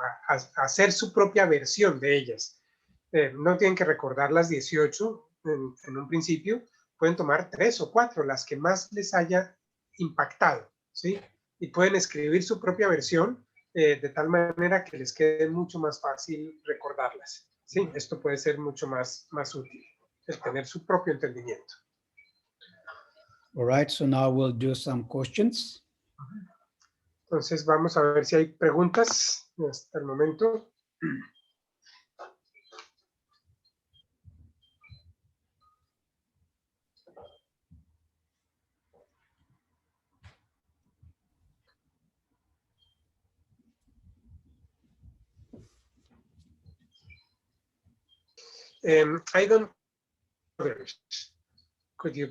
hacer su propia versión de ellas. No tienen que recordar las 18 en un principio, pueden tomar 3 o 4, las que más les haya impactado, ¿sí? Y pueden escribir su propia versión de tal manera que les quede mucho más fácil recordarlas, ¿sí? Esto puede ser mucho más útil, el tener su propio entendimiento. All right, so now we'll do some questions. Entonces vamos a ver si hay preguntas hasta el momento. I don't. Could you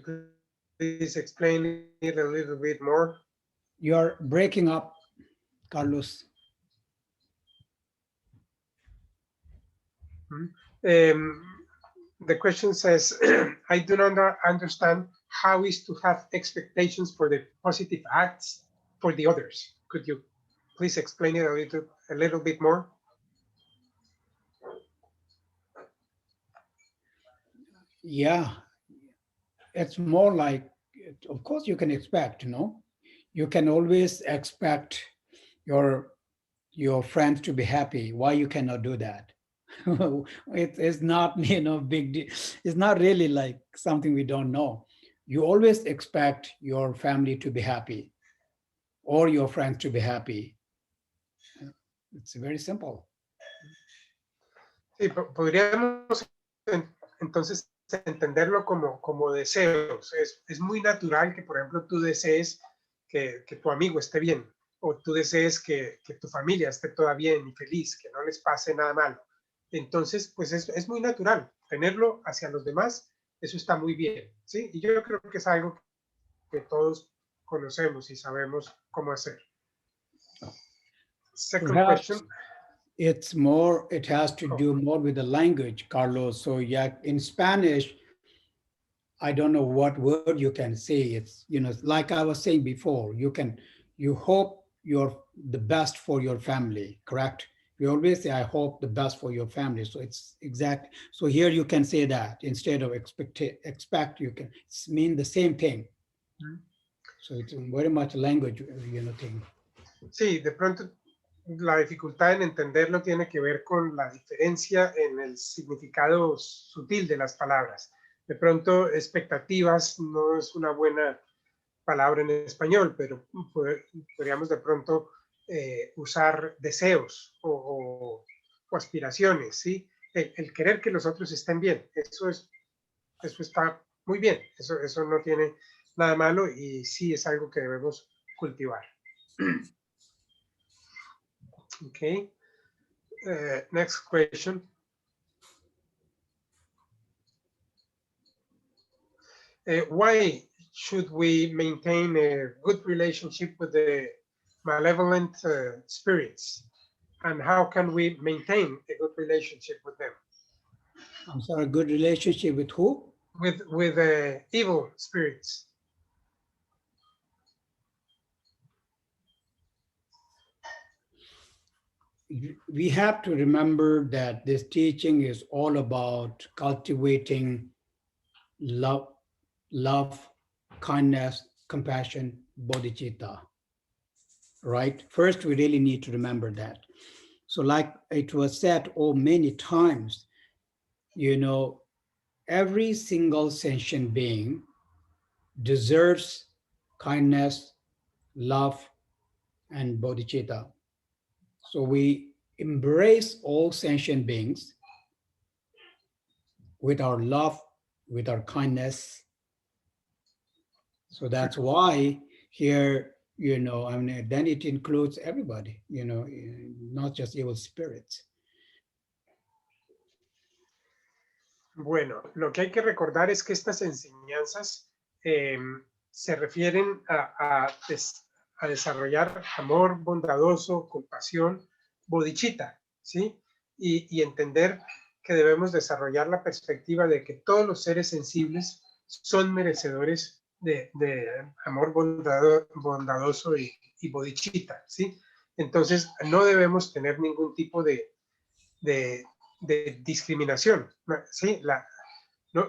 please explain it a little bit more? You're breaking up, Carlos. The question says, I do not understand how is to have expectations for the positive acts for the others. Could you please explain it a little bit more? Yeah, it's more like, of course you can expect, you can always expect your friends to be happy. Why you cannot do that? It's not, big deal. It's not really like something we don't know. You always expect your family to be happy or your friends to be happy. It's very simple. Sí, podríamos entonces entenderlo como deseos. Es muy natural que, por ejemplo, tú desees que tu amigo esté bien, o tú desees que tu familia esté toda bien y feliz, que no les pase nada malo. Entonces, pues es muy natural tenerlo hacia los demás, eso está muy bien, ¿sí? Y yo creo que es algo que todos conocemos y sabemos cómo hacer. Second Perhaps question. it has to do more with the language, Carlos. So yeah, in Spanish, I don't know what word you can say. It's, like I was saying before, you hope the best for your family, correct? You always say, I hope the best for your family. So it's exact. So here you can say that instead of expect, you can mean the same thing. So it's very much language, thing. Sí, de pronto la dificultad en entenderlo tiene que ver con la diferencia en el significado sutil de las palabras. De pronto, expectativas no es una buena palabra en español, pero podríamos de pronto usar deseos o aspiraciones, ¿sí? El querer que los otros estén bien, eso está muy bien, eso no tiene nada malo y sí es algo que debemos cultivar. Okay. Next question. Why should we maintain a good relationship with the malevolent spirits? And how can we maintain a good relationship with them? I'm sorry, good relationship with who? With evil spirits. We have to remember that this teaching is all about cultivating love, kindness, compassion, bodhicitta. right? First, we really need to remember that. So like it was said oh many times, you know, every single sentient being deserves kindness, love, and bodhicitta. So we embrace all sentient beings with our love, with our kindness. So that's why here, you know, I mean, then it includes everybody, you know, not just evil spirits. Bueno, lo que hay que recordar es que estas enseñanzas se refieren a desarrollar amor bondadoso, compasión, bodhicitta, ¿sí? Y entender que debemos desarrollar la perspectiva de que todos los seres sensibles son merecedores de amor bondadoso y bodhicitta, ¿sí? Entonces, no debemos tener ningún tipo de discriminación. ¿Sí?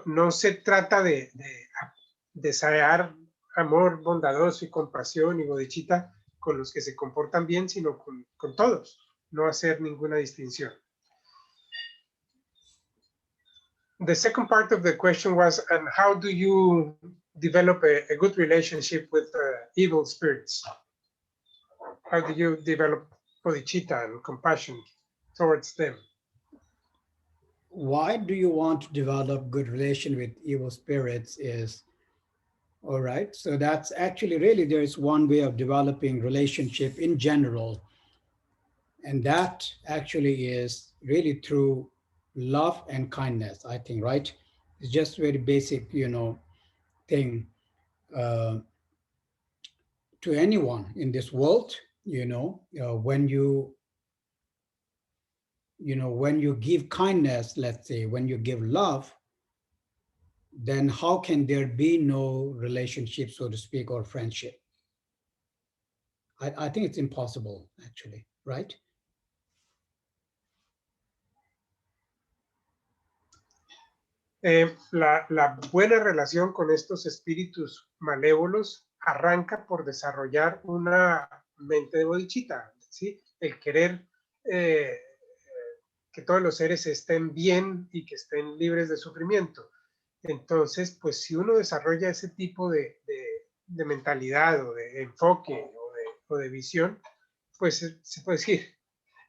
No se trata de desear amor bondadoso y compasión y bodhicitta con los que se comportan bien, sino con todos, no hacer ninguna distinción. The second part of the question was, and how do you develop a good relationship with evil spirits? How do you develop bodhicitta and compassion towards them? Why do you want to develop good relation with evil spirits is all right. So that's actually really there is one way of developing relationship in general, and that actually is really through love and kindness. I think right. It's just very basic, you know, thing uh, to anyone in this world. When you give kindness, let's say when you give love, then how can there be no relationship, so to speak, or friendship? I think it's impossible, actually, right? La buena relación con estos espíritus malévolos arranca por desarrollar una mente de bodhicitta, ¿sí? El querer que todos los seres estén bien y que estén libres de sufrimiento. Entonces, pues si uno desarrolla ese tipo de mentalidad o de enfoque o de visión, pues se puede decir,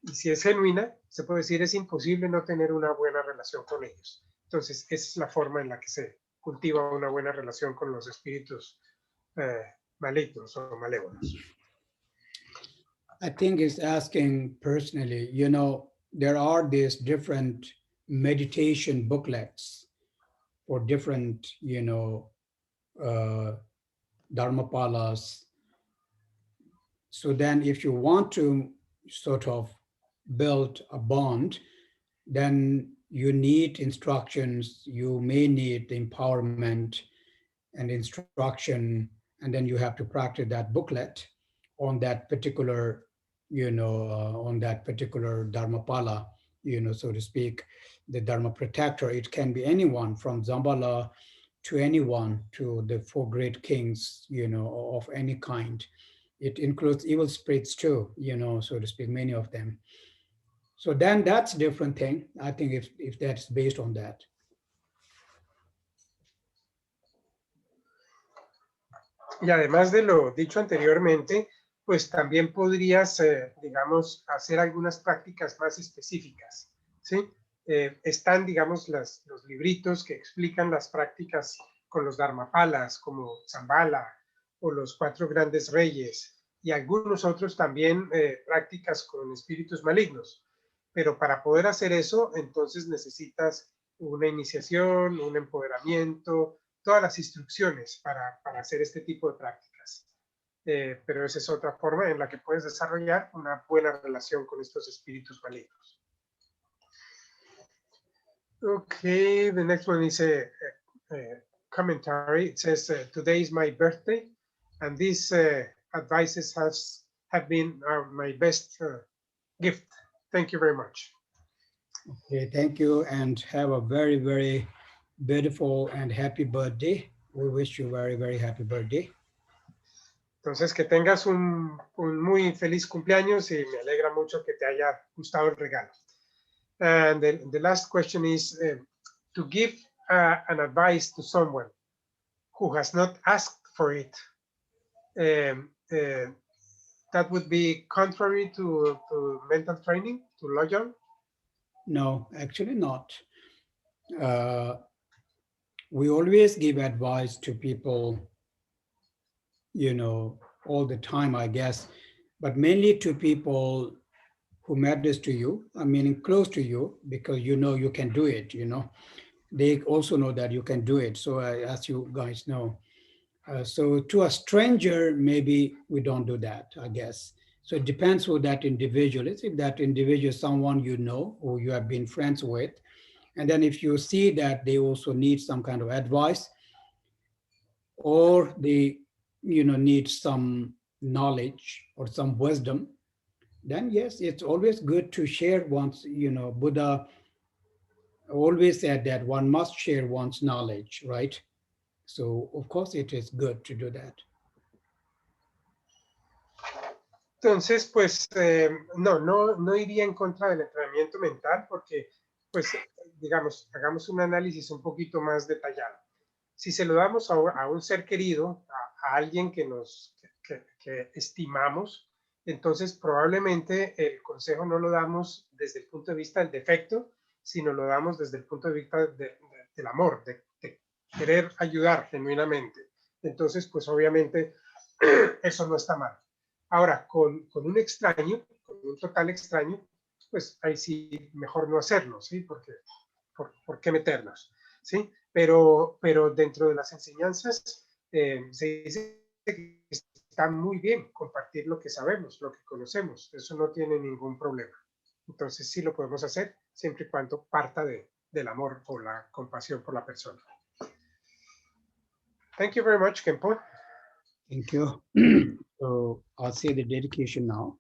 y si es genuina, se puede decir, es imposible no tener una buena relación con ellos. Entonces, esa es la forma en la que se cultiva una buena relación con los espíritus malignos o malévolos. I think it's asking personally, you know, there are these different meditation booklets for different, dharmapalas. So then if you want to sort of build a bond, then you need instructions, you may need the empowerment and instruction, and then you have to practice that booklet on that particular, on that particular dharmapala, so to speak, the dharma protector. It can be anyone from Zambala to anyone to the four great kings, of any kind. It includes evil spirits too, so to speak, many of them. So then that's a different thing. I think if that's based on that. Y además de lo dicho anteriormente, pues también podrías, digamos, hacer algunas prácticas más específicas, ¿sí? Están, digamos, los libritos que explican las prácticas con los dharmapalas, como Zambala o los cuatro grandes reyes, y algunos otros también prácticas con espíritus malignos. Pero para poder hacer eso, entonces necesitas una iniciación, un empoderamiento, todas las instrucciones para hacer este tipo de prácticas. Pero esa es otra forma en la que puedes desarrollar una buena relación con estos espíritus malignos. Okay, the next one is a commentary. It says, today is my birthday, and these advices have been my best gift. Thank you very much. Okay, thank you, and have a very, very beautiful and happy birthday. We wish you very, very happy birthday. Entonces, que tengas un muy feliz cumpleaños y me alegra mucho que te haya gustado el regalo. And the last question is to give an advice to someone who has not asked for it. That would be contrary to mental training, to logic? No, actually not. We always give advice to people, you know, all the time, I guess, but mainly to people who matters to you, I mean, close to you, because you know you can do it, you know. They also know that you can do it. So as you guys know, so to a stranger, maybe we don't do that, I guess. So it depends who that individual is. If that individual is someone you know, or you have been friends with, and then if you see that they also need some kind of advice, or they, you know, need some knowledge or some wisdom, then yes, it's always good to share one's, you know, Buddha always said that one must share one's knowledge, right? So of course it is good to do that. Entonces, pues no iría en contra del entrenamiento mental porque, pues, digamos, hagamos un análisis un poquito más detallado. Si se lo damos a un ser querido, a alguien que estimamos, entonces probablemente el consejo no lo damos desde el punto de vista del defecto, sino lo damos desde el punto de vista del amor, de querer ayudar genuinamente. Entonces, pues obviamente eso no está mal. Ahora, con un extraño, con un total extraño, pues ahí sí mejor no hacerlo, ¿sí? Porque, ¿por qué meternos? ¿Sí? Pero dentro de las enseñanzas se dice que está muy bien compartir lo que sabemos, lo que conocemos. Eso no tiene ningún problema. Entonces sí lo podemos hacer siempre y cuando parta del amor o la compasión por la persona. Thank you very much, Khempo. Thank you. So I'll say the dedication now.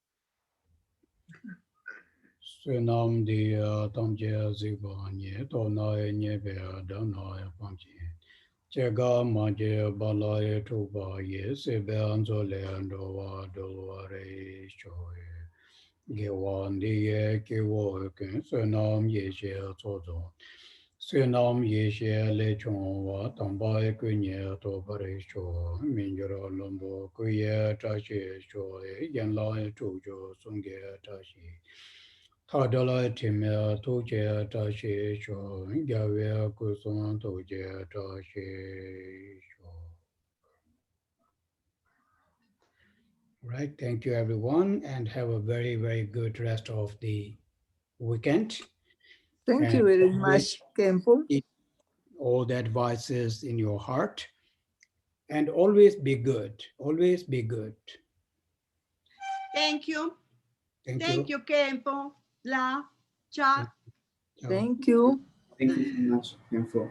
Sunam dia tamje ziba nye to na nye be da na ya pamji. Chega manje balaye to ba ye se be anzo le ando wa do wa re shoye. Ge wan di ye ke wo ke sunam ye she to zo. Sunam ye she le chong wa tam ba ye ku nye to ba re sho. Min jo ro lombo ku ye ta she sho ye yan la ye to jo sung ge ta shi. Tadala timya toje ta she sho, gyavya kuson toje ta she sho. Right, thank you everyone, and have a very, very good rest of the weekend. Thank And you very always much, Khempo. keep all the advices in your heart, and always be good. Always be good. Thank you. Thank Thank you, Khempo. La, cha. Ciao. Thank you. Thank you so much, Khempo.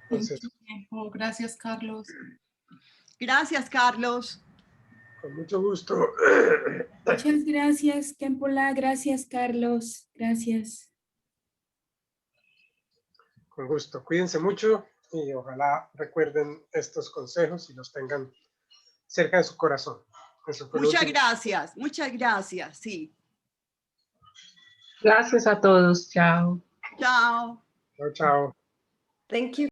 Thank Entonces, you, Khempo. Gracias, Carlos. Gracias, Carlos. con mucho gusto. Muchas gracias, Khempola. Gracias, Carlos. Gracias. Con gusto. Cuídense mucho y ojalá recuerden estos consejos y los tengan cerca de su corazón. Eso fue lo Muchas último. gracias, sí. Gracias a todos. Chao. Chao. Chao, chao. Thank you.